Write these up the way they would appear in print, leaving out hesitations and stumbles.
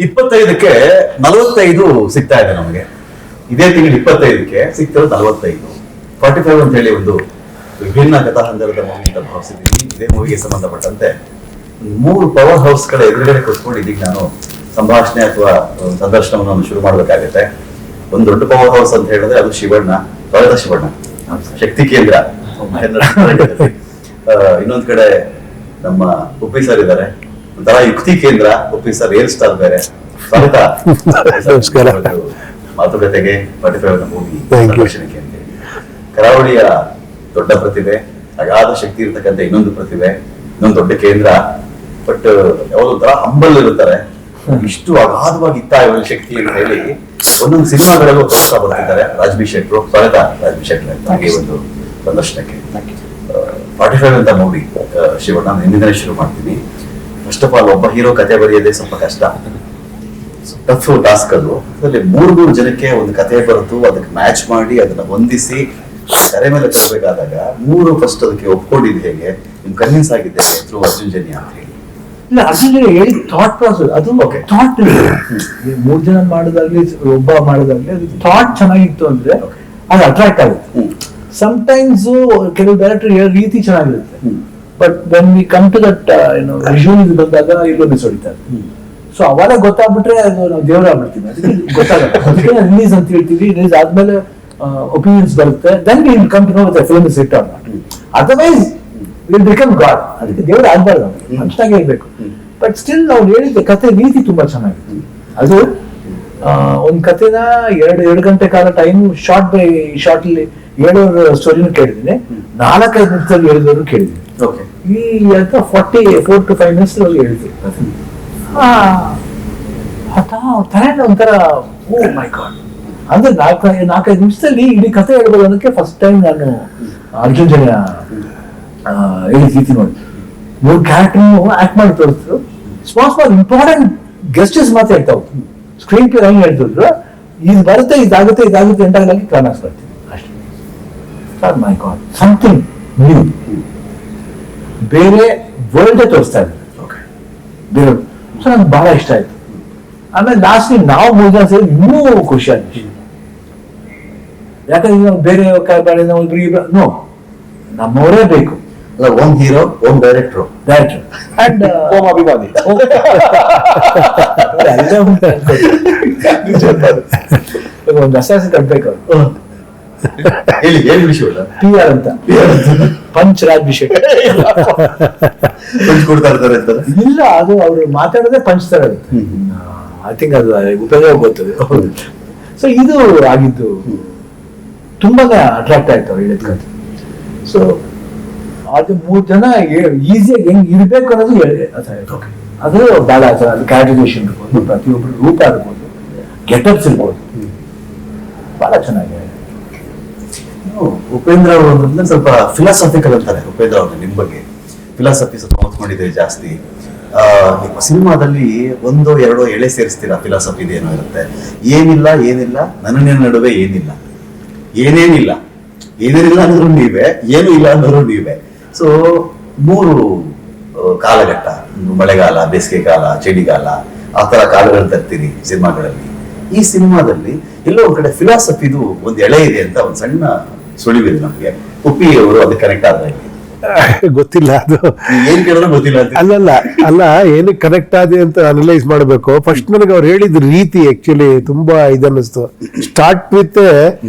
25ಕ್ಕೆ 45 ಸಿಗ್ತಾ ಇದೆ ನಮಗೆ. ಇದೇ ತಿಂಗಳು 25ಕ್ಕೆ ಸಿಗ್ತಿರೋದು 45. 45 ಅಂತ ಹೇಳಿ ಒಂದು ವಿಭಿನ್ನ ಕಥಾಹಂದರದ ಮೂವಿ ಅಂತ ಭಾವಿಸಿದ್ದೀನಿ. ಇದೇ ಮೂವಿಗೆ ಸಂಬಂಧಪಟ್ಟಂತೆ 3 ಪವರ್ ಹೌಸ್ ಗಳ ಎದುರುಗಡೆ ಕೂತ್ಕೊಂಡು ಇದೀಗ ನಾನು ಸಂಭಾಷಣೆ ಅಥವಾ ಸಂದರ್ಶನವನ್ನು ಶುರು ಮಾಡಬೇಕಾಗುತ್ತೆ. ಒಂದು ದೊಡ್ಡ ಪವರ್ ಹೌಸ್ ಅಂತ ಹೇಳಿದ್ರೆ ಅದು ಶಿವಣ್ಣ, ತೊಳೆದ ಶಿವಣ್ಣ, ಶಕ್ತಿ ಕೇಂದ್ರ. ಇನ್ನೊಂದ್ ಕಡೆ ನಮ್ಮ ಉಪ್ಪಿ ಸರ್ ಇದ್ದಾರೆ, ಒಂಥರ ಯುಕ್ತಿ ಕೇಂದ್ರ. ಉಪ್ಪಿ ಸರ್ ಏರ್ ಸ್ಟಾರ್ ಬೇರೆ. ಸ್ವಾಗತ ಮಾತುಕತೆಗೆ 45 ಮೂವಿ ಸಂದರ್ಶನಕ್ಕೆ ಅಂತ. ಕರಾವಳಿಯ ದೊಡ್ಡ ಪ್ರತಿಭೆ, ಅಗಾಧ ಶಕ್ತಿ ಇರ್ತಕ್ಕಂಥ ಇನ್ನೊಂದು ಪ್ರತಿಭೆ, ಇನ್ನೊಂದು ದೊಡ್ಡ ಕೇಂದ್ರ. ಬಟ್ ಯಾವ್ದೊಂಥರ ಹಂಬಲ್ ಇರ್ತಾರೆ. ಇಷ್ಟು ಅಗಾಧವಾಗಿ ಇತ್ತ ಇವಳ ಶಕ್ತಿ ಅಂತ ಹೇಳಿ ಒಂದೊಂದು ಸಿನಿಮಾಗಳಲ್ಲೂ ತೋರಿಸ್ತಾ ಬರ್ತಿದ್ದಾರೆ. ರಾಜ್ಬಿ ಶೆಟ್ರು, ಸ್ವಾಗತ ರಾಜ್ಬಿ ಶೆಟ್ರು ಹಾಗೆ ಒಂದು ಸಂದರ್ಶನಕ್ಕೆ. 45 ಅಂತ ಮೂವಿ ಶಿವಣ್ಣ, ನಾನು ಹಿಂದಿನ ಶುರು ಮಾಡ್ತೀನಿ. ಫಸ್ಟ್ ಆಫ್ ಆಲ್ ಒಬ್ಬ ಹೀರೋ ಕತೆ ಬರೆಯೋದೇ ಸ್ವಲ್ಪ ಕಷ್ಟ, ಟಫ್ ಟಾಸ್ಕ್ ಅದು. ಅದರಲ್ಲಿ 3 ಜನಕ್ಕೆ ಒಂದು ಕತೆ ಬರೆದು ಅದಕ್ಕೆ ಮ್ಯಾಚ್ ಮಾಡಿ ಅದನ್ನ ಹೊಂದಿಸಿ ತೆರೆ ಮೇಲೆ ತರಬೇಕಾದಾಗ 3 ಫಸ್ಟ್ ಅದಕ್ಕೆ ಒಪ್ಕೊಂಡಿದ್ದು ಹೇಗೆ, ನಿಮ್ ಕನ್ವಿನ್ಸ್ ಆಗಿದ್ದೆ ಥ್ರೂ ಅರ್ಜುನ್ ಜನ್ಯ ಅಂತ ಹೇಳಿ? ಇಲ್ಲ, ಅದನ್ನ ಹೇಳಿ ಥಾಟ್ ಪ್ರಾಸೆಸ್ ಅದು. ಥಾಟ್ 3 ಜನ ಮಾಡೋದಾಗ್ಲಿ ಒಬ್ಬ ಮಾಡೋದಾಗ್ಲಿ ಅದು ಥಾಟ್ ಚೆನ್ನಾಗಿತ್ತು ಅಂದ್ರೆ ಅದು ಅಟ್ರಾಕ್ಟ್ ಆಗುತ್ತೆ. ಸಮಟೈಮ್ಸ್ ಕೆಲವು ಡೈರೆಕ್ಟರ್ ಹೇಳೋ ರೀತಿ ಚೆನ್ನಾಗಿರುತ್ತೆ, but when we come to that visual ಬಂದಾಗ ಇಲ್ಲೋ ಮಿಸ್ ಹೊಡಿತಾರೆ. ಸೊ ಅವಾಗ ಗೊತ್ತಾಗ್ಬಿಟ್ರೆ ಅದು ನಾವು ದೇವರ ಆಗ್ಬಿಡ್ತೀವಿ, ಅದಕ್ಕೆ ಗೊತ್ತಾಗಲ್ಲ. ಅದಕ್ಕೆ ರಿಲೀಸ್ ಅಂತ ಹೇಳ್ತೀವಿ, ರಿಲೀಸ್ ಆದ್ಮೇಲೆ ಒಪಿನಿಯನ್ಸ್ ಬರುತ್ತೆ, then we will come to know the film is hit or not. Otherwise will become god. ಅದಕ್ಕೆ ದೇವರು ಆಗ್ಬಾರ್ದು, ಅಷ್ಟಾಗಿ ಹೇಳ್ಬೇಕು. ಬಟ್ ಸ್ಟಿಲ್ ನಾವು ಹೇಳಿದ್ದೆ ಕತೆ ರೀತಿ ತುಂಬಾ ಚೆನ್ನಾಗಿತ್ತು. ಅದು ಒಂದ್ ಕತೆನ 2 ಗಂಟೆ ಕಾಲ ಟೈಮ್ ಶಾರ್ಟ್ ಬೈ ಶಾರ್ಟ್ ಅಲ್ಲಿ ಹೇಳೋರು ಸ್ಟೋರಿನೂ ಕೇಳಿದ್ದೀನಿ, 4-5 ನಿಮಿಷದಲ್ಲಿ ಹೇಳಿದವರು ಕೇಳಿದ್ದೀನಿ. ಈ 4 to 5 minutes ಹೇಳ್ತೀವಿ. ಒಂಥರ ಓ ಮೈ ಗಾಡ್ ಅಂದ್ರೆ 4-5 ನಿಮಿಷದಲ್ಲಿ ಇಡೀ ಕತೆ ಹೇಳ್ಬೋದು ಅನ್ನೋದಕ್ಕೆ ಫಸ್ಟ್ ಟೈಮ್ ನಾನು ಅರ್ಜುನ್ ಜನ್ಯ ಹೇಳಿದ ರೀತಿ ನೋಡಿ 3 ಕ್ಯಾರೆಕ್ಟರ್ ಆಕ್ಟ್ ಮಾಡಿ ತೋರಿಸಿದ್ರು. ಸ್ಮಾಲ್ ಇಂಪಾರ್ಟೆಂಟ್ ಗೆಸ್ಟಸ್ ಮಾತ್ರ ಹೇಳ್ತಾ ಹೋಗ್ತು. ಸ್ಕ್ರೀನ್ ಪ್ಲೇ ಹೆಂಗ್ ಹೇಳ್ತಿದ್ರು, ಇದು ಬರುತ್ತೆ ಇದಾಗುತ್ತೆ ಎಂಟಾಗಿ ಕ್ಲೈಮ್ಯಾಕ್ಸ್ ಬರ್ತೀವಿ ಅಷ್ಟೇ. ಮೈ ಗಾಡ್, ಸಮಥಿಂಗ್ ನ್ಯೂ, ಬೇರೆ ವರ್ಲ್ಡ್ ತೋರಿಸ್ತಾ ಇದ್ದಾರೆ ಬೇರೆ. ಸೊ ನಂಗೆ ಬಹಳ ಇಷ್ಟ ಆಯ್ತು. ಆಮೇಲೆ ಲಾಸ್ಟ್ ನಾವು 3 ಜನ ಸೇರಿ ಇನ್ನೂ ಖುಷಿ ಆಯ್ತು. ಯಾಕಂದ್ರೆ ಬೇರೆ ನೋ, ನಮ್ಮವರೇ ಬೇಕು. Own hero, own director and own ಅಭಿಮಾನಿ. ಒಂದು ಅಸಾಸಿ ಕಟ್ಬೇಕು ಹೇಳಿ ವಿಷಯ PR ಅಂತ, ಪಂಚ್ ರಾಜ್ಭಿಷೇಕ್ ಕೊಡ್ತಾ ಇರ್ತಾರೆ ಅಂತ. ಇಲ್ಲ, ಅದು ಅವ್ರು ಮಾತಾಡೋದೇ ಪಂಚ್ ತರ ಇರುತ್ತೆ. ಐ ಥಿಂಕ್ ಅದು ಉಪಯೋಗ ಗೊತ್ತದೆ. ಸೊ ಇದು ಆಗಿದ್ದು ತುಂಬಾನೇ ಅಟ್ರಾಕ್ಟ್ ಆಯ್ತು ಅವ್ರು ಹೇಳಿದ ಕಥೆ. ಸೊ ಅದು 3 ಜನ ಈಸಿಯಾಗಿ ಹೆಂಗ್ ಇರ್ಬೇಕು ಅನ್ನೋದು ಅದು ಬಹಳ ಅದು ಕ್ಯಾರೆಕ್ಟರೈಸೇಷನ್ ಇರ್ಬೋದು, ಪ್ರತಿಯೊಬ್ಬರು ರೂಪ ಇರ್ಬೋದು, ಗೆಟಪ್ಸ್ ಇರ್ಬೋದು, ಬಹಳ ಚೆನ್ನಾಗಿದೆ. ಉಪೇಂದ್ರ ಅವರು ಸ್ವಲ್ಪ ಫಿಲಾಸಫಿಕಲ್ ಅಂತಾರೆ. ಉಪೇಂದ್ರ ಅವರು ನಿಮ್ಮ ಬಗ್ಗೆ ಫಿಲಾಸಫಿ ಸ್ವಲ್ಪ ಓದ್ಕೊಂಡಿದ್ದೀರಿ ಜಾಸ್ತಿ. ಸಿನಿಮಾದಲ್ಲಿ 1-2 ಎಳೆ ಸೇರಿಸ್ತೀರಾ, ಫಿಲಾಸಫಿ ಏನೋ ಇರುತ್ತೆ. ಏನಿಲ್ಲ ನನ್ನ ನಡುವೆ ಏನಿಲ್ಲ, ಏನೇನಿಲ್ಲ ಅನ್ನೋರು ನೀವೇ, ಏನು ಇಲ್ಲ ಅನ್ನೋರು ನೀವೇ. ಸೊ 3 ಕಾಲಘಟ್ಟ, ಮಳೆಗಾಲ, ಬೇಸಿಗೆಗಾಲ, ಚಳಿಗಾಲ, ಆ ತರ ಕಾಲಗಳು ತರ್ತೀರಿ ಸಿನಿಮಾಗಳಲ್ಲಿ. ಈ ಸಿನಿಮಾದಲ್ಲಿ ಎಲ್ಲೋ ಒಂದ್ ಕಡೆ ಫಿಲಾಸಫಿದು ಒಂದು ಎಳೆ ಇದೆ ಅಂತ ಒಂದು ಸಣ್ಣ ಸುಳಿವಿದೆ ನಮ್ಗೆ. ಉಪ್ಪಿ ಅವರು ಅದಕ್ಕೆ ಕನೆಕ್ಟ್ ಆದ್ರೆ ಗೊತ್ತಿಲ್ಲ, ಅದು ಏನ್ ಕೇಳಿದ್ರೆ ಗೊತ್ತಿಲ್ಲ. ಅಲ್ಲ ಏನಕ್ಕೆ ಕನೆಕ್ಟ್ ಆದೆ ಅಂತ ಅನಲೈಸ್ ಮಾಡಬೇಕು. ಫಸ್ಟ್ ನನಗೆ ಅವ್ರು ಹೇಳಿದ ರೀತಿ ಆಕ್ಚುಲಿ ತುಂಬಾ ಇದನ್ನಿಸ್ತು. ಸ್ಟಾರ್ಟ್ ವಿತ್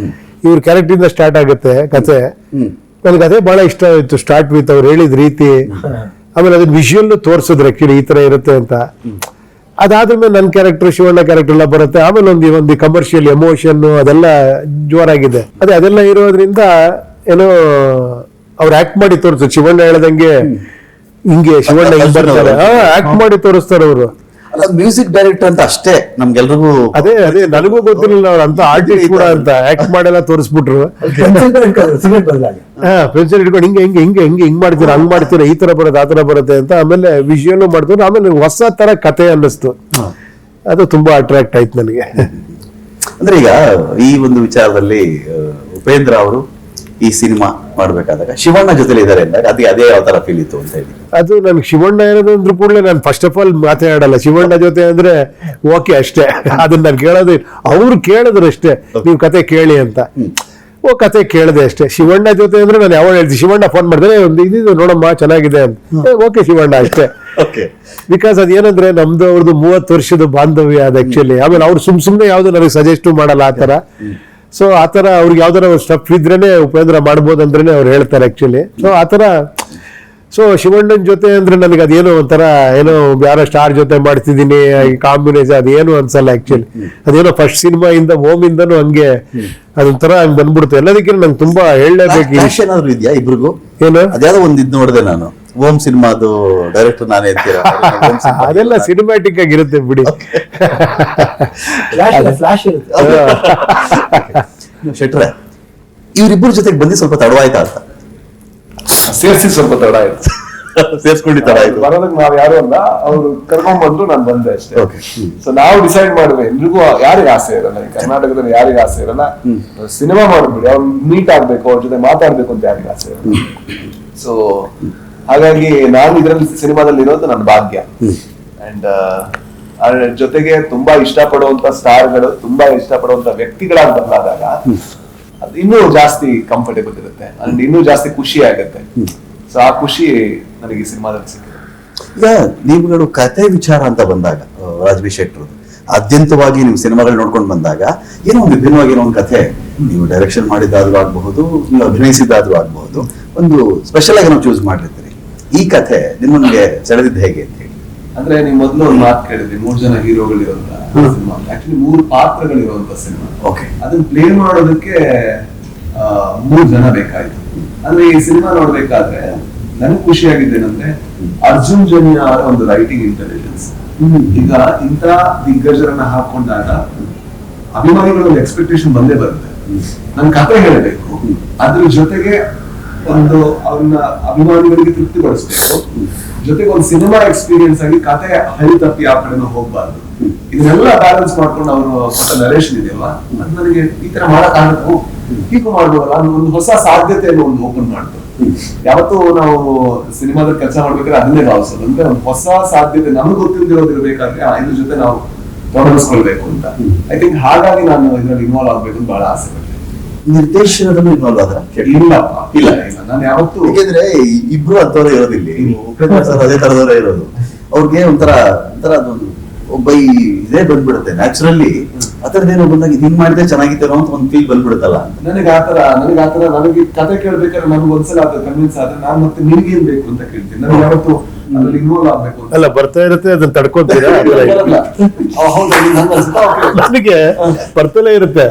ಇವ್ರ ಕ್ಯಾರೆಕ್ಟರ್ ಇಂದ ಸ್ಟಾರ್ಟ್ ಆಗುತ್ತೆ ಕತೆ. ನನಗೆ ಅದೇ ಬಹಳ ಇಷ್ಟ ಆಯ್ತು, ಸ್ಟಾರ್ಟ್ ವಿತ್ ಅವ್ರು ಹೇಳಿದ ರೀತಿ. ಆಮೇಲೆ ಅದನ್ನ ವಿಜುವಲ್ ತೋರಿಸಿದ್ರು ಆಕ್ಚುಲಿ ಈ ತರ ಇರುತ್ತೆ ಅಂತ. ಅದಾದ್ಮೇಲೆ ನನ್ನ ಕ್ಯಾರೆಕ್ಟರ್, ಶಿವಣ್ಣ ಕ್ಯಾರೆಕ್ಟರ್ ಎಲ್ಲ ಬರುತ್ತೆ. ಆಮೇಲೆ ಒಂದು ಕಮರ್ಷಿಯಲ್ ಎಮೋಷನ್ ಅದೆಲ್ಲ ಜೋರಾಗಿದೆ. ಅದೆಲ್ಲ ಇರೋದ್ರಿಂದ ಏನೋ ಅವ್ರು ಆಕ್ಟ್ ಮಾಡಿ ತೋರಿಸ್ತಾರೆ. ಶಿವಣ್ಣ ಹೇಳ್ದಂಗೆ ಹಿಂಗೆ ಶಿವಣ್ಣ ಹಿಂಗ್ ಬರ್ತಾರೆ, ಆಕ್ಟ್ ಮಾಡಿ ತೋರಿಸ್ತಾರೆ ಅವರು. ಮ್ಯೂಸಿಕ್ ಡೈರೆಕ್ಟರ್ ಅಂತ ಅಷ್ಟೇ ನಮ್ಗೆಲ್ರಿಗೂ. ಅದೇ ನನಗೂ ಗೊತ್ತಿರಲಿಲ್ಲ ಅವ್ರು ಅಂತ ಆರ್ಟಿಸ್ಟ್ ಕೂಡ ಅಂತ ಆಕ್ಟ್ ಮಾಡೆಲ್ಲ ತೋರಿಸ್ಬಿಟ್ರು. ಪೆನ್ಸಿಲ್ ಇಟ್ಕೊಂಡು ಹಿಂಗ್ ಮಾಡ್ತೀರಾ, ಹಂಗ್ ಮಾಡ್ತೀರಾ, ಈ ತರ ಬರುತ್ತೆ, ಆ ತರ ಬರುತ್ತೆ ಅಂತ. ಆಮೇಲೆ ವಿಷುವಲ್ ಮಾಡಿದ್ರು. ಆಮೇಲೆ ಹೊಸ ತರ ಕತೆ ಅನ್ನಿಸ್ತು. ಅದು ತುಂಬಾ ಅಟ್ರಾಕ್ಟ್ ಆಯ್ತು ನನಗೆ. ಅಂದ್ರೆ ಈಗ ಈ ಒಂದು ವಿಚಾರದಲ್ಲಿ ಉಪೇಂದ್ರ ಅವರು ಈ ಸಿನಿಮಾ ಮಾಡ್ಬೇಕಾದಾಗ ಶಿವಣ್ಣ ಜೊತೆಲಿ ಇದಾರೆ ಅಂದಾಗ ಅದೇ ಯಾವ ತರ ಫೀಲ್ ಇತ್ತು ಅಂತ ಹೇಳಿ. ಅದು ನನ್ಗೆ ಶಿವಣ್ಣ ಏನದು ಅಂದ್ರೂ ಕೂಡಲೇ ನಾನು ಫಸ್ಟ್ ಆಫ್ ಆಲ್ ಮಾತಾಡಲ್ಲ. ಶಿವಣ್ಣ ಜೊತೆ ಅಂದ್ರೆ ಓಕೆ ಅಷ್ಟೇ, ಅದನ್ನ ನಾನು ಕೇಳೋದು, ಅವ್ರು ಕೇಳಿದ್ರು ಅಷ್ಟೇ ನೀವು ಕತೆ ಕೇಳಿ ಅಂತ. ಕತೆ ಕೇಳಿದೆ ಅಷ್ಟೇ. ಶಿವಣ್ಣ ಜೊತೆ ಅಂದ್ರೆ ನಾನು ಯಾವಾಗ ಹೇಳ್ತೀನಿ, ಶಿವಣ್ಣ ಫೋನ್ ಮಾಡಿದ್ರೆ ಒಂದು ಇದು ನೋಡಮ್ಮ ಚೆನ್ನಾಗಿದೆ ಅಂತ, ಓಕೆ ಶಿವಣ್ಣ ಅಷ್ಟೇ. ಬಿಕಾಸ್ ಅದೇನಂದ್ರೆ ನಮ್ದು ಅವ್ರದ್ದು 30 ವರ್ಷದ ಬಾಂಧವ್ಯ ಅದು ಆಕ್ಚುಲಿ. ಆಮೇಲೆ ಅವ್ರು ಸುಮ್ನೆ ಯಾವ್ದು ನನಗೆ ಸಜೆಸ್ಟ್ ಮಾಡಲ್ಲ ಆ ತರ. ಸೊ ಆತರ ಅವ್ರಿಗೆ ಯಾವ್ದಾರ ಸ್ಟಫ್ ಇದ್ರೇನೆ ಉಪೇಂದ್ರ ಮಾಡ್ಬೋದು ಅಂದ್ರೇನೆ ಅವ್ರು ಹೇಳ್ತಾರೆ ಆಕ್ಚುಲಿ. ಸೊ ಆತರ. ಸೊ ಶಿವಣ್ಣನ ಜೊತೆ ಅಂದ್ರೆ ನನಗೆ ಅದೇನೋ ಒಂಥರ ಏನೋ ಯಾರೋ ಸ್ಟಾರ್ ಜೊತೆ ಮಾಡ್ತಿದ್ದೀನಿ ಕಾಂಬಿನೇಷನ್ ಅದೇನು ಅನ್ಸಲ್ಲ ಆಕ್ಚುಲಿ. ಅದೇನೋ ಫಸ್ಟ್ ಸಿನಿಮಾ ಇಂದ ಇಂದನು ಹಂಗೆ ಅದೊಂಥರ ಹಂಗ್ ಬಂದ್ಬಿಡುತ್ತೆ. ಎಲ್ಲದಕ್ಕಿಂತ ನಂಗೆ ತುಂಬಾ ಹೇಳಲೇಬೇಕು. ಏನಾದ್ರು ಇದೆಯಾ ಇಬ್ರಿಗೂ? ಏನು ಅದ್ಯಾವ್ದೋ ಒಂದ್ ಇದ್ ನೋಡಿದೆ ನಾನು, ಓಂ ಸಿನಿಮಾದು ಡೈರೆಕ್ಟರ್ ನಾನೇ ಅಂತೀರ. ಅದೆಲ್ಲ ಸಿನಿಮ್ಯಾಟಿಕ್ ಆಗಿರುತ್ತೆ ಬಿಡಿ. ಫ್ಲಾಶ್ ಇರುತ್ತೆ. ಶೆಟ್ರೆ, ಇವ್ರಿಬ್ಬರ ಜೊತೆಗೆ ಬಂದು ಸ್ವಲ್ಪ ತಡವಾಯ್ತಾ ಅಂತ? ಸೇರ್ಸಿ ಸ್ವಲ್ಪ ತಡ ಆಯ್ತು, ಸೇರ್ಸ್ಕೊಂಡು ತಡ ಆಯ್ತು. ಬರೋದಕ್ಕೆ ನಾವ್ ಯಾರು ಅಲ್ಲ, ಅವ್ರು ಕರ್ಕೊಂಡ್ ಬಂದ್ರು ನಾನು ಬಂದೆ ಅಷ್ಟೇ. Okay. ಸೊ ನಾವು ಡಿಸೈಡ್ ಮಾಡಿದ್ವಿ, ಎಲ್ರಿಗೂ ಯಾರಿಗೆ ಆಸೆ ಇರಲ್ಲ, ಈ ಕರ್ನಾಟಕದಲ್ಲಿ ಯಾರಿಗೆ ಆಸೆ ಇರಲ್ಲ, ಸಿನಿಮಾ ಮಾಡ್ಬಿಡಿ, ಅವ್ರು ಮೀಟ್ ಆಗ್ಬೇಕು, ಅವ್ರ ಜೊತೆ ಮಾತಾಡ್ಬೇಕು ಅಂತ ಯಾರಿಗೆ ಆಸೆ ಇರಲ್ಲ. ಸೊ ಹಾಗಾಗಿ ನಾನು ಇದ್ರಲ್ಲಿ ಸಿನಿಮಾದಲ್ಲಿ ಇರೋದು ನನ್ನ ಭಾಗ್ಯ. ಅಂಡ್ ಅದ್ರ ಜೊತೆಗೆ ತುಂಬಾ ಇಷ್ಟಪಡುವಂತ ಸ್ಟಾರ್ಗಳು, ತುಂಬಾ ಇಷ್ಟಪಡುವಂತ ವ್ಯಕ್ತಿಗಳಾಗಿ ಬದಲಾದಾಗ ಅದು ಇನ್ನೂ ಜಾಸ್ತಿ ಕಂಫರ್ಟೇಬಲ್ ಇರುತ್ತೆ ಅಂಡ್ ಇನ್ನೂ ಜಾಸ್ತಿ ಖುಷಿ ಆಗುತ್ತೆ. ಸೊ ಆ ಖುಷಿ ನನಗೆ ಈ ಸಿನಿಮಾದಲ್ಲಿ ಸಿಕ್ಕಿದೆ. ಈಗ ನೀವುಗಳು ಕತೆ ವಿಚಾರ ಅಂತ ಬಂದಾಗ, ರಾಜ್ಬಿ ಶೆಟ್ರು ಆದ್ಯಂತವಾಗಿ ನೀವು ಸಿನಿಮಾಗಳು ನೋಡ್ಕೊಂಡು ಬಂದಾಗ ಏನೋ ಒಂದು ವಿಭಿನ್ನವಾಗಿರೋ ಒಂದು ಕಥೆ, ನೀವು ಡೈರೆಕ್ಷನ್ ಮಾಡಿದ್ದಾದ್ರೂ ಆಗಬಹುದು, ನೀವು ಅಭಿನಯಿಸಿದ್ದಾದ್ರೂ ಆಗಬಹುದು, ಒಂದು ಸ್ಪೆಷಲ್ ಆಗಿ ನಾವು ಚೂಸ್ ಮಾಡಿರ್ತೀರಿ. ಈ ಕಥೆ ನಿಮ್ಮನ್ಗೆ ಸೆಳೆದಿದ್ದು ಹೇಗೆ ಅಂತ ಹೇಳಿ? ಅಂದ್ರೆ ನೀವು ಮೊದಲು ಒಂದು ಮಾತು ಕೇಳಿದ್ರಿ, 3 ಜನ ಹೀರೋಗಳಿರುವಂತ ಸಿನಿಮಾ. ಆಕ್ಚುಲಿ 3 ಪಾತ್ರಗಳಿರುವಂತ ಸಿನಿಮಾ. ಓಕೆ. ಅದನ್ನ ಪ್ಲೇ ಮಾಡೋದಕ್ಕೆ 3 ಜನ ಬೇಕಾಯ್ತು. ಅಂದ್ರೆ ಈ ಸಿನಿಮಾ ನೋಡ್ಬೇಕಾದ್ರೆ ನನಗೆ ಖುಷಿಯಾಗಿದ್ದೇನಂದ್ರೆ ಅರ್ಜುನ್ ಜನ್ಯ ಅವರ ಒಂದು ರೈಟಿಂಗ್ ಇಂಟೆಲಿಜೆನ್ಸ್. ಈಗ ಇಂಥ ದಿಗ್ಗಜರನ್ನ ಹಾಕೊಂಡಾಗ ಅಭಿಮಾನಿಗಳ ಒಂದು ಎಕ್ಸ್ಪೆಕ್ಟೇಷನ್ ಬಂದೇ ಬರುತ್ತೆ. ನನ್ ಕಥೆ ಹೇಳಬೇಕು, ಅದ್ರ ಜೊತೆಗೆ ಒಂದು ಅವ್ರನ್ನ ಅಭಿಮಾನಿಗಳಿಗೆ ತೃಪ್ತಿಪಡಿಸ್ಬೇಕು, ಜೊತೆಗೆ ಒಂದು ಸಿನಿಮಾ ಎಕ್ಸ್ಪೀರಿಯನ್ಸ್ ಆಗಿ ಕಥೆ ಹಳಿ ತಪ್ಪಿ ಆ ಕಡೆನೂ ಹೋಗ್ಬಾರ್ದು. ಇದನ್ನೆಲ್ಲ ಬ್ಯಾಲೆನ್ಸ್ ಮಾಡ್ಕೊಂಡು ಅವರು ಕೊಟ್ಟ ನರೇಶನ್ ಇದೆಯಲ್ವಾ, ಅದು ನನಗೆ ಈ ತರ ಮಾಡಕ್ ಆಗುತ್ತೆ, ಹೀಗೂ ಮಾಡ್ಬೋದಲ್ಲ, ಒಂದು ಹೊಸ ಸಾಧ್ಯತೆಯನ್ನು ಒಂದು ಓಪನ್ ಮಾಡ್ತು. ಯಾವತ್ತೂ ನಾವು ಸಿನಿಮಾದಲ್ಲಿ ಕೆಲಸ ಮಾಡ್ಬೇಕಾದ್ರೆ ಅದನ್ನೇ ಭಾವಿಸೋದು, ಅಂದ್ರೆ ಒಂದು ಹೊಸ ಸಾಧ್ಯತೆ ನಮಗೆ ಗೊತ್ತಿಲ್ದಿರೋದಿರ್ಬೇಕಾದ್ರೆ ಇದ್ರ ಜೊತೆ ನಾವು ತೊಡಗಿಸ್ಕೊಳ್ಬೇಕು ಅಂತ. ಐ ಥಿಂಕ್ ಹಾಗಾಗಿ ನಾನು ಇದರಲ್ಲಿ ಇನ್ವಾಲ್ವ್ ಆಗ್ಬೇಕು ಅಂತ ಬಹಳ ಆಸೆ ಪಡ್ತೀನಿ. ನಿರ್ದೇಶನದಲ್ಲೂ ಇನ್ವಾಲ್ವ್ ಆದ್ರ? ಇಲ್ಲಪ್ಪ, ಇಲ್ಲ ನಾನು ಯಾವತ್ತೂ. ಯಾಕೆಂದ್ರೆ ಇಬ್ರು ಅಂತವ್ರೆ ಇರೋದಿಲ್ಲ, ಉಪೇಂದ್ರ ಸರ್ ಅದೇ ತರದವರೇ ಇರೋದು. ಅವ್ರಿಗೆ ಒಂಥರ ಅದೊಂದು ಒಬ್ಬ ಇದೇ ಬಂದ್ಬಿಡುತ್ತೆ ನ್ಯಾಚುರಲಿ. ಅದರದೇನೋ ಬಂದಾಗ ಇದು ಹಿಂಗ್ ಮಾಡಿದ್ರೆ ಚೆನ್ನಾಗಿತ್ತೇನೋ ಅಂತ ಒಂದು ಫೀಲ್ ಬಂದ್ಬಿಡುತ್ತಲ್ಲ. ನನಗೆ ಆತರ ನನಗೆ ಕತೆ ಕೇಳ್ಬೇಕಾದ್ರೆ ನನಗೆ ಒಂದ್ಸಲ ಅದು ಕನ್ವಿನ್ಸ್ ಆದ್ರೆ ನಾನು ಮತ್ತೆ ನಿನ್ಗೇನ್ ಬೇಕು ಅಂತ ಕೇಳ್ತೀನಿ. ನನಗೆ ಯಾವತ್ತು ಅದ್ರಲ್ಲಿ ಇನ್ವಾಲ್ವ್ ಆಗ್ಬೇಕು ಅಂತ. ಅಲ್ಲ ಬರ್ತಾ ಇರುತ್ತೆ, ಅದನ್ನ ತಡ್ಕೊತೀರಾ? ನನಗೆ ಬರ್ತಲೇ ಇರುತ್ತೆ,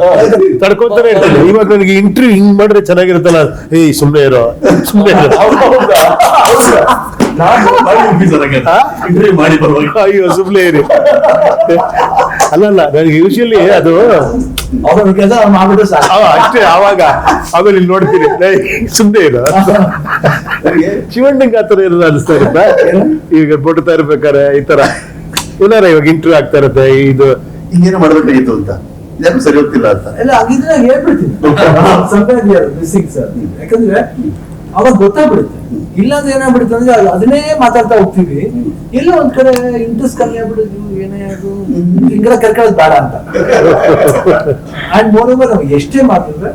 ತಡ್ಕೊತಾನೆ ಇರ್ತದೆ. ಇವಾಗ ನನಗೆ ಇಂಟರ್ವ್ಯೂ ಹಿಂಗ್ ಮಾಡಿದ್ರೆ ಚೆನ್ನಾಗಿರುತ್ತಲ್ಲ, ಏಯ್ ಸುಮ್ನೆ ಇರೋ, ಸುಮ್ನೆ ಇರೋ. ಮಾಡಿ ಬರುವಾಗ ಅಯ್ಯೋ ಸುಮ್ನೆ ಇರಿ. ಅಲ್ಲಲ್ಲ, ನನಗೆ ಯೂಶಲಿ ಅದು ಅಷ್ಟೇ. ಆವಾಗ ಆಮೇಲೆ ಇಲ್ಲಿ ನೋಡ್ತೀನಿ, ಸುಮ್ನೆ ಇರೋ. ಶಿವಣ್ಣಂಗೆ ಆತರ ಇರೋದು ಅನಿಸ್ತಾ ಇರುತ್ತಾ? ಈಗ ಬಿಡ್ತಾ ಇರ್ಬೇಕಾರೆ ಈ ತರ ಏನಾರ ಇವಾಗ ಇಂಟರ್ವ್ಯೂ ಆಗ್ತಾ ಇರುತ್ತೆ, ಇದು ಹಿಂಗೇನೋ ಮಾಡ್ಬೇಕಾಗಿತ್ತು ಅಂತ, ಯಾರು ಸರಿ ಹೋಗ್ತಿಲ್ಲ ಅಂತ ಎಲ್ಲ ಆಗಿದ್ರೆ ಹೇಳ್ಬಿಡ್ತೀನಿ. ಯಾಕಂದ್ರೆ ಅವಾಗ ಗೊತ್ತಾಗ್ಬಿಡುತ್ತೆ. ಇಲ್ಲಾಂದ್ರೆ ಏನಾಗ್ಬಿಡುತ್ತೆ ಅಂದ್ರೆ ಅದನ್ನೇ ಮಾತಾಡ್ತಾ ಹೋಗ್ತೀವಿ, ಎಲ್ಲ ಒಂದ್ ಕಡೆ ಇಂಟ್ರೆಸ್ಟ್ ಕಮ್ಮಿ ಆಗ್ಬಿಡುದು, ಏನೇ ಅದು ಹಿಂಗೆಲ್ಲ ಕರ್ಕೊಳ್ಳೋದು ಬೇಡ ಅಂತ. ಅಂಡ್ ಮೋರ್ ಓವರ್ ನಾವು ಎಷ್ಟೇ ಮಾತಾಡಿದ್ರೆ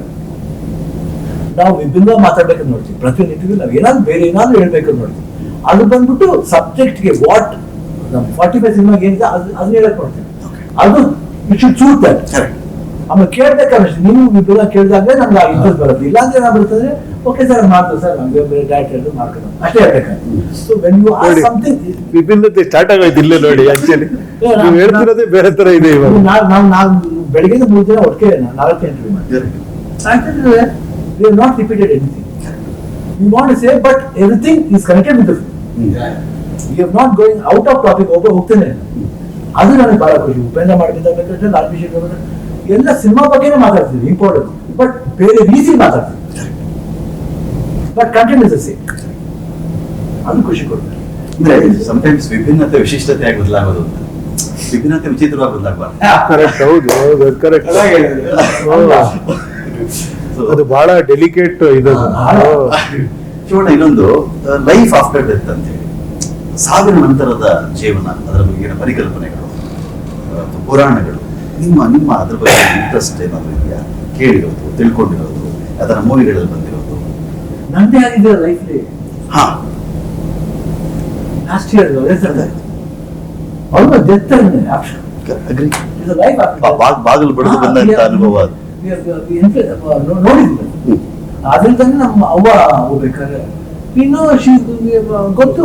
ನಾವು ವಿಭಿನ್ನ ಮಾತಾಡ್ಬೇಕಂತ ನೋಡ್ತೀವಿ. ಪ್ರತಿಯೊಂದು ಇಂಟರ್ವ್ಯೂ ನಾವು ಏನಾದ್ರು ಬೇರೆ ಏನಾದ್ರು ಹೇಳ್ಬೇಕಂತ ನೋಡ್ತೀವಿ. ಅದು ಬಂದ್ಬಿಟ್ಟು ಸಬ್ಜೆಕ್ಟ್ಗೆ ವಾಟ್ ನಮ್ 45 ಸಿನಿಮಾಗೆ ಏನಿದೆ ಅದನ್ನ ಹೇಳಕ್ ನೋಡ್ತೀವಿ. ಅದು ಇಟ್ ಶುಡ್ ಸೂಟ್ ದಟ್. ಆಮೇಲೆ ಕೇಳ್ಬೇಕಷ್ಟೇ, ನೀವು ವಿಭಿನ್ನ ಕೇಳಿದಾಗ ನಮ್ಗೆ ಆ ಇಂಟ್ರೆಸ್ಟ್ ಬರುತ್ತೆ. ಇಲ್ಲಾಂದ್ರೆ ಏನಾಗ್ಬಿಡ್ತಂದ್ರೆ ಓಕೆ ಸರ್ ಮಾಡ್ತೀವಿ ಸರ್, ನಮ್ಗೆ ಬೇರೆ ಡೈರೆಕ್ಟರ್ ಮಾಡ್ಕೊಂಡು ಅಷ್ಟೇ ಹೇಳ್ಬೇಕಂತ. So when you are something, ವಿಭಿನ್ನತೆ ಸ್ಟಾರ್ಟ್ ಆಗೋಯ್ತು ಇಲ್ಲೇ ನೋಡಿ. ಆಕ್ಚುಲಿ ನೀವು ಹೇಳ್ತಿರೋದೇ ಬೇರೆ ತರ ಇದೆ. ಇವಾಗ ನಾವು ಬೆಳಿಗ್ಗೆ 3 ದಿನ ಒಟ್ಟಿಗೆ 4 ಇಂಟರ್ವ್ಯೂ ಮಾಡ್ತೀವಿ. ಯಾಕಂದ್ರೆ we have not repeated anything. We want to say, but everything is connected with the film. We have not going out of topic. ಹೋಗ್ತೇನೆ, ಅದು ನನಗೆ ಬಹಳ ಖುಷಿ. ಉಪೇಂದ್ರ ಮಾಡಬೇಕಾದ್ರೆ ಅಭಿಷೇಕ್ ಎಲ್ಲ ಸಿನಿಮಾ ಬಗ್ಗೆನೇ ಮಾತಾಡ್ತೀವಿ, ಇಂಪಾರ್ಟೆಂಟ್, ಬಟ್ ಬೇರೆ ರೀತಿ ಮಾತಾಡ್ತೀವಿ, but content is the same. ಅದು ಖುಷಿ ಕೊಡ್ತಾರೆ. ಅಂದ್ರೆ ಸಮಟೈಮ್ಸ್ ವಿಭಿನ್ನತೆ ವಿಶಿಷ್ಟತೆಯಾಗಿ ಬದಲಾಗೋದು ಅಂತ, ವಿಭಿನ್ನತೆ ವಿಚಿತ್ರವಾಗಿ ಬದಲಾಗಬಾರ್ದು. ಕರೆಕ್ಟ್, ಹೌದು ಕರೆಕ್ಟ್. ಸೊ ಅದು ಬಹಳ ಡೆಲಿಕೇಟ್ ಇದು. ಶಿವಣ್ಣ, ಇನ್ನೊಂದು ಲೈಫ್ ಆಫ್ಟರ್ ಡೆತ್ ಅಂತ ಹೇಳಿ, ಸಾವಿನ ನಂತರದ ಜೀವನ, ಅದರ ಬಗೆಗಿನ ಪರಿಕಲ್ಪನೆಗಳು, ಪುರಾಣಗಳು, ನಿಮ್ಮ ಅದ್ರ ಬಗ್ಗೆ ಇಂಟ್ರೆಸ್ಟ್ ಏನಾದ್ರು ಇದೆಯಾ? ಕೇಳಿರೋದು, ತಿಳ್ಕೊಂಡಿರೋದು, ಅದರ ಮೂವಿಗಳಲ್ಲಿ ಬಂದಿರೋದು? ನಂದೇ ಆಗಿದೆ ಲೈಫ್ಲಿ. ಹಾ, last year almost death agri. Life ಬಾಗಿಲು ಬಡಿದು ಬಂದಂತ ಅನುಭವ ಅದು. ನೋಡಿದ್ವಿ. ಅದ್ರಿಂದ ನಮ್ಮ ಅವ್ವ ಹೋಗ್ಬೇಕಾದ್ರೆ ಇನ್ನು ಗೊತ್ತು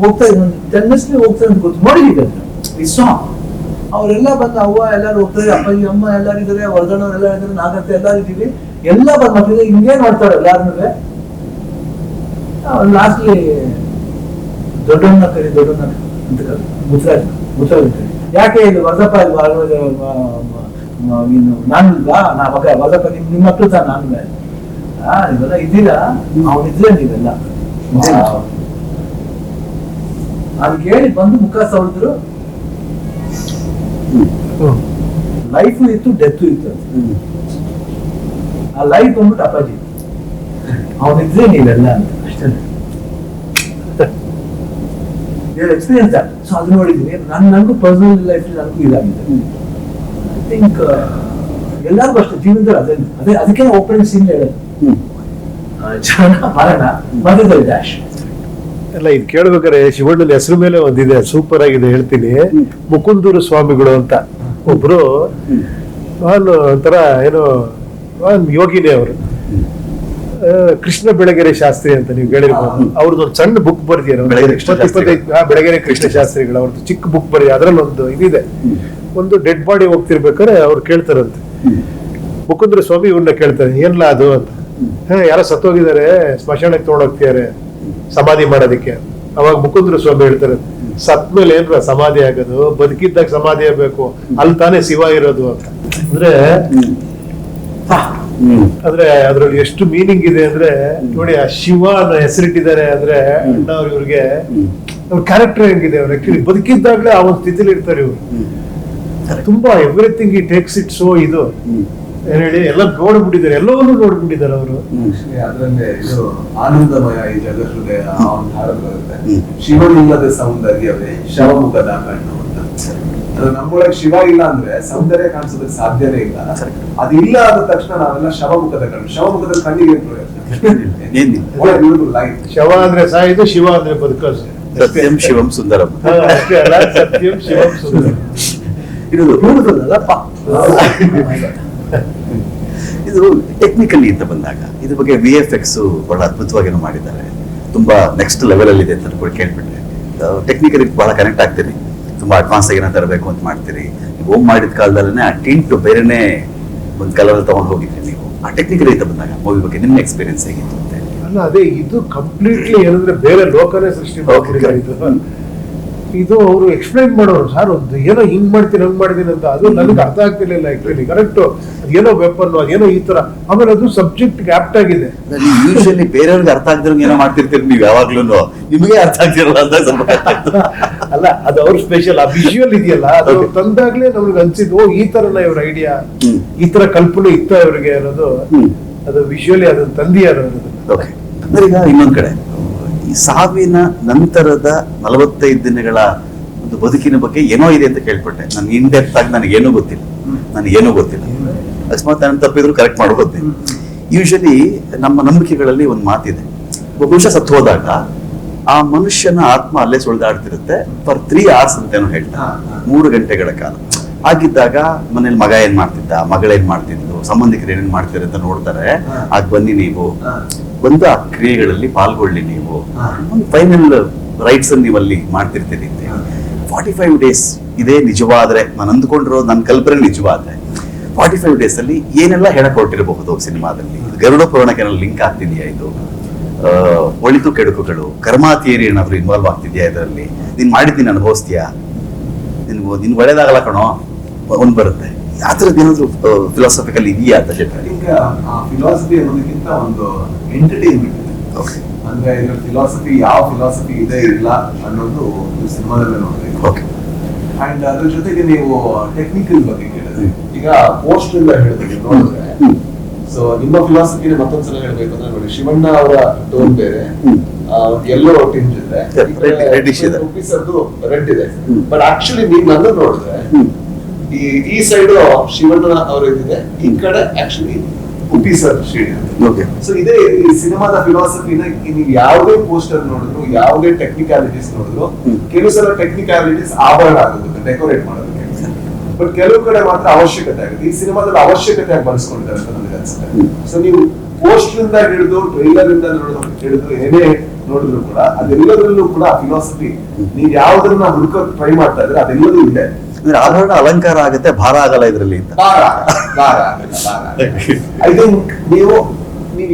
ಹೋಗ್ತಾ ಇದ್ರು, 10 minutes ಹೋಗ್ತಾ ಅಂತ ಗೊತ್ತು, ನೋಡಿದ್ದೀವಿ ಅಂತ ಈ ಸಾಂಗ್. ಅವರೆಲ್ಲ ಬಂದು ಅವ್ವ ಎಲ್ಲಾರು ಹೋಗ್ತಾರೆ, ಅಪ್ಪಾಜಿ ಅಮ್ಮ ಎಲ್ಲಾರು ಇದಾರೆ, ಹೊರಗಣವ್ರು ಎಲ್ಲ ಇದಾರೆ, ನಾಗತ್ತೆ ಎಲ್ಲಾರು ಇದ್ದೀವಿ, ಎಲ್ಲ ಬಂದ್ ಮಕ್ಕಳಿಗೆ ಹಿಂಗೇ ಮಾಡ್ತಾರೆ ಎಲ್ಲಾರು. ಲಾಸ್ಟ್ಲಿ ದೊಡ್ಡಣ್ಣ ಅಂತ ಮುತ್ತರಾಜ್ ಕರಿ, ಯಾಕೆ ಇದು ವಸಪ್ಪ ನಾನು ನಾ ಮಗ ವಸಪ್ಪ ನಿಮ್ಮ ಮಕ್ಕಳು ಸಹ ನಾನು ನೀವೆಲ್ಲ ಇದ್ದೀರಾ, ಅವನಿದ್ರೆ ನೀವೆಲ್ಲ ಅದು ಕೇಳಿ ಬಂದು ಮುಖ ಸವಳಿದ್ರು. ಲೈಫು ಇತ್ತು, ಡೆತ್ತು ಇತ್ತು. ಆ ಲೈಫ್ ಬಂದ್ಬಿಟ್ಟು ಅಪ್ಪಾಜಿ, ಅವನಿದ್ರೆ ನೀವೆಲ್ಲ ಅಂತ ಅಷ್ಟೇ ಎಕ್ಸ್ಪೀರಿಯನ್ಸ್. ಸೊ ಅದು ನೋಡಿದ್ದೀನಿ ನನಗೂ ಪರ್ಸನಲ್ ಲೈಫ್ ನನಗೂ ಇದಾಗಿದೆ. ಐ ಥಿಂಕ್ ಎಲ್ಲರಿಗೂ ಅಷ್ಟೇ ಜೀವನದಲ್ಲಿ ಅದೇ ಅದಕ್ಕೆ ಓಪನಿಂಗ್ ಸೀನ್ ಹೇಳೋದು ಮರಣ ಮಧ್ಯದಲ್ಲಿ ಡ್ಯಾಶ್ ಎಲ್ಲ. ಇದು ಕೇಳ್ಬೇಕಾದ್ರೆ ಶಿವಣ್ಣನ ಹೆಸರು ಮೇಲೆ ಒಂದಿದೆ, ಸೂಪರ್ ಆಗಿದೆ, ಹೇಳ್ತೀನಿ. ಮುಕುಂದೂರು ಸ್ವಾಮಿಗಳು ಅಂತ ಒಬ್ರು, ಒಂಥರ ಏನೋ ಯೋಗಿನೇ ಅವರು, ಕೃಷ್ಣ ಬೆಳಗೆರೆ ಶಾಸ್ತ್ರಿ ಅಂತ ನೀವು ಹೇಳಿರ್ಬೋದು. ಅವ್ರದ್ದು ಒಂದು ಸಣ್ಣ ಬುಕ್ ಬರ್ದಿದ್ದಾರೆ, 20-25 ಬೆಳಗೆರೆ ಕೃಷ್ಣ ಶಾಸ್ತ್ರಿಗಳು ಅವ್ರದ್ದು ಚಿಕ್ಕ ಬುಕ್ ಬರ್ದಿದೆ. ಅದ್ರಲ್ಲಿ ಒಂದು ಇದಿದೆ, ಒಂದು ಡೆಡ್ ಬಾಡಿ ಹೋಗ್ತಿರ್ಬೇಕಾದ್ರೆ ಅವ್ರು ಕೇಳ್ತಾರಂತೆ, ಮುಕುಂದ್ರ ಸ್ವಾಮಿ ಇವ್ರನ್ನ ಕೇಳ್ತಾರೆ, ಏನ್ಲಾ ಅದು ಅಂತ. ಯಾರೋ ಸತ್ತೋಗಿದ್ದಾರೆ, ಸ್ಮಶಾನಕ್ಕೆ ತಗೊಂಡೋಗ್ತಿದ್ದಾರೆ ಸಮಾಧಿ ಮಾಡೋದಕ್ಕೆ. ಅವಾಗ ಮುಕುಂದ್ರ ಸ್ವಾಮಿ ಹೇಳ್ತಾರೆ, ಸತ್ ಮೇಲೆ ಏನ್ರ ಸಮಾಧಿ ಆಗೋದು, ಬದುಕಿದ್ದಾಗ ಸಮಾಧಿ ಆಗ್ಬೇಕು, ಅಲ್ಲಿ ತಾನೇ ಶಿವ ಇರೋದು ಅಂತ. ಅಂದ್ರೆ ಅದ್ರಲ್ಲಿ ಎಷ್ಟು ಮೀನಿಂಗ್ ಇದೆ ಅಂದ್ರೆ ನೋಡಿ, ಆ ಶಿವ ಅನ್ನೋ ಹೆಸರಿಟ್ಟಿದ್ದಾರೆ ಅಂದ್ರೆ ಅಣ್ಣ ಅವ್ರು ಇವ್ರಿಗೆ ಅವ್ರ ಕ್ಯಾರೆಕ್ಟರ್ ಹೆಂಗಿದೆ, ಅವ್ರು ಆಕ್ಚುಲಿ ಬದುಕಿದ್ದಾಗ್ಲೇ ಆ ಒಂದು ಸ್ಥಿತಿಲಿ ಇರ್ತಾರೆ ಇವ್ರು. ತುಂಬಾ ಎವ್ರಿಥಿಂಗ್ ಈ ಟೇಕ್ಸ್ ಇಟ್ ಸೋ ಇದು ಏನ್ ಹೇಳಿ ಎಲ್ಲ ನೋಡ್ಬಿಟ್ಟಿದ್ದಾರೆ, ಎಲ್ಲವನ್ನೂ ನೋಡ್ಬಿಟ್ಟಿದ್ದಾರೆ ಅವರು. ಅದ್ರಲ್ಲಿ ಇದು ಆನಂದಮಯ ಈ ಜಗಹೃದಯ ಒಂದು ಹಾಡು ಬರುತ್ತೆ, ಶಿವನಿಲ್ಲದ ಸೌಂದರ್ಯವೇ ಶವಮುಖದ ಕಣ್ಣು ಅಂತ. ಅದು ನಮ್ಮೊಳಗೆ ಶಿವ ಇಲ್ಲ ಅಂದ್ರೆ ಸೌಂದರ್ಯ ಕಾಣಿಸೋದಕ್ಕೆ ಸಾಧ್ಯನೇ ಇಲ್ಲ. ಅದಿಲ್ಲ ಆದ ತಕ್ಷಣ ನಾವೆಲ್ಲ ಶವಮುಖದ ಕಣ್ಣು. ಶವಮುಖದ ಕಣ್ಣಿಗೆ ಶವ ಅಂದ್ರೆ ಸಾಯಿದು, ಶಿವ ಅಂದ್ರೆ ಬದುಕೋದು. ಸತ್ಯಂ ಶಿವಂ ಸುಂದರಂ. ಅಷ್ಟೇ ಅಲ್ಲ, ಸತ್ಯಂ ಶಿವಂ ಸುಂದರಂ. ಇದು ಟೆಕ್ನಿಕಲಿ ಅಂತ ಬಂದಾಗ ಇದ್ರ ಬಗ್ಗೆ VFX ಬಹಳ ಅದ್ಭುತವಾಗಿ ಮಾಡಿದ್ದಾರೆ, ತುಂಬಾ ನೆಕ್ಸ್ಟ್ ಲೆವೆಲ್ ಅಲ್ಲಿ ಇದೆ ಅಂತ ಕೂಡ ಕೇಳ್ಬಿಟ್ರೆ. ಟೆಕ್ನಿಕಲಿ ಬಹಳ ಕನೆಕ್ಟ್ ಆಗ್ತೀರಿ, ತುಂಬಾ ಅಡ್ವಾನ್ಸ್ ಆಗಿ ತರಬೇಕು ಅಂತ ಮಾಡ್ತೀರಿ. ನೀವು ಹೋಮ್ ಮಾಡಿದ ಕಾಲದಲ್ಲೇ ಆ ಟಿಂಟ್ ಬೇರೆನೆ ಒಂದು ಕಲರ್ ತಗೊಂಡು ಹೋಗಿದ್ರಿ ನೀವು. ಆ ಟೆಕ್ನಿಕಲಿ ಅಂತ ಬಂದಾಗ ಮೂವಿ ಬಗ್ಗೆ ನಿಮ್ಮ ಎಕ್ಸ್ಪೀರಿಯನ್ಸ್ ಹೇಗಿತ್ತು ಅಂತ? ಅಲ್ಲ, ಅದೇ ಇದು ಕಂಪ್ಲೀಟ್ಲಿ ಏನಂದ್ರೆ ಬೇರೆ ಲೋಕನೇ ಸೃಷ್ಟಿ ಮಾಡಿದ್ರು. ಇದು ಅವರು ಎಕ್ಸ್ಪ್ಲೈನ್ ಮಾಡೋರು, ಸರ್ ಒಂದು ಏನೋ ಹಿಂಗ್ ಮಾಡ್ತೀನಿ ಹಂಗ್ ಮಾಡ್ತೀನಿ ಅಂತ. ಅದು ನನಗೆ ಅರ್ಥ ಆಗ್ತಿರ್ಲಿಲ್ಲ ಆಕ್ಚುಲಿ. ಕರೆಕ್ಟ್, ಅದೇನೋ ವೆಪನ್, ಅದೇನೋ ಈ ತರ. ಆಮೇಲೆ ಅದು ಸಬ್ಜೆಕ್ಟ್ ಆಪ್ಟ್ ಆಗಿದೆ. ಯೂಶಲಿ ಬೇರೆಯವ್ರಿಗೆ ಅರ್ಥ ಆಗ್ದಿರಂಗೆ ಏನೋ ಮಾಡ್ತಿರ್ತೀರಿ ನೀವು ಯಾವಾಗ್ಲೂ, ನಿಮಗೆ ಅರ್ಥ ಆಗ್ತಿರಲ್ಲ ಅಂತ. ಅಲ್ಲ, ಅದು ಅವ್ರ ಸ್ಪೆಷಲ್. ಆ ವಿಜುವಲ್ ಇದೆಯಲ್ಲ, ಅದು ತಂದಾಗ್ಲೇ ನಮ್ಗೆ ಅನ್ಸಿದ್ದು, ಈ ತರನ ಇವ್ರ ಐಡಿಯಾ, ಈ ತರ ಕಲ್ಪನೆ ಇತ್ತ ಇವ್ರಿಗೆ ಅನ್ನೋದು. ಅದು ವಿಜುವಲಿ ಅದನ್ನ ತಂದಿಯಾರ. ಓಕೆ, ಅಂದ್ರೆ ಈಗ ಇನ್ನೊಂದ್ ಕಡೆ ಈ ಸಾವಿನ ನಂತರದ 45 ದಿನಗಳ ಒಂದು ಬದುಕಿನ ಬಗ್ಗೆ ಏನೋ ಇದೆ ಅಂತ ಕೇಳ್ಪಟ್ಟೆ. ನನ್ಗೆ ಇನ್ ಡೆಪ್ತ್ ಆಗಿ ನನಗೇನೂ ಗೊತ್ತಿಲ್ಲ. ಅಕಸ್ಮಾತ್ ನಾನು ತಪ್ಪಿದ್ರು ಕರೆಕ್ಟ್ ಮಾಡ್ಬೋದು. ಯೂಶಲಿ ನಮ್ಮ ನಂಬಿಕೆಗಳಲ್ಲಿ ಒಂದು ಮಾತಿದೆ, ಬಹುಶಃ ಸತ್ತು ಹೋದಾಗ ಆ ಮನುಷ್ಯನ ಆತ್ಮ ಅಲ್ಲೇ ಸುಳಿದಾಡ್ತಿರುತ್ತೆ ಫಾರ್ 3 hours ಅಂತೇನೋ ಹೇಳ್ತಾ, 3 ಗಂಟೆಗಳ ಕಾಲ. ಆಗಿದ್ದಾಗ ಮನೇಲಿ ಮಗ ಏನ್ ಮಾಡ್ತಿದ್ದ, ಮಗಳೇನ್ ಮಾಡ್ತಿದ್ಲು, ಸಂಬಂಧಿಕರು ಏನೇನ್ ಮಾಡ್ತಾರೆ ಅಂತ ನೋಡ್ತಾರೆ. ಆಗ ಬನ್ನಿ, ನೀವು ಬಂದು ಆ ಕ್ರಿಯೆಗಳಲ್ಲಿ ಪಾಲ್ಗೊಳ್ಳಿ, ನೀವು ಒಂದು ಫೈನಲ್ ರೈಟ್ಸ್ ನೀವು ಅಲ್ಲಿ ಮಾಡ್ತಿರ್ತೀರಿ. 45 days ಇದೇ ನಿಜವಾದ್ರೆ, ನಾನು ಅಂದ್ಕೊಂಡಿರೋ ನನ್ನ ಕಲ್ಪನೆ ನಿಜವಾದ್ರೆ 45 days ಅಲ್ಲಿ ಏನೆಲ್ಲ ಹೇಳಕ್ ಹೊರಟಿರಬಹುದು ಸಿನಿಮಾದಲ್ಲಿ? ಗರುಡ ಪುರಾಣಕ್ಕೆ ಏನಾದ್ರು ಲಿಂಕ್ ಆಗ್ತಿದ್ಯಾ? ಇದು ಒಳಿತು ಕೆಡುಕುಗಳು, ಕರ್ಮ ಥಿಯರಿ ಏನಾದ್ರು ಇನ್ವಾಲ್ವ್ ಆಗ್ತಿದ್ಯಾ ಇದರಲ್ಲಿ? ನೀನ್ ಮಾಡಿದ್ದೀನಿ ಅನುಭವಿಸ್ತೀಯಾ? ನಿನ್ಗೆ ಒಳ್ಳೇದಾಗಲ್ಲ ಕಣೋ ಒಂದ್ ಬರುತ್ತೆ. ಆ ಥರದ್ದು ಏನಾದ್ರು ಫಿಲಾಸಫಿಕಲ್ ಇದೆಯಾ ಅಂತ ಹೇಳ್ತಾರೆ? ಈಗ ಆ ಫಿಲಾಸಫಿ ಅನ್ನೋದಕ್ಕಿಂತ ಒಂದು ಎಂಟರ್ಟೈನ್ಮೆಂಟ್ ಇದೆ. ಅಂದ್ರೆ ಇದ್ರ ಫಿಲಾಸಫಿ, ಯಾವ ಫಿಲಾಸಫಿ ಇದೆ ಇಲ್ಲ ಅನ್ನೋದು ಸಿನಿಮಾದಲ್ಲೇ ನೋಡ್ಬೇಕು. ಓಕೆ. ಅಂಡ್ ಅದ್ರ ಜೊತೆಗೆ ನೀವು ಟೆಕ್ನಿಕಲ್ ಬಗ್ಗೆ ಕೇಳಿದ್ರಿ. ಈಗ ಪೋಸ್ಟ್ ಇಂದ ಹೇಳಿದ್ರೆ ನೋಡಿದ್ರೆ ಸೊ ನಿಮ್ಮ ಫಿಲಾಸಫಿನ ಮತ್ತೊಂದ್ಸಲ ಹೇಳ್ಬೇಕು ಅಂದ್ರೆ ನೋಡಿ, ಶಿವಣ್ಣ ಅವರ ಟೋನ್ ಬೇರೆ, ಎಲ್ಲೋ ಟಿಂಜ್ ಇದೆ, reddish ಇದೆ. ಸರ್ದು ರೆಡ್ ಇದೆ. ಬಟ್ ಆಕ್ಚುಲಿ ನೀವು ನನ್ನ ನೋಡಿದ್ರೆ ಈ ಸೈಡ್ ಶಿವಣ್ಣ ಅವರು ಇದಿದೆ, ಈ ಕಡೆ ಆಕ್ಚುಲಿ ಉಪ್ಪಿ ಸರ್ ಶೇಡ್ ಇದೆ. ಓಕೆ. ಸೊ ಇದೇ ಈ ಸಿನಿಮಾದ ಫಿಲಾಸಫಿನ ನೀವು ಯಾವುದೇ ಪೋಸ್ಟರ್ ನೋಡಿದ್ರು, ಯಾವುದೇ ಟೆಕ್ನಿಕಾಲಿಟೀಸ್ ನೋಡಿದ್ರು, ಕೆಲವು ಸಲ ಟೆಕ್ನಿಕಾಲಿಟೀಸ್ ಆಭರಣ ಆಗುತ್ತೆ ಡೆಕೋರೇಟ್ ಮಾಡೋದಕ್ಕೆ, ಬಟ್ ಕೆಲವು ಕಡೆ ಮಾತ್ರ ಅವಶ್ಯಕತೆ ಆಗುತ್ತೆ. ಈ ಸಿನಿಮಾದಲ್ಲಿ ಅವಶ್ಯಕತೆಯಾಗಿ ಬಳಸ್ಕೊಂಡಿದ್ದಾರೆ ಅಂತ ನನಗೆ ಅನ್ಸುತ್ತೆ. ಸೊ ನೀವು ಪೋಸ್ಟರ್ ಇಂದ ಹಿಡಿದು ಟ್ರೈಲರ್ ಇಂದ ಹಿಡಿದು ಏನೇ ನೋಡಿದ್ರು ಕೂಡ ಅದೆಲ್ಲದರಲ್ಲೂ ಕೂಡ ಫಿಲಾಸಫಿ ನೀವು ಯಾವ್ದನ್ನ ಹುಡುಕೋಕ್ ಟ್ರೈ ಮಾಡ್ತಾ ಇದ್ರೆ ಅದೆಲ್ಲದೂ ಇದೆ. ಅಂದ್ರೆ ಆಭರಣ ಅಲಂಕಾರ ಆಗುತ್ತೆ, ಭಾರ ಆಗಲ್ಲ ಇದ್ರಲ್ಲಿ ಅಂತ. ಐ ಥಿಂಕ್ ನೀವು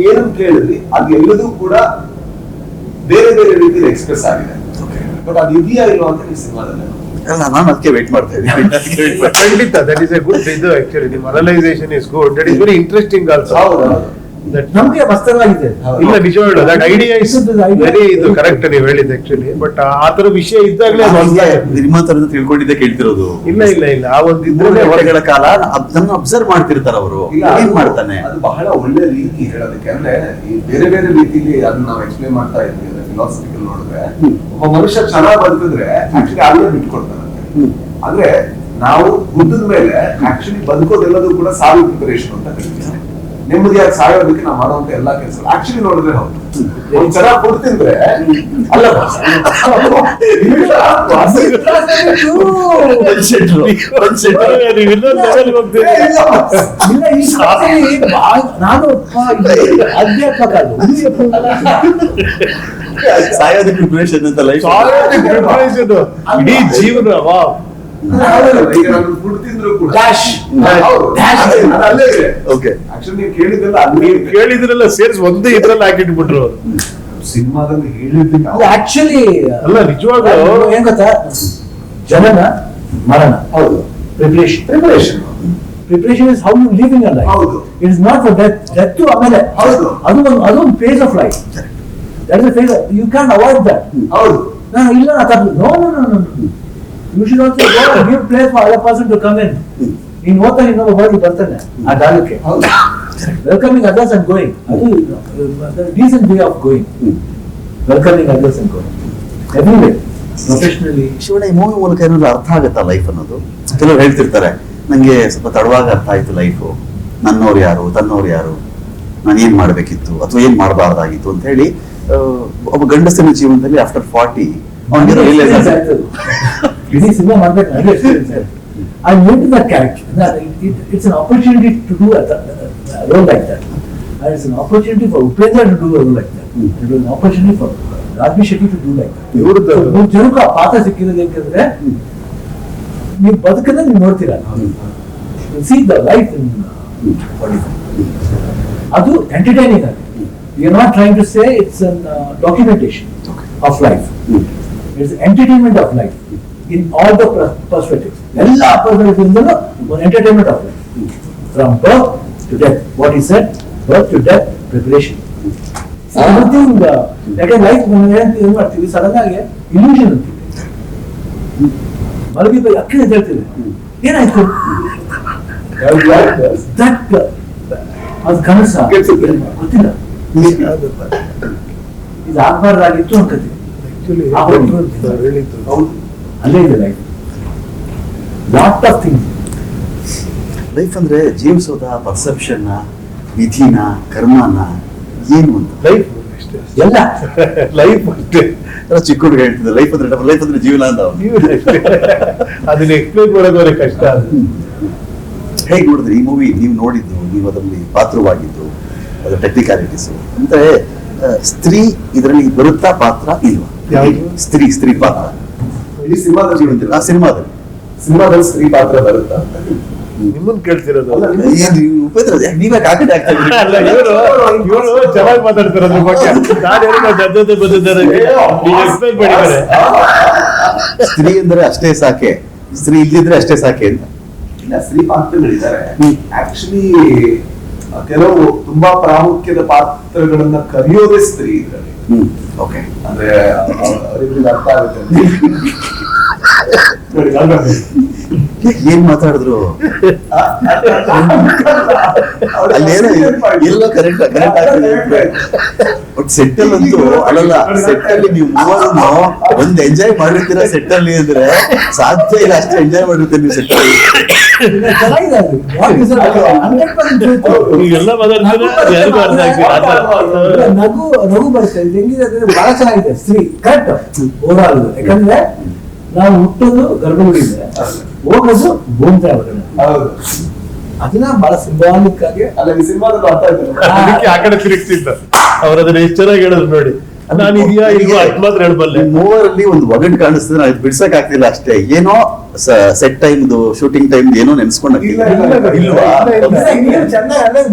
ಏನನ್ನು ಕೇಳಿದ್ರಿ ಅದೆಲ್ಲದೂ ಕೂಡ ಬೇರೆ ಬೇರೆ ರೀತಿಯಲ್ಲಿ ಎಕ್ಸ್ಪ್ರೆಸ್ ಆಗಿದೆ. ಬಟ್ ಅದು ಇದೆಯಾ ಇಲ್ವಾ ಅಂತ ಈ ಸಿನಿಮಾದಲ್ಲಿ ಅಲ್ಲ, ನಾನು ಅದಕ್ಕೆ ವೇಟ್ ಮಾಡ್ತಾ ಇದ್ದೀನಿ. ಖಂಡಿತ ದಟ್ ಇಸ್ ಎ ಗುಡ್ ಇದು ಆಕ್ಚುಲಿ ನಿಮ್ಮ ಅನಲೈಸೇಷನ್ is good, that is very interesting also. ಹೌದು. ನಮ್ಗೆ ಮಸ್ತವಾಗಿದೆ. ಇಲ್ಲ ನಿಜವಾಗ್ಲೂ ದಟ್ ಐಡಿಯಾ ಇಸ್ ವೆರಿ ಇದು ಕರೆಕ್ಟ್ ನೀವು ಹೇಳಿದ್ದು ಆಕ್ಚುಲಿ. ಬಟ್ ಆ ತರ ವಿಷಯ ಇದ್ದಾಗಲೇ ನಿಮ್ಮ ತರ ತಿಳ್ಕೊಂಡಿದ್ದೆ ಕೇಳ್ತಿರೋದು. ಇಲ್ಲ ಇಲ್ಲ ಇಲ್ಲ ಆ ಒಂದು ಇದ್ರೆ ವರ್ಷಗಳ ಕಾಲ ಅದನ್ನ ಅಬ್ಸರ್ವ್ ಮಾಡ್ತಿರ್ತಾರ ಅವರು, ಏನ್ ಮಾಡ್ತಾನೆ. ಅದು ಬಹಳ ಒಳ್ಳೆ ರೀತಿ ಹೇಳೋದಕ್ಕೆ. ಅಂದ್ರೆ ಈ ಬೇರೆ ಬೇರೆ ರೀತಿಲಿ ಅದನ್ನ ನಾವು ಎಕ್ಸ್ಪ್ಲೇನ್ ಮಾಡ್ತಾ ಇದ್ವಿ ಫಿಲಾಸಫಿಕಲ್ ನೋಡಿದ್ರೆ, ಒಬ್ಬ ಮನುಷ್ಯ ಚೆನ್ನಾಗಿ ಬದುಕಿದ್ರೆ ಆಕ್ಚುಲಿ ಅಲ್ಲೇ ಬಿಟ್ಕೊಡ್ತಾನಂತೆ. ಅಂದ್ರೆ ನಾವು ಹುಟ್ಟಿದ ಮೇಲೆ ಆಕ್ಚುಲಿ ಬದುಕೋದೆಲ್ಲದೂ ಕೂಡ ಸಾವಿನ ಪ್ರಿಪರೇಷನ್ ಅಂತ ಕರಿತೀವಿ. ನೆಮ್ಮದಿಯಾಗಿ ಸಾಯೋದಕ್ಕೆ ನಾವು ಮಾಡುವಂತ ಎಲ್ಲಾ ಕೆಲಸ ಆಕ್ಚುಲಿ ನೋಡಿದ್ರೆ ಹೌದು. ಒಂದ್ ಚೆನ್ನಾಗಿ ಫುಡ್ ತಿಂದ್ರೆ ಅಲ್ಲ ಅಧ್ಯಾತ್ಮಕ ಸಾಯೋದಕ್ಕೆ ಪ್ರಿಪರೇಷನ್ ಅಂತ ಲೈಫ್ ಇಡೀ ಜೀವನ ವಾ ಫುಡ್ ತಿಂದ್ರು ಕೂಡ ಓಕೆ. ಆಕ್ಚುಲಿ ನೀವು ಕೇಳಿದ್ದೆಲ್ಲ ನೀವು ಕೇಳಿದ್ರೆಲ್ಲ ಸೇರಿಸಿ ಒಂದೇ ಇದ್ರಲ್ಲಿ ಹಾಕಿಟ್ಬಿಟ್ರು ಅವರು. ಸಿನಿಮಾದಲ್ಲಿ ಹೇಳಿದ್ದಕ್ಕೆ ಆಕ್ಚುಲಿ ಅಲ್ಲ ನಿಜವಾಗ್ಲೂ ಏನ್ ಗೊತ್ತಾ, ಜನನ ಮರಣ. ಹೌದು. Preparation is how you live in your life. ಹೌದು. It is not for death ಆಮೇಲೆ. ಹೌದು. ಅದೊಂದು phase of life. That is phase, you can avoid that. ಹೌದು. ಇಲ್ಲ no. You should also go and give place for other person to come in. ನೀನು ಓದ್ತಾ ಇನ್ನೊಬ್ಬ body ಬರ್ತಾನೆ ಆ ಜಾಗಕ್ಕೆ. ವೆಲ್ಕಮಿಂಗ್ ಅದರ್ಸ್ ಅಂಡ್ ಗೋಯಿಂಗ್, ಅದು decent way of going. Welcoming others and going every way professionally. Shivanna, ಈ ಮೂವಿ ಮೂಲಕ ಏನಾದ್ರು ಅರ್ಥ ಆಗುತ್ತಾ ಲೈಫ್ ಅನ್ನೋದು? ಕೆಲವರು ಹೇಳ್ತಿರ್ತಾರೆ ನಂಗೆ ಸ್ವಲ್ಪ ತಡವಾಗಿ ಅರ್ಥ ಆಯ್ತು ಲೈಫು, ನನ್ನವ್ರು ಯಾರು, ತನ್ನವ್ರು ಯಾರು, ನಾನು ಏನ್ ಮಾಡ್ಬೇಕಿತ್ತು ಅಥವಾ ಏನ್ ಮಾಡಬಾರ್ದಾಗಿತ್ತು ಅಂತ ಹೇಳಿ. ಒಬ್ಬ ಗಂಡಸಿನ ಜೀವನದಲ್ಲಿ ಆಫ್ಟರ್ 40 ಅವನಿಗೆ ರಿಯಲೈಸ್ ಆಗುತ್ತೆ. ಇಡೀ ಸಿನಿಮಾ ಮಾಡ್ಬೇಕು ನನಗೆ ಎಕ್ಸ್ಪೀರಿಯನ್ಸ್ ಆಯ್ತು. I went to that character. It's an opportunity to do a role like that. And it's an opportunity for Upendra to do a role like that. It was an opportunity for Rajvi Shetty to do like that. ಮೂರು ಜನಕ್ಕೂ ಆ ಪಾತ್ರ ಸಿಕ್ಕಿರೋದು ಯಾಕಂದ್ರೆ ನೀವು ಬದುಕನ್ನ ನೀವು ನೋಡ್ತೀರಾ. ಸಿ ದ ಲೈಫ್ ಇನ್ ಅದು ಎಂಟರ್ಟೈನಿಂಗ್ ಆಗಿದೆ. We are not trying to say it's a documentation of life. It's entertainment of life in all the perspectives. All perspectives are entertainment of life. From birth to death. What he said, birth to death, preparation. Everything, like a life, ಏನು ಮಾಡ್ತೀವಿ sudden ಆಗಿ illusion ಅಂತೀವಿ. ಮಲಗಿ by ಅಕ್ಕಿ ಅಂತ ಹೇಳ್ತೀವಿ, ಏನಾಯ್ತು that ಅದು ಕನಸ ಗೊತ್ತಿಲ್ಲ, ಇದು ಆಗ್ಬಾರ್ದಾಗಿತ್ತು ಅನ್ಕತೀವಿ. ಅಲ್ಲೇ ಇದೆ life. Lot of things. Life ಅಂದ್ರೆ ಜೀವಿಸೋದ, ಪರ್ಸೆಪ್ಷನ್, ವಿಧಿನ, ಕರ್ಮನ, ಏನು ಅಂತ ಲೈಫ್ ಎಲ್ಲ ಲೈಫ್ ಅಷ್ಟೇ. ಚಿಕ್ಕ ಹುಡುಗ ಹೇಳ್ತಿದ್ದೆ ಲೈಫ್ ಅಂದ್ರೆ ಜೀವನ ಅಂತ. ಅದನ್ನ ಎಕ್ಸ್ಪ್ಲೈನ್ ಮಾಡೋದು ಕಷ್ಟ. ಹೇಗೆ ನೋಡಿದ್ರಿ ಈ ಮೂವಿ? ನೀವು ನೋಡಿದ್ದು, ನೀವು ಅದರಲ್ಲಿ ಪಾತ್ರವಾಗಿದ್ದು, ಅದರ ಟೆಕ್ನಿಕಾಲಿಟೀಸ್ ಅಂದ್ರೆ ಸ್ತ್ರೀ ಇದರಲ್ಲಿ ಬರುತ್ತಾ ಪಾತ್ರ ಇಲ್ವಾ? ಸ್ತ್ರೀ ಪಾತ್ರ ಈ ಸಿನಿಮಾದಲ್ಲಿ ಆ ಸಿನಿಮಾದಲ್ಲಿ ಸ್ತ್ರೀ ಪಾತ್ರ ಬರುತ್ತಾ ಅಂತ ನಿಮ್ಮನ್ನ ಕೇಳ್ತಿರೋದು. ಉಪೇಂದ್ರ ನೀವೇ ಕಾಕಡೆ ಆಗ್ತಾ ಇವರು ಚೆನ್ನಾಗಿ ಮಾತಾಡ್ತಾರೆ ಅದ್ರ ಬಗ್ಗೆ. ಎಕ್ಸ್ಪ್ಲೈನ್ ಮಾಡಿದ್ದಾರೆ. ಸ್ತ್ರೀ ಅಂದ್ರೆ ಅಷ್ಟೇ ಸಾಕೆ, ಸ್ತ್ರೀ ಇಲ್ಲಿದ್ರೆ ಅಷ್ಟೇ ಸಾಕೆ ಅಂತ. ಇಲ್ಲ, ಸ್ತ್ರೀ ಪಾತ್ರಗಳಿದ್ದಾರೆ. ಆಕ್ಚುಲಿ ಕೆಲವು ತುಂಬಾ ಪ್ರಾಮುಖ್ಯದ ಪಾತ್ರಗಳನ್ನ ಕರೆಯೋದೇ ಸ್ತ್ರೀ ಇದರಲ್ಲಿ. ಓಕೆ. ಅಂದ್ರೆ ಅವರಿಗೆ ಅರ್ಥ ಆಗುತ್ತೆ. ಏನ್ ಮಾತಾಡಿದ್ರು ಅಲ್ಲೇನೋ ಎಲ್ಲೋ ಕರೆಕ್ಟ್ ಆಗ್ತದೆ. ಬಟ್ ಸೆಟ್ ಅಲ್ಲಿ ಅಂತೂ ಅಲ್ಲಲ್ಲ, ಸೆಟ್ ಅಲ್ಲಿ ನೀವು ಮೂವರನ್ನು ಒಂದ್ ಎಂಜಾಯ್ ಮಾಡಿರ್ತೀರ ಸೆಟ್ ಅಲ್ಲಿ ಅಂದ್ರೆ ಸಾಧ್ಯ ಇಲ್ಲ, ಅಷ್ಟೇ ಎಂಜಾಯ್ ಮಾಡಿರ್ತೀರಿ ನೀವು ಸೆಟ್ ಅಲ್ಲಿ. ಚೆನ್ನಾಗಿದೆ ಅದು. What is it? 100% truth. ಈಗೆಲ್ಲ ಮಾತಾಡ್ತೀರಾ ಯಾರಿಗೂ ಅರ್ಥ ಆಗ್ತಿಲ್ಲ ಆ ಥರ. ನಗು ಬರುತ್ತೆ. ಇದು ಹೆಂಗಿದೆ ಅಂದ್ರೆ ಬಹಳ ಚೆನ್ನಾಗಿದೆ. Correct overall. ಯಾಕಂದ್ರೆ ನಾವು ಹುಟ್ಟೋದು ಗರ್ಭಗುಡಿಯಿಂದ, ಹೋಗೋದು ಭೂಮಿ ಒಳಗಡೆ. ಹೌದು. ಅದನ್ನ ಬಹಳ ಸಿಂಬಾಲಿಕ್ ಆಗಿ ಅಲ್ಲ ಈ ಸಿನಿಮಾದಲ್ಲಿ ಅರ್ಥ ಆಯ್ತು. ಅದಕ್ಕೆ ಆ ಕಡೆ ತಿರುಗ್ತಿದ್ದ ಅವ್ರು ಅದನ್ನ ಎಷ್ಟು ಚೆನ್ನಾಗಿ ಹೇಳಿದ್ರು ನೋಡಿ. ನಾನು ಇದೆಯಾ ಇಲ್ವಾ ಅಷ್ಟು ಮಾತ್ರ ಹೇಳ್ಬಲ್ಲೆ. ಮೂವರಲ್ಲಿ ಒಂದು ಒಗಟ್ ಕಾಣಿಸ್ತದೆ, ನಾವು ಬಿಡ್ಸಕ್ ಆಗ್ತಿಲ್ಲ ಅಷ್ಟೇ. ಏನೋ ಸೆಟ್ ಟೈಮ್ದು ಶೂಟಿಂಗ್ ಟೈಮ್ ಏನೋ ನೆನ್ಸ್ಕೊಂಡ್ ಇಲ್ಲ, ಇಲ್ಲ, ಇಲ್ವಾ? ಚೆನ್ನಾಗಿ ಅನಲೈಸ್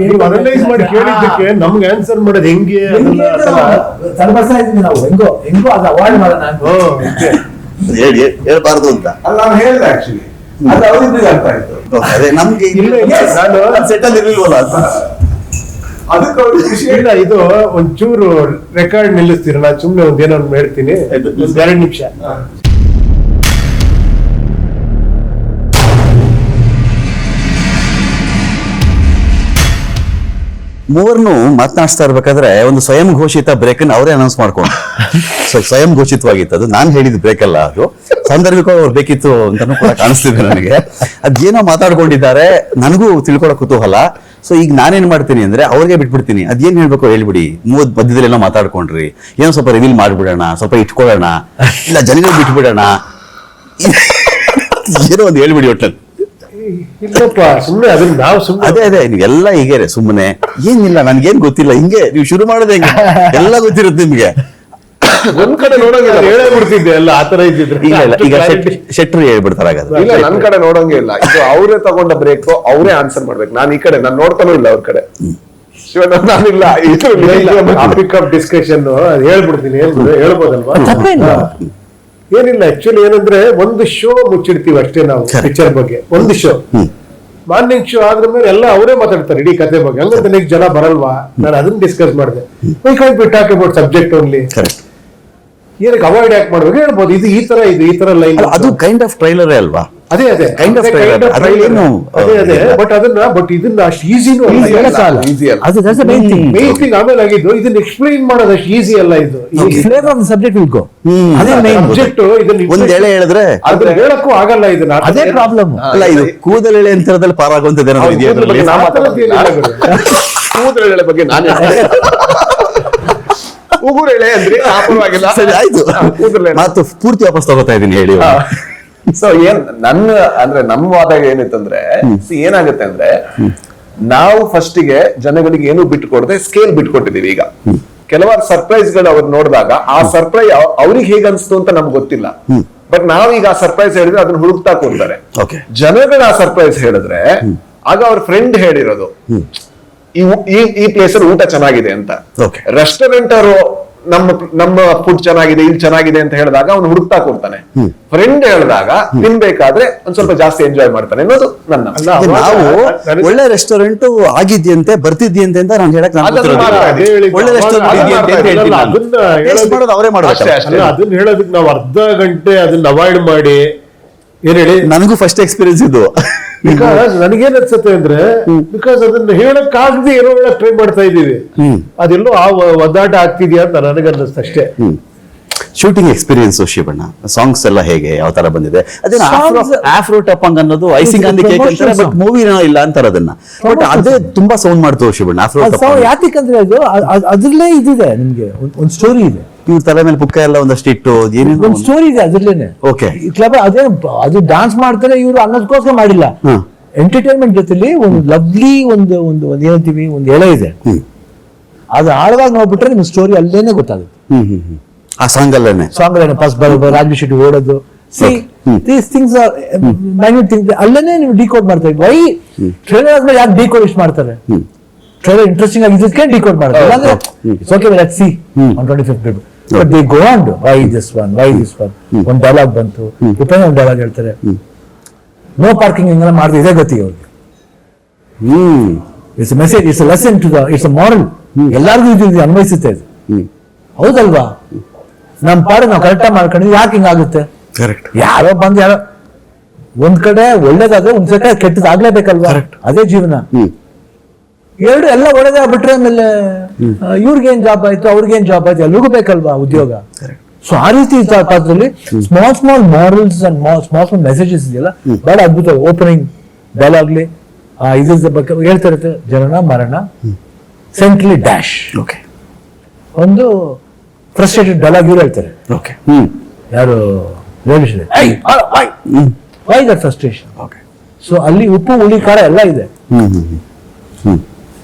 ನೀವು ಅನಲೈಸ್ ಮಾಡಿ ಕೇಳಿದ್ದಕ್ಕೆ ನಮ್ಗೆ ಆನ್ಸರ್ ಮಾಡೋದು ಹೆಂಗೆ ಅದೆಲ್ಲ ತಲೆಬರ್ಸ್ತಾ ಇದ್ದೀನಿ ನಾವು. ಹೆಂಗೋ ಅದು ಅವಾಯ್ಡ್ ಮಾಡೋಣ ಅಂತ. ಹೇಳ್ಬಾರ್ದು ಅಂತ. ಅಲ್ಲ ನಾನು ಹೇಳಿದೆ ಆಕ್ಚುಲಿ, ಅದು ಅವ್ರಿಗೆ ಅರ್ಥ ಆಯ್ತು. ಅದೇ ನಮ್ಗೆ ಸೆಟ್ ಅಲ್ಲಿ ಇರ್ಲಿಲ್ವಲ್ಲ ಅಂತ. ಅದಕ್ಕೆ ಅವ್ರಿಗೆ ಖುಷಿ ಇಲ್ಲ, ಇದು ಒಂಚೂರು ರೆಕಾರ್ಡ್ ನಿಲ್ಲಿಸ್ತೀರ, ನಾನು ಸುಮ್ನೆ ಒಂದೇನೋ ಒಂದು ಹೇಳ್ತೀನಿ, ಒಂದ್ 2 ನಿಮಿಷ. ಮೂವರ್ನು ಮಾತನಾಡಿಸ್ತಾ ಇರ್ಬೇಕಾದ್ರೆ ಒಂದು ಸ್ವಯಂ ಘೋಷಿತ ಬ್ರೇಕ್ ಅನ್ನು ಅವರೇ ಅನೌನ್ಸ್ ಮಾಡ್ಕೊಂಡು, ಸ್ವಯಂ ಘೋಷಿತವಾಗಿತ್ತು ಅದು. ನಾನು ಹೇಳಿದ ಬ್ರೇಕ್ ಅಲ್ಲ ಅದು, ಸಾಂದರ್ಭಿಕವಾಗಿ ಅವ್ರು ಬೇಕಿತ್ತು ಅಂತಾನು ಕೂಡ ಕಾಣಿಸ್ತಿದೆ ನನಗೆ. ಅದೇನೋ ಮಾತಾಡ್ಕೊಂಡಿದ್ದಾರೆ, ನನಗೂ ತಿಳ್ಕೊಳೋ ಕುತೂಹಲ. ಸೊ ಈಗ ನಾನೇನ್ ಮಾಡ್ತೀನಿ ಅಂದ್ರೆ ಅವ್ರಿಗೆ ಬಿಟ್ಬಿಡ್ತೀನಿ, ಅದೇನ್ ಹೇಳ್ಬೇಕು ಹೇಳ್ಬಿಡಿ. 30 ಮಧ್ಯದಲ್ಲಿ ಏನೋ ಮಾತಾಡ್ಕೊಂಡ್ರಿ, ಏನೋ ಸ್ವಲ್ಪ ರಿವೀಲ್ ಮಾಡ್ಬಿಡೋಣ, ಸ್ವಲ್ಪ ಇಟ್ಕೊಳ್ಳೋಣ, ಇಲ್ಲ ಜನಗಳು ಬಿಟ್ಬಿಡೋಣ, ಏನೋ ಒಂದು ಹೇಳ್ಬಿಡಿ ಒಟ್ಟಲ್ಲಿ. ಇಲ್ಲಪ್ಪ ಸುಮ್ನೆ ಅದನ್ನ ನಾವು ಸುಮ್ನೆ ಅದೇ ನೀವೆಲ್ಲ ಹೀಗೆ ಸುಮ್ಮನೆ ಏನಿಲ್ಲ, ನನ್ಗೇನ್ ಗೊತ್ತಿಲ್ಲ, ಹಿಂಗೆ ನೀವು ಶುರು ಮಾಡೋದೇ ಹೆಂಗೆ ಎಲ್ಲ ಗೊತ್ತಿರುತ್ತೆ ನಿಮ್ಗೆ. ಒಂದ್ ಕಡೆ ನೋಡೋಂಗಿಲ್ಲ, ಹೇಳೇ ಬಿಡ್ತಿದ್ದೆ ಎಲ್ಲ ಆತರ ಇದ್ದಿದ್ರೆ. ಇಲ್ಲ ಈಗ ಶೆಟ್ರು ಹೇಳ್ಬಿಡ್ತಾರೆ ಹಾಗಾದ್ರೆ. ಇಲ್ಲ, ನನ್ ಕಡೆ ನೋಡಂಗೆ ಇಲ್ಲ. ಇದು ಅವರೇ ತಗೊಂಡ ಬ್ರೇಕ್, ಅವರೇ ಆನ್ಸರ್ ಮಾಡ್ಬೇಕು. ನಾನು ಈ ಕಡೆ ನಾನು ನೋಡ್ತಾನೂ ಇಲ್ಲ ಅವ್ರ ಕಡೆ. ಶಿವಣ್ಣ ನಾನಿಲ್ಲ ಪಿಕಪ್ ಡಿಸ್ಕಷನ್ ಅದು ಹೇಳ್ಬಿಡ್ತೀನಿ. ಹೇಳ್ಬೋದಲ್ವಾ? ಏನಿಲ್ಲ, ಆಕ್ಚುಲಿ ಏನಂದ್ರೆ ಒಂದು ಶೋ ಮುಚ್ಚಿಡ್ತೀವಿ ಅಷ್ಟೇ ನಾವು ಪಿಕ್ಚರ್ ಬಗ್ಗೆ. ಒಂದು ಶೋ ಮಾರ್ನಿಂಗ್ ಶೋ ಆದ್ರ ಮೇಲೆ ಎಲ್ಲ ಅವರೇ ಮಾತಾಡ್ತಾರೆ ಇಡೀ ಕತೆ ಬಗ್ಗೆ. ಹಂಗಂತ ನೆಕ್ಸ್ಟ್ ಜನ ಬರಲ್ವಾ? ನಾನು ಅದನ್ನ ಡಿಸ್ಕಸ್ ಮಾಡಿದೆ. We can't be talk about subject only. ಏನಕ್ಕೆ ಅವಾಯ್ಡ್ ಯಾಕೆ ಮಾಡ್ಬೇಕು ಹೇಳ್ಬೋದು. ಇದು ಈ ತರ ಲೈನ್, ಅದು ಕೈಂಡ್ ಆಫ್ ಟ್ರೈಲರೇ ಅಲ್ವಾ? ಅದೇ Kind of trailer. ಅದೇ ಬಟ್ ಇದನ್ನ ಅಷ್ಟು ಈಸಿನೂ ಈಸಿ ಅಲ್ಲ. ಅದು ಮೇನ್ ಥಿಂಗ್. ಆಮೇಲೆ ಆಗಿದ್ದು ಇದನ್ನ ಎಕ್ಸ್ಪ್ಲೈನ್ ಮಾಡೋದು ಅಷ್ಟು ಈಸಿ ಅಲ್ಲ. ಇದು flavour of the subject will go. ಅದೇ ಮೇನ್ ಸಬ್ಜೆಕ್ಟ್. ಇದನ್ನ ಒಂದ್ ಎಳೆ ಹೇಳಿದ್ರೆ ಅದನ್ನ ಹೇಳಕ್ಕೂ ಆಗಲ್ಲ. ಇದನ್ನ ಅದೇ ಪ್ರಾಬ್ಲಮ್. ಅಲ್ಲ, ಇದು ಕೂದಲೆಳೆ ಅಂತರದಲ್ಲಿ ಪಾರಾಗುವಂತದ್ದು ಏನಾದ್ರು ಇದೆಯಾ ಅದ್ರಲ್ಲಿ? ಕೂದಲೆಳೆ ಬಗ್ಗೆ ನಾನು ಉಗುರೆಳೆ ಅಂದ್ರೆ ಪರವಾಗಿಲ್ಲ. ಸರಿ ಆಯ್ತು, ಮಾತು ಪೂರ್ತಿ ವಾಪಸ್ ತಗೋತಾ ಇದೀನಿ, ಹೇಳಿ. ಸೊ ನಮ್ಮ ವಾದ ಏನಿತ್ತಂದ್ರೆ, ಏನಾಗುತ್ತೆ ಅಂದ್ರೆ ನಾವು ಫಸ್ಟಿಗೆ ಜನಗಳಿಗೆ ಏನು ಬಿಟ್ಕೊಡದೆ ಸ್ಕೇಲ್ ಬಿಟ್ಕೊಟ್ಟಿದೀವಿ. ಈಗ ಕೆಲವಾರು ಸರ್ಪ್ರೈಸ್ ಗಳು ಅವ್ರು ನೋಡಿದಾಗ ಆ ಸರ್ಪ್ರೈಸ್ ಅವ್ರಿಗೆ ಹೇಗ್ ಅನ್ಸ್ತು ಅಂತ ನಮ್ಗೆ ಗೊತ್ತಿಲ್ಲ. ಬಟ್ ನಾವೀಗ ಆ ಸರ್ಪ್ರೈಸ್ ಹೇಳಿದ್ರೆ ಅದನ್ನ ಹುಡುಕ್ತಾ ಕೊಡ್ತಾರೆ. ಜನಗಳ ಆ ಸರ್ಪ್ರೈಸ್ ಹೇಳಿದ್ರೆ ಆಗ ಅವ್ರ ಫ್ರೆಂಡ್ ಹೇಳಿರೋದು ಈ ಪ್ಲೇಸ್ ಅಲ್ಲಿ ಊಟ ಚೆನ್ನಾಗಿದೆ ಅಂತ, ರೆಸ್ಟೋರೆಂಟ್ ಅವರು ನಮ್ಮ ಫುಡ್ ಚೆನ್ನಾಗಿದೆ, ಇಲ್ಲಿ ಚೆನ್ನಾಗಿದೆ ಅಂತ ಹೇಳಿದಾಗ ಅವ್ನು ಹುಡುಕ್ತಾ ಕೊಡ್ತಾನೆ. ಫ್ರೆಂಡ್ ಹೇಳಿದಾಗ ತಿನ್ಬೇಕಾದ್ರೆ ಒಂದ್ ಸ್ವಲ್ಪ ಜಾಸ್ತಿ ಎಂಜಾಯ್ ಮಾಡ್ತಾನೆ ಅನ್ನೋದು ನನ್ನ. ನಾವು ಒಳ್ಳೆ ರೆಸ್ಟೋರೆಂಟ್ ಆಗಿದ್ಯಂತೆ ಬರ್ತಿದ್ಯಂತೆ ಅಂತ ನಾನು ಹೇಳಕ್ ಒಳ್ಳೆ ರೆಸ್ಟೋರೆಂಟ್ ಅವರೇ ಮಾಡ್ಬೇಕು. ಅದನ್ನ ಹೇಳೋದಕ್ಕೆ ನಾವು ಅರ್ಧ ಗಂಟೆ ಅದನ್ನ ಅವಾಯ್ಡ್ ಮಾಡಿ ಏನ್ ಹೇಳಿ. ನನಗೂ ಫಸ್ಟ್ ಎಕ್ಸ್ಪೀರಿಯನ್ಸ್ ಇದು. ಬಿಕಾಸ್ ನನಗೇನ್ ಅನ್ಸುತ್ತೆ ಅಂದ್ರೆ, ಬಿಕಾಸ್ ಅದನ್ನ ಹೇಳಕ್ಕಾಗದೆ ಏನೋ ಹೇಳಕ್ ಟ್ರೈ ಮಾಡ್ತಾ ಇದೀವಿ, ಅದೆಲ್ಲೋ ಆ ಒದ್ದಾಟ ಆಗ್ತಿದ್ಯಾ ಅಂತ ನನಗನ್ನಿಸ್ತು ಅಷ್ಟೇ. ಶೂಟಿಂಗ್ ಎಕ್ಸ್ಪೀರಿಯನ್ಸ್ ಶಿವಣ್ಣ, ಸಾಂಗ್ಸ್ ಎಲ್ಲ ಹೇಗೆ ಯಾವ ತರ ಬಂದಿದೆ? ಅದೇನು ಆಫ್ರೋ ಟಪಂಗ್ ಅನ್ನೋದು ಐಸಿಂಗ್ ಅಂದ್ ಕೇಕ್ ಅಂತಾರೆ, ಬಟ್ ಮೂವಿ ಇಲ್ಲ ಅಂತಾರೆ ಅದನ್ನ. ಬಟ್ ಅದೇ ತುಂಬಾ ಸೌಂಡ್ ಮಾಡ್ತು ಶಿವಣ್ಣ ಆಫ್ರೋ ಟಪಂಗ್. ಯಾಕಂದ್ರೆ ಅದು ಅದ್ರಲ್ಲೇ ಇದಿದೆ, ನಿಮ್ಗೆ ಒಂದು ಸ್ಟೋರಿ ಇದೆ. ಇವ್ರ ತಲೆ ಮೇಲೆ ಪುಕ್ಕ ಎಲ್ಲ ಒಂದಷ್ಟು ಇಟ್ಟು ಏನೇನು ಒಂದು ಸ್ಟೋರಿ ಇದೆ ಅದ್ರಲ್ಲೇನೆ. ಓಕೆ, ಕ್ಲಬ್ ಅದೇ ಅದು ಡಾನ್ಸ್ ಮಾಡ್ತಾರೆ ಇವ್ರು ಅನ್ನೋದಕ್ಕೋಸ್ಕರ ಮಾಡಿಲ್ಲ. ಎಂಟರ್ಟೈನ್ಮೆಂಟ್ ಜೊತೆಲಿ ಒಂದು ಲವ್ಲಿ ಒಂದು ಏನಂತೀವಿ ಒಂದು ಎಳೆ ಇದೆ. ಅದು ಆಳವಾಗಿ ನೋಡ್ಬಿಟ್ರೆ ನಿಮ್ಗೆ ಸ್ಟೋರಿ ಅಲ್ಲೇನೆ ಗೊತ್ತಾಗುತ್ತೆ. ಆ ಸಾಂಗ್ ಅಲ್ಲೇನೆ ಫಸ್ಟ್ ರಾಜ್ ಶೆಟ್ಟಿ ಓಡೋದು, these things are minute things. ಅಲ್ಲೇನೆ ನೀವು ಡಿಕೋಡ್ ಮಾಡ್ತಾ ಇದ್ವಿ. ವೈ ಟ್ರೈಲರ್ ಆದ್ಮೇಲೆ ಯಾಕೆ ಡಿಕೋಡ್ ಇಷ್ಟು ಮಾಡ್ತಾರೆ? ಟ್ರೈಲರ್ ಇಂಟ್ರೆಸ್ಟಿಂಗ್ ಆಗಿದ್ದಕ್ಕೆ ಡಿಕೋಡ್ ಮಾಡ್ತಾರೆ. ಇಲ್ಲಾಂದ್ರೆ it's okay, let's see on 25th February. But they go on why this one. ಒಂದು ಡೈಲಾಗ್ ಬಂತು, ಉಪೇಂದ್ರ ಒಂದು ಡೈಲಾಗ್ ಹೇಳ್ತಾರೆ, ನೋ ಪಾರ್ಕಿಂಗ್ ಹಿಂಗೆಲ್ಲ ಮಾಡಿದ್ರೆ ಇದೇ ಗತಿ ಅವ್ರಿಗೆ. It's message, it's lesson to the, it's moral. ಎಲ್ಲಾರ್ಗು ಇದು ಅನ್ವಯಿಸುತ್ತೆ ಇದು. ಹೌದಲ್ವಾ? ನಮ್ ಪಾಡು ನಾವು ಕರೆಕ್ಟಾಗಿ ಮಾಡ್ಕೊಂಡಿದ್ವಿ, ಯಾಕೆ ಹಿಂಗಾಗುತ್ತೆ? ಕರೆಕ್ಟ್. ಯಾರೋ ಬಂದು ಯಾರೋ ಒಂದ್ ಕಡೆ ಒಳ್ಳೇದಾದ್ರೆ ಒಂದ್ ಕಡೆ ಕೆಟ್ಟದಾಗ್ಲೇಬೇಕಲ್ವಾ, ಅದೇ ಜೀವನ. ಎರಡು ಎಲ್ಲ ಒಳ್ಳೇದಾಗ್ಬಿಟ್ರೆ ಆಮೇಲೆ ಇವ್ರಿಗೇನ್ ಜಾಬ್ ಆಯ್ತು ಅವ್ರಿಗೇನ್ ಜಾಬ್ ಆಯ್ತು, ಎಲ್ರಿಗೂ ಬೇಕಲ್ವಾ ಉದ್ಯೋಗ. ಸೊ ಆ ರೀತಿ ಪಾತ್ರದಲ್ಲಿ small morals and small messages ಇದೆಯಲ್ಲ ಬಹಳ ಅದ್ಭುತ. ಓಪನಿಂಗ್ ಡೈಲಾಗ್ಲಿ ಇದ್ರ ಬಗ್ಗೆ ಹೇಳ್ತಾ ಇರುತ್ತೆ, ಜನನ ಮರಣ ಸೆಂಟ್ಲಿ ಡ್ಯಾಶ್. ಒಂದು ಫ್ರಸ್ಟ್ರೇಟೆಡ್ ಡೈಲಾಗ್ ಇವ್ರು ಹೇಳ್ತಾರೆ, ಯಾರು ವೈ ದಟ್ ಫ್ರಸ್ಟ್ರೇಷನ್. ಸೊ ಅಲ್ಲಿ ಉಪ್ಪು ಹುಳಿ ಖಾರ ಎಲ್ಲ ಇದೆ.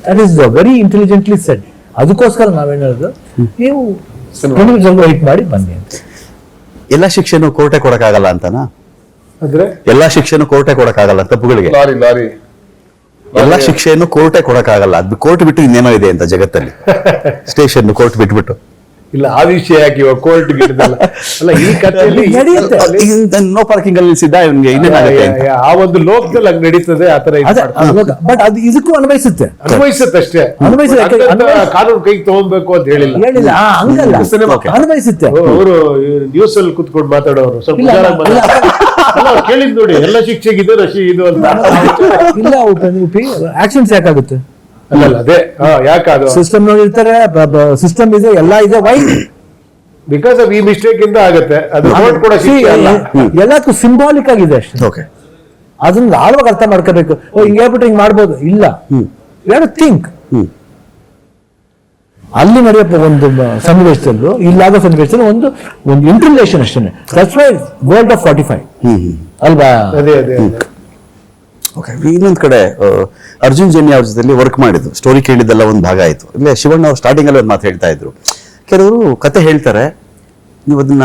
That is very intelligently shed. ಅದಕ್ಕೋಸ್ಕರ ನಾವೇನ್ ಹೇಳೋದು, ನೀವು ಸ್ವಲ್ಪ ವೆಯ್ಟ್ ಮಾಡಿ ಬನ್ನಿ ಅಂತ. ಎಲ್ಲ ಶಿಕ್ಷೆನೂ ಕೋರ್ಟೆ ಕೊಡಕ್ಕಾಗಲ್ಲ ಅಂತನಾ? ಅಂದ್ರೆ ಎಲ್ಲಾ ಶಿಕ್ಷೆನೂ ಕೋರ್ಟೆ ಕೊಡಕ್ಕಾಗಲ್ಲ ತಪ್ಪುಗಳಿಗೆ. ಲಾರಿ ಎಲ್ಲಾ ಶಿಕ್ಷೆಯನ್ನು ಕೋರ್ಟೆ ಕೊಡಕ್ಕಾಗಲ್ಲ, ಅದು ಕೋರ್ಟ್ ಬಿಟ್ಟು ಇನ್ನೇನೋ ಇದೆ ಅಂತ ಜಗತ್ತಲ್ಲಿ. ಸ್ಟೇಷನ್ ಕೋರ್ಟ್ ಬಿಟ್ಬಿಟ್ಟು ಇಲ್ಲ, ಆ ವಿಷಯ ಯಾಕೆ ಇವಾಗ ಕೋರ್ಟ್ ಗಿಡದಲ್ಲ. ಅಲ್ಲ, ಈ ಕಥೆಯಲ್ಲಿ ನೋ ಪಾರ್ಕಿಂಗ್ ಅಲ್ಲಿ ನಿಲ್ಸಿದ್ದ ಇವನ್ಗೆ ಇನ್ನೇನಾಗುತ್ತೆ ಅಂತ. ಆ ಒಂದು ಲೋಕದಲ್ಲಿ ಹಂಗ್ ನಡೀತದೆ ಆತರ. ಬಟ್ ಅದು ಇದಕ್ಕೂ ಅನ್ವಯಿಸುತ್ತೆ ಅಷ್ಟೇ. ಕಾನೂನು ಕೈಗೆ ತಗೊಬೇಕು ಅಂತ ಹೇಳಿಲ್ಲ. ಹೇಳಿಲ್ಲ ಹಂಗಲ್ಲ, ಅನ್ವಯಿಸುತ್ತೆ. ಅವರು ನ್ಯೂಸ್ ಅಲ್ಲಿ ಕುತ್ಕೊಂಡು ಮಾತಾಡೋರು ಸ್ವಲ್ಪ ಕೇಳಿದ್ ನೋಡಿ, ಎಲ್ಲ ಶಿಕ್ಷೆಗಿದೆ ರಶಿ ಇದು ಅಂತ. ಇಲ್ಲ ಉಪಿ, ಆಕ್ಷನ್ಸ್ ಯಾಕಾಗುತ್ತೆ? ಅಲ್ಲ ಅದೇ ಯಾಕಾದ್ರು ಸಿಸ್ಟಮ್ ನೋಡಿರ್ತಾರೆ, ಸಿಸ್ಟಮ್ ಇದೆ, ಎಲ್ಲ ಇದೆ. ವೈ? ಬಿಕಾಸ್ ಆಫ್ ಈ ಮಿಸ್ಟೇಕ್ ಇಂದ ಆಗುತ್ತೆ. ಅದು ಕೋರ್ಟ್ ಕೂಡ ಶಿಕ್ಷೆ ಅಲ್ಲ, ಎಲ್ಲಕ್ಕೂ ಸಿಂಬಾಲಿಕ್ ಆಗಿದೆ ಅಷ್ಟೇ. ಅದನ್ನ ಆಳವಾಗಿ ಅರ್ಥ ಮಾಡ್ಕೋಬೇಕು. ಹಿಂಗ್ ಹೇಳ್ಬಿಟ್ಟು ಹಿಂಗ್ ಮಾಡ್ಬೋದು, ಇಲ್ಲ. You think. ಅಲ್ಲಿ ನಡೆಯಪ್ಪ ಒಂದು ಸನ್ನಿವೇಶದಲ್ಲೂ ಇಲ್ಲಾಗೋ ಸನ್ನಿವೇಶದಲ್ಲಿ ಒಂದು ಇಂಟರ್ಲೇಷನ್ ಅಷ್ಟೇ. ದಟ್ಸ್ ವೈ ವರ್ಲ್ಡ್ ಆಫ್ 45 ಅಲ್ವಾ? ಅದೇ ಇನ್ನೊಂದ್ ಕಡೆ ಅರ್ಜುನ್ ಜನ್ಯ ಅವ್ರ ಜೊತೆ ವರ್ಕ್ ಮಾಡಿದ್ರು, ಸ್ಟೋರಿ ಕೇಳಿದ್ದೆಲ್ಲ ಒಂದು ಭಾಗ ಆಯ್ತು. ಇಲ್ಲೇ ಶಿವಣ್ಣ ಅವ್ರು ಸ್ಟಾರ್ಟಿಂಗ್ ಅಲ್ಲಿ ಒಂದು ಮಾತು ಹೇಳ್ತಾ ಇದ್ರು, ಕೆಲವರು ಕತೆ ಹೇಳ್ತಾರೆ, ನೀವು ಅದನ್ನ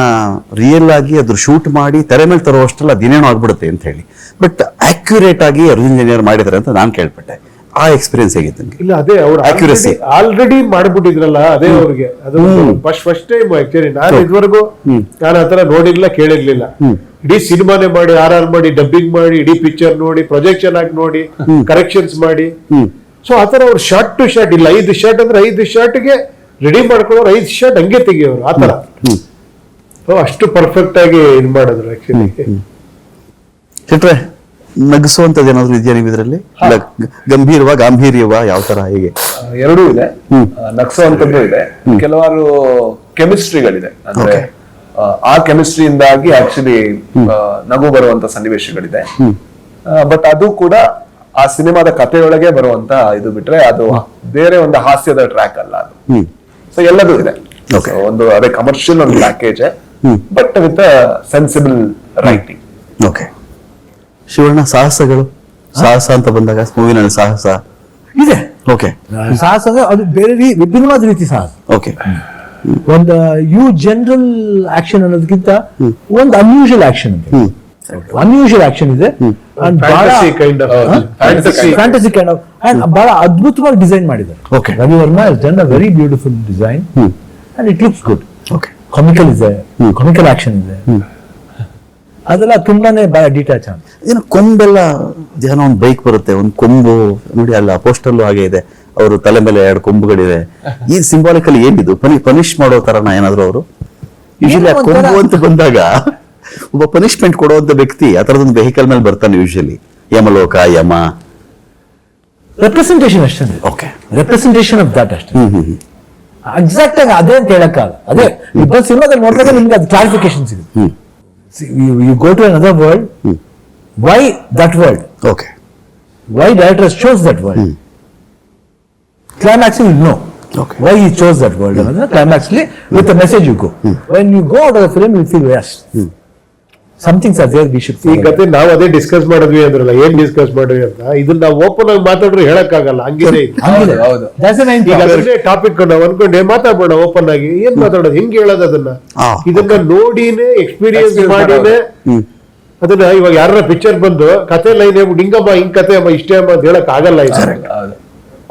ರಿಯಲ್ ಆಗಿ ಅದ್ರ ಶೂಟ್ ಮಾಡಿ ತೆರೆ ಮೇಲೆ ತರುವಷ್ಟೆಲ್ಲ ಅದೇನೇನೋ ಆಗ್ಬಿಡುತ್ತೆ ಅಂತ ಹೇಳಿ, ಬಟ್ ಆಕ್ಯುರೇಟ್ ಆಗಿ ಅರ್ಜುನ್ ಜನ್ಯ ಅವ್ರು ಮಾಡಿದ್ದಾರೆ ಅಂತ ನಾನು ಕೇಳ್ಪಟ್ಟೆ. ಆ ಎಕ್ಸ್ಪೀರಿಯನ್ಸ್ ಹೇಗಿತ್ತು ನಿಮ್ಗೆ? ಇಲ್ಲ, ಅದೇ ಅವ್ರು Accuracy. ಆಲ್ರೆಡಿ ಮಾಡ್ಬಿಟ್ಟಿದ್ರಲ್ಲ, ಅದೇ ಅವ್ರಿಗೆ ಅದು ಫಸ್ಟ್ ಟೈಮ್ ಆಕ್ಚುಲಿ. ನಾನು ಇದುವರೆಗೂ ನಾನು ಆತರ ನೋಡಿರ್ಲಿಲ್ಲ, ಕೇಳಿರ್ಲಿಲ್ಲ. ಇಡೀ ಸಿನಿಮಾನೇ ಮಾಡಿ, RR ಮಾಡಿ, ಡಬ್ಬಿಂಗ್ ಮಾಡಿ, ಇಡೀ ಪಿಕ್ಚರ್ ನೋಡಿ, ಪ್ರೊಜೆಕ್ಷನ್ ಆಗಿ ನೋಡಿ, ಕರೆಕ್ಷನ್ಸ್ ಮಾಡಿ. ಸೊ ಆತರ ಅವ್ರು ಶಾರ್ಟ್ ಟು ಶಾರ್ಟ್ ಇಲ್ಲ, 5 ಶಾರ್ಟ್ ಅಂದ್ರೆ 5 ಶಾರ್ಟ್ಗೆ ರೆಡಿ ಮಾಡ್ಕೊಳ್ಳೋರು 5 ಶಾರ್ಟ್ ಹಂಗೆ ತೆಗಿಯೋರು ಆತರ. ಅಷ್ಟು ಪರ್ಫೆಕ್ಟ್ ಆಗಿ ಇದು ಮಾಡಿದ್ರು ಆಕ್ಚುಲಿ. ಚಿಟ್ರೆ ನಗಿಸುವಂತದ್ದು ಏನಾದ್ರು ಇದೆಯಾ ನೀವು ಇದರಲ್ಲಿ? ಗಾಂಭೀರ್ಯವ ಯಾವ ತರ, ಹೇಗೆ? ಎರಡೂ ಇದೆ, ನಗ್ಸುವಂತದ್ದು ಇದೆ, ಕೆಲವಾರು ಕೆಮಿಸ್ಟ್ರಿಗಳಿದೆ. ಅಂದ್ರೆ ಆ ಕೆಮಿಸ್ಟ್ರಿಯಿಂದಾಗಿ ಆಕ್ಚುಲಿ ನಗು ಬರುವಂತ ಸನ್ನಿವೇಶಗಳಿದೆ. ಬಟ್ ಅದು ಕೂಡ ಆ ಸಿನಿಮಾದ ಕಥೆಯೊಳಗೆ ಬರುವಂತ ಇದು ಬಿಟ್ರೆ ಅದು ಬೇರೆ ಒಂದು ಹಾಸ್ಯದ ಟ್ರ್ಯಾಕ್ ಅಲ್ಲ ಅದು. ಸೊ ಎಲ್ಲದೂ ಇದೆ. ಒಂದು ಅದೇ ಕಮರ್ಷಿಯಲ್ ಒಂದು package, but with sensible writing. Okay. Shivanna ಸಾಹಸಗಳು, ಸಾಹಸ ಅಂತ ಬಂದಾಗ ಮೂವಿನಲ್ಲಿ ಸಾಹಸ ಇದೆ. ಓಕೆ. ಸಾಹಸ ಅಂದ್ರೆ ಅದು ಬೇರೆ ವಿಭಿನ್ನವಾದ ರೀತಿ ಸಾಹಸ. ಓಕೆ. ಒಂದು ಜನರಲ್ ಆಕ್ಷನ್ ಅನ್ನೋದಕ್ಕಿಂತ ಒಂದು ಅನ್ಯೂಶುವಲ್ ಆಕ್ಷನ್ ಇದೆ. ಅನ್ಯೂಶುವಲ್ ಆಕ್ಷನ್ ಇದೆ, ಫ್ಯಾಂಟಸಿ ಕೈಂಡ್ ಆಫ್ ಅಂಡ್ ಬಹಳ ಅದ್ಭುತವಾಗಿ ಡಿಸೈನ್ ಮಾಡಿದ್ದಾರೆ. Okay. Ravi Varma has done a very beautiful design and it looks good. Okay. Comical ಇದೆ, ಕಾಮಿಕಲ್ ಆಕ್ಷನ್ ಇದೆ, ಅದೆಲ್ಲ ತುಂಬಾನೇ ಬಹಳ ಡಿಟ್ಯಾಚ್ ಅಂತ. ಏನೋ ಕೊಂಬೆಲ್ಲ ಏನೋ ಒಂದು ಬೈಕ್ ಬರುತ್ತೆ, ಒಂದು ಕೊಂಬು ನೋಡಿ, ಅಲ್ಲ ಪೋಸ್ಟರ್ಲು ಹಾಗೆ ಇದೆ, ಅವರು ತಲೆ ಮೇಲೆ 2 ಕೊಂಬುಗಳಿದೆ. ಈ ಸಿಂಬಾಲಿಕಲಿ ಏನಿದು? ಪನಿಷ್ ಮಾಡೋ ತರನ ಏನಾದ್ರು ಅವರು? ಯೂಶಲಿ ಆ ಕೊಂಬು ಅಂತ ಬಂದಾಗ ಒಬ್ಬ ಪನಿಷ್ಮೆಂಟ್ ಕೊಡುವಂತ ವ್ಯಕ್ತಿ ಆ ತರದೊಂದು ವೆಹಿಕಲ್ ಮೇಲೆ ಬರ್ತಾನೆ ಯೂಶಲಿ. ಯಮಲೋಕ, ಯಮ, ರೆಪ್ರೆಸೆಂಟೇಷನ್ ಅಷ್ಟೇ. ಓಕೆ. ರೆಪ್ರೆಸೆಂಟೇಷನ್ ಆಫ್ ದಟ್ ಅಷ್ಟೇ. ಎಕ್ಸಾಕ್ಟ್ ಆಗಿ ಅದೇ ಅಂತ ಹೇಳಕ್ಕಾಗಲ್ಲ. ಅದೇ ಇಬ್ಬರು ಸಿನಿಮಾದಲ್ಲಿ ನೋಡಿದಾಗ ನಿಮ್ಗೆ ಅದು ಕ್ಲಾರಿಫಿಕೇಶನ್ ಸಿಗುತ್ತೆ. You go to another world. Why that world? Okay. Why director chose that world? Climax you know. Okay. Why he chose that world? Climaxly with the message you go. When you go out of the film, you feel yes. Some things are there we should. ಈ ಕತೆ ನಾವು ಅದೇ discuss ಮಾಡಿದ್ವಿ ಅಂದ್ರಲ್ಲ, ಏನ್ discuss ಮಾಡಿದ್ವಿ ಅಂತ. ಇದನ್ನ ನಾವು ಓಪನ್ ಆಗಿ ಮಾತಾಡ್ರೆ ಹೇಳಕ್ಕಾಗಲ್ಲ, ಹಂಗಿದೆ. ಟಾಪಿಕ್ ನಾವು ಅನ್ಕೊಂಡೆ ಮಾತಾಡೋಣ ಓಪನ್ ಆಗಿ. ಏನ್ ಮಾತಾಡೋದು, ಹಿಂಗ್ ಹೇಳೋದು ಅದನ್ನ. ಇದನ್ನ ನೋಡಿನೇ ಎಕ್ಸ್ಪೀರಿಯನ್ಸ್ ಮಾಡಿನೇ ಅದನ್ನ. ಇವಾಗ ಯಾರ ಪಿಕ್ಚರ್ ಬಂದು ಕತೆ ಲೈನ್ ಹೇಳ್ಬಿಟ್ಟು ಹಿಂಗಮ್ಮ ಹಿಂಗ್ ಕತೆ ಅಮ್ಮ ಇಷ್ಟೇ ಅಮ್ಮ ಅಂತ ಹೇಳಕ್ ಆಗಲ್ಲ.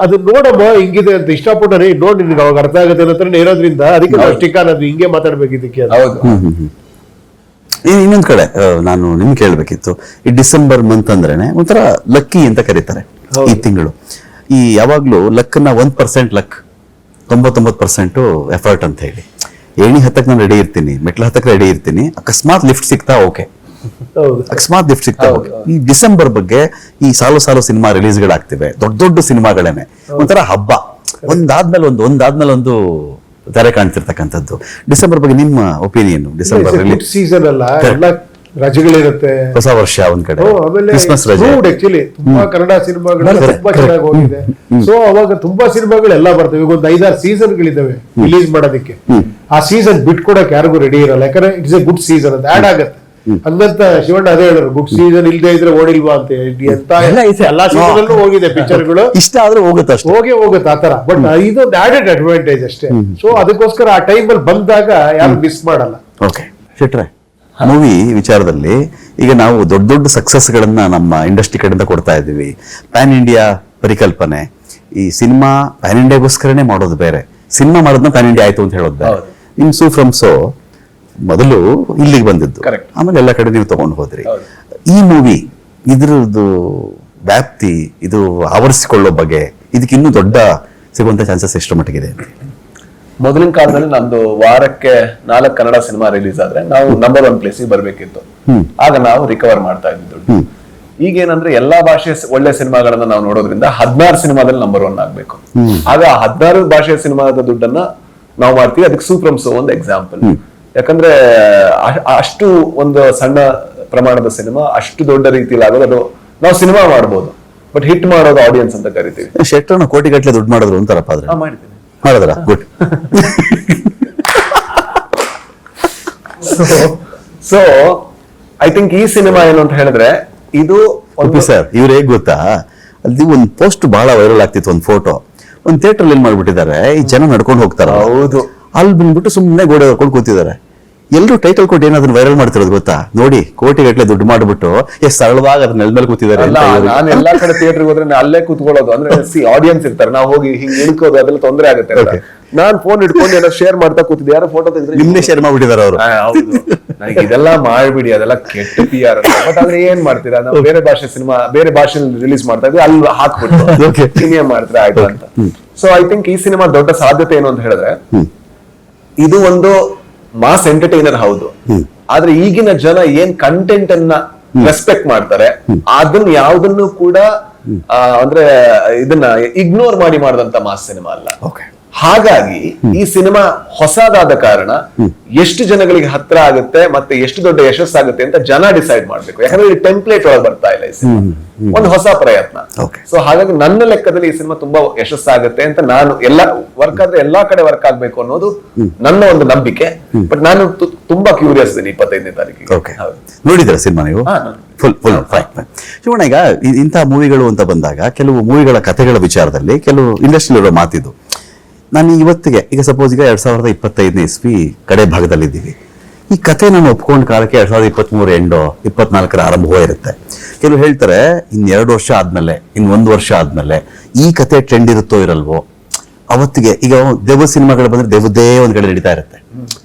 ಅದು ನೋಡಮ್ಮ ಹಿಂಗಿದೆ ಅಂತ ಇಷ್ಟಪಟ್ಟರೆ ನೋಡಿ ನಿನ್ಗೆ ಅವಾಗ ಅರ್ಥ ಆಗುತ್ತೆ ಅನ್ನೋ ಇರೋದ್ರಿಂದ ಅದಕ್ಕೆ ನಾವು ಸ್ಟಿಕ್ ಅನ್ನೋದು ಹಿಂಗೆ ಮಾತಾಡ್ಬೇಕು ಇದಕ್ಕೆ. ಇನ್ನೊಂದ್ ಕಡೆ ನಾನು ನಿಮ್ಗೆ ಕೇಳ್ಬೇಕಿತ್ತು, ಈ ಡಿಸೆಂಬರ್ ಮಂತ್ ಅಂದ್ರೇನೆ ಒಂಥರ ಲಕ್ಕಿ ಅಂತ ಕರೀತಾರೆ ಈ ತಿಂಗಳು. ಈ ಯಾವಾಗ್ಲೂ ಲಕ್ಕನ್ನ 1% ಲಕ್, 99% ಎಫರ್ಟ್ ಅಂತ ಹೇಳಿ. ಏಣಿ ಹತ್ತಕ್ಕೆ ನಾನು ರೆಡಿ ಇರ್ತೀನಿ, ಮೆಟ್ಲ ಹತ್ತಕ್ಕೆ ರೆಡಿ ಇರ್ತೀನಿ, ಅಕಸ್ಮಾತ್ ಲಿಫ್ಟ್ ಸಿಗ್ತಾ ಓಕೆ, ಹೌದು. ಅಕಸ್ಮಾತ್ ಗಿಫ್ಟ್ ಸಿಗ್ತಾ ಈ ಡಿಸೆಂಬರ್ ಬಗ್ಗೆ ಈ ಸಾಲು ಸಿನಿಮಾ ರಿಲೀಸ್ಗಳಾಗ್ತಿವೆ, ದೊಡ್ಡ ಸಿನಿಮಾಗಳೇನೆ ಒಂಥರ ಹಬ್ಬ, ಒಂದಾದ್ಮೇಲೆ ಒಂದು ತಾರೆ ಕಾಣ್ತಿರ್ತಕ್ಕಂಥದ್ದು. ಡಿಸೆಂಬರ್ ಬಗ್ಗೆ ನಿಮ್ಮ ಒಪಿನಿಯನ್? ಡಿಸೆಂಬರ್ ಸೀಸನ್ ಅಲ್ಲ, ಎಲ್ಲ ರಜೆಗಳಿರುತ್ತೆ, ಹೊಸ ವರ್ಷ ಒಂದ್ ಕಡೆ, ಆಮೇಲೆ ಕ್ರಿಸ್ಮಸ್ ರಜೆ. ಆಕ್ಚುಲಿ ತುಂಬಾ ಕನ್ನಡ ಸಿನಿಮಾಗಳು ತುಂಬಾ ಚೆನ್ನಾಗಿ ಹೋಗಿದೆ. ಸೊ ಅವಾಗ ತುಂಬಾ ಸಿನಿಮಾಗಳು ಎಲ್ಲ ಬರ್ತವೆ. ಈಗ ಒಂದು 5-6 ಸೀಸನ್ಗಳಿದಾವೆ ರಿಲೀಸ್ ಮಾಡೋದಕ್ಕೆ. ಆ ಸೀಸನ್ ಬಿಟ್ಕೊಡಕ್ ಯಾರಿಗೂ ರೆಡಿ ಇರಲ್ಲ, ಯಾಕಂದ್ರೆ ಇಟ್ಸ್ ಎ ಗುಡ್ ಸೀಸನ್ ಅಂತ ಆಡ್ ಆಗತ್ತೆ. ಹಂಗಂತ ಶಿವಣ್ಣ ಅದೇ ಹೇಳಿದ್ರು, ಗುಡ್ ಸೀಸನ್ ಇಲ್ದೇ ಇದ್ರೆ ಓಡಿಲ್ವಾ ಅಂತ. ಎಂತ ಎಲ್ಲಾ ಸೀಸನ್ ಅಲ್ಲೂ ಹೋಗಿದೆ ಪಿಕ್ಚರ್ಗಳು, ಇಷ್ಟ ಆದ್ರೆ ಹೋಗುತ್ತೆ ಅಷ್ಟೇ, ಹೋಗುತ್ತೆ ಆತರ. ಬಟ್ ಇದೊಂದು ಆಡೆಡ್ ಅಡ್ವಾಂಟೇಜ್ ಅಷ್ಟೇ. ಸೊ ಅದಕ್ಕೋಸ್ಕರ ಆ ಟೈಮ್ ಅಲ್ಲಿ ಬಂದಾಗ ಯಾರು ಮಿಸ್ ಮಾಡಲ್ಲ. ಓಕೆ ಶೆಟ್ರೆ, ಮೂವಿ ವಿಚಾರದಲ್ಲಿ ಈಗ ನಾವು ದೊಡ್ಡ ಸಕ್ಸಸ್ಗಳನ್ನ ನಮ್ಮ ಇಂಡಸ್ಟ್ರಿ ಕಡೆಯಿಂದ ಕೊಡ್ತಾ ಇದ್ದೀವಿ. ಪ್ಯಾನ್ ಇಂಡಿಯಾ ಪರಿಕಲ್ಪನೆ, ಈ ಸಿನಿಮಾ ಪ್ಯಾನ್ ಇಂಡಿಯಾಗೋಸ್ಕರನೇ ಮಾಡೋದು ಬೇರೆ, ಸಿನಿಮಾ ಮಾಡೋದನ್ನ ಪ್ಯಾನ್ ಇಂಡಿಯಾ ಆಯ್ತು ಅಂತ ಹೇಳೋದು ಬೇರೆ. ನಿಮ್ ಸೂ ಫ್ರಮ್ ಸೋ ಮೊದಲು ಇಲ್ಲಿಗೆ ಬಂದಿದ್ದು, ಆಮೇಲೆ ಎಲ್ಲ ಕಡೆ ನೀವು ತಗೊಂಡು ಹೋದ್ರಿ. ಈ ಮೂವಿ ಇದ್ರದ್ದು ವ್ಯಾಪ್ತಿ, ಇದು ಆವರಿಸಿಕೊಳ್ಳೋ ಬಗ್ಗೆ, ಇದಕ್ಕೆ ಇನ್ನೂ ದೊಡ್ಡ ಸಿಗುವಂತ ಚಾನ್ಸಸ್ ಎಷ್ಟು ಮಟ್ಟಿಗಿದೆ? ಮೊದಲಿನ ಕಾಲದಲ್ಲಿ ನಮ್ದು ವಾರಕ್ಕೆ 4 ಕನ್ನಡ ಸಿನಿಮಾ ರಿಲೀಸ್ ಆದ್ರೆ ನಾವು ನಂಬರ್ 1 ಪ್ಲೇಸ್ ಬರ್ಬೇಕಿತ್ತು. ಆಗ ನಾವು ರಿಕವರ್ ಮಾಡ್ತಾ ಇದ್ದಿದ್ದು. ಈಗೇನಂದ್ರೆ ಎಲ್ಲಾ ಭಾಷೆ ಒಳ್ಳೆ ಸಿನಿಮಾಗಳನ್ನ ನಾವು ನೋಡೋದ್ರಿಂದ 16 ಸಿನಿಮಾದಲ್ಲಿ ನಂಬರ್ 1 ಆಗ್ಬೇಕು. ಆಗ 16 ಭಾಷೆಯ ಸಿನಿಮಾದ ದುಡ್ಡನ್ನ ನಾವು ಮಾಡ್ತೀವಿ. ಅದಕ್ಕೆ ಸೂಪ್ರಮ್ ಸೋ ಒಂದು ಎಕ್ಸಾಂಪಲ್. ಯಾಕಂದ್ರೆ ಅಷ್ಟು ಒಂದು ಸಣ್ಣ ಪ್ರಮಾಣದ ಸಿನಿಮಾ ಅಷ್ಟು ದೊಡ್ಡ ರೀತಿಯಲ್ಲಿ ಆಗೋದು, ಅದು ನಾವು ಸಿನಿಮಾ ಮಾಡ್ಬೋದು, ಬಟ್ ಹಿಟ್ ಮಾಡೋದು ಆಡಿಯನ್ಸ್ ಅಂತ ಕರಿತೀವಿ. ಶೆಟ್ರನ್ನ ಕೋಟಿಗಟ್ಟಲೆ ದುಡ್ಡು ಮಾಡಿದ್ರು ಅಂತಾರಪ್ಪ, ಆದ್ರೆ ಮಾಡಿದ್ದೀನಿ. ಮಾಡಿದ್ರ? ಗುಡ್. ಸೊ ಐ ಥಿಂಕ್ ಈ ಸಿನಿಮಾ ಏನು ಅಂತ ಹೇಳಿದ್ರೆ, ಇದು ಸರ್ ಇವ್ರು ಹೇಗ್ ಗೊತ್ತಾ, ಅಲ್ಲಿ ಒಂದು ಪೋಸ್ಟ್ ಬಹಳ ವೈರಲ್ ಆಗ್ತಿತ್ತು, ಒಂದು ಫೋಟೋ ಒಂದು ಥಿಯೇಟರ್ ಏನ್ ಮಾಡ್ಬಿಟ್ಟಿದ್ದಾರೆ, ಈ ಜನ ನಡ್ಕೊಂಡು ಹೋಗ್ತಾರ, ಹೌದು, ಅಲ್ಲಿ ಬಂದ್ಬಿಟ್ಟು ಸುಮ್ಮನೆ ಗೋಡೆ ಹೊಡ್ಕೊಂಡು ಕೂತಿದ್ದಾರೆ. ಎಲ್ಲರೂ ಟೈಟಲ್ ಕೊಟ್ಟು ಏನಾದ್ರು ವೈರಲ್ ಮಾಡ್ತಿರೋದು ಗೊತ್ತಾ? ನೋಡಿ ಕೋಟಿಗಟ್ಟಲೆ ದುಡ್ಡು ಮಾಡ್ಬಿಟ್ಟು ಎಷ್ಟು ಸರಳವಾಗಿ ಅದ್ರ ನೆಲ ಮೇಲೆ ಕೂತಿದ್ದಾರೆ. ನಾನು ಎಲ್ಲಾ ಕಡೆ ಥಿಯೇಟರ್ ಹೋದ್ರೆ ಅಲ್ಲೇ ಕೂತ್ಕೊಳ್ಳೋದು, ಅಂದ್ರೆ ಆಡಿಯನ್ಸ್ ಇರ್ತಾರೆ, ನಾವು ಹೋಗಿ ಹಿಂಗ್ ಇಳ್ಕೋದು ಅದೆಲ್ಲ ತೊಂದರೆ ಆಗುತ್ತೆ. ನಾನ್ ಫೋನ್ ಇಟ್ಕೊಂಡು ಏನೋ ಶೇರ್ ಮಾಡ್ತಾ ಕೂತಿದ್ದೆ, ಯಾರೋ ಫೋಟೋ ತೆಗೆದ್ರೆ ನಿನ್ನೆ ಶೇರ್ ಮಾಡ್ಬಿಟ್ಟಿದ್ದಾರೆ ಅವರು. ಹೌದು, ನನಗೆ ಇದೆಲ್ಲ ಮಾಡ್ಬಿಡಿ, ಅದೆಲ್ಲ ಕೆಟ್ಟ PR. ಬಟ್ ಆದ್ರೆ ಏನ್ ಮಾಡ್ತೀರಾ, ನಾವು ಬೇರೆ ಭಾಷೆ ಸಿನಿಮಾ ಬೇರೆ ಭಾಷೆಯಲ್ಲಿ ರಿಲೀಸ್ ಮಾಡ್ತಾ ಇದ್ವಿ, ಅಲ್ಲಿ ಹಾಕ್ಬಿಟ್ಟು ಇನ್ನೇನ್ ಮಾಡ್ತೀರಾ ಆಯ್ತು ಅಂತ. ಸೊ ಐ ಥಿಂಕ್ ಈ ಸಿನಿಮಾ ದೊಡ್ಡ ಸಾಧ್ಯತೆ ಏನು ಅಂತ ಹೇಳಿದ್ರೆ, ಇದು ಒಂದು ಮಾಸ್ ಎಂಟರ್ಟೈನರ್ ಹೌದು, ಆದ್ರೆ ಈಗಿನ ಜನ ಏನ್ ಕಂಟೆಂಟ್ ಅನ್ನ ರೆಸ್ಪೆಕ್ಟ್ ಮಾಡ್ತಾರೆ ಅದನ್ನ ಯಾವ್ದನ್ನು ಕೂಡ ಅಂದ್ರೆ ಇದನ್ನ ಇಗ್ನೋರ್ ಮಾಡಿದಂತ ಮಾಸ್ ಸಿನಿಮಾ ಅಲ್ಲ. ಹಾಗಾಗಿ ಈ ಸಿನಿಮಾ ಹೊಸದಾದ ಕಾರಣ ಎಷ್ಟು ಜನಗಳಿಗೆ ಹತ್ರ ಆಗುತ್ತೆ ಮತ್ತೆ ಎಷ್ಟು ದೊಡ್ಡ ಯಶಸ್ಸಾಗುತ್ತೆ ಅಂತ ಜನ ಡಿಸೈಡ್ ಮಾಡ್ಬೇಕು. ಯಾಕಂದ್ರೆ ಈ ಟೆಂಪ್ಲೇಟ್ ಒಳಗೆ ಬರ್ತಾ ಇಲ್ಲ ಈ ಸಿನಿಮಾ, ಒಂದು ಹೊಸ ಪ್ರಯತ್ನ. ಸೊ ಹಾಗಾಗಿ ನನ್ನ ಲೆಕ್ಕದಲ್ಲಿ ಈ ಸಿನಿಮಾ ತುಂಬಾ ಯಶಸ್ಸಾಗುತ್ತೆ ಅಂತ ನಾನು ವರ್ಕ್ ಆದ್ರೆ ಎಲ್ಲಾ ಕಡೆ ವರ್ಕ್ ಆಗ್ಬೇಕು ಅನ್ನೋದು ನನ್ನ ಒಂದು ನಂಬಿಕೆ. ಬಟ್ ನಾನು ತುಂಬಾ ಕ್ಯೂರಿಯಸ್ ಇದ್ದೀನಿ 25ನೇ ತಾರೀಕಿಗೆ. ನೋಡಿದ್ರ ಸಿನಿಮಾ ನೀವು? ಫುಲ್ ಶಿವಣ್ಣ, ಈಗ ಇಂತಹ ಮೂವಿಗಳು ಅಂತ ಬಂದಾಗ ಕೆಲವು ಮೂವಿಗಳ ಕಥೆಗಳ ವಿಚಾರದಲ್ಲಿ ಕೆಲವು ಇಂಡಸ್ಟ್ರಿಯಲ್ಲಿರೋ ಮಾತಿದ್ದು, ನಾನು ಇವತ್ತಿಗೆ ಈಗ ಸಪೋಸ್ ಈಗ 2025ನೇ ಇಸ್ವಿ ಕಡೆ ಭಾಗದಲ್ಲಿದ್ದೀವಿ, ಈ ಕತೆ ನಾನು ಒಪ್ಕೊಂಡ್ ಕಾಲಕ್ಕೆ 2023 ಎಂಡೋ 24ರ ಆರಂಭವೇ ಇರುತ್ತೆ. ಕೆಲವು ಹೇಳ್ತಾರೆ ಇನ್ 2 ವರ್ಷ ಆದ್ಮೇಲೆ, ಇನ್ 1 ವರ್ಷ ಆದ್ಮೇಲೆ ಈ ಕತೆ ಟ್ರೆಂಡ್ ಇರುತ್ತೋ ಇರಲ್ವೋ. ಅವತ್ತಿಗೆ ಈಗ ದೆವ್ವ ಸಿನಿಮಾಗಳು ಬಂದ್ರೆ ದೆವ್ವದೇ ಒಂದ್ ಕಡೆ ನಡೀತಾ ಇರುತ್ತೆ,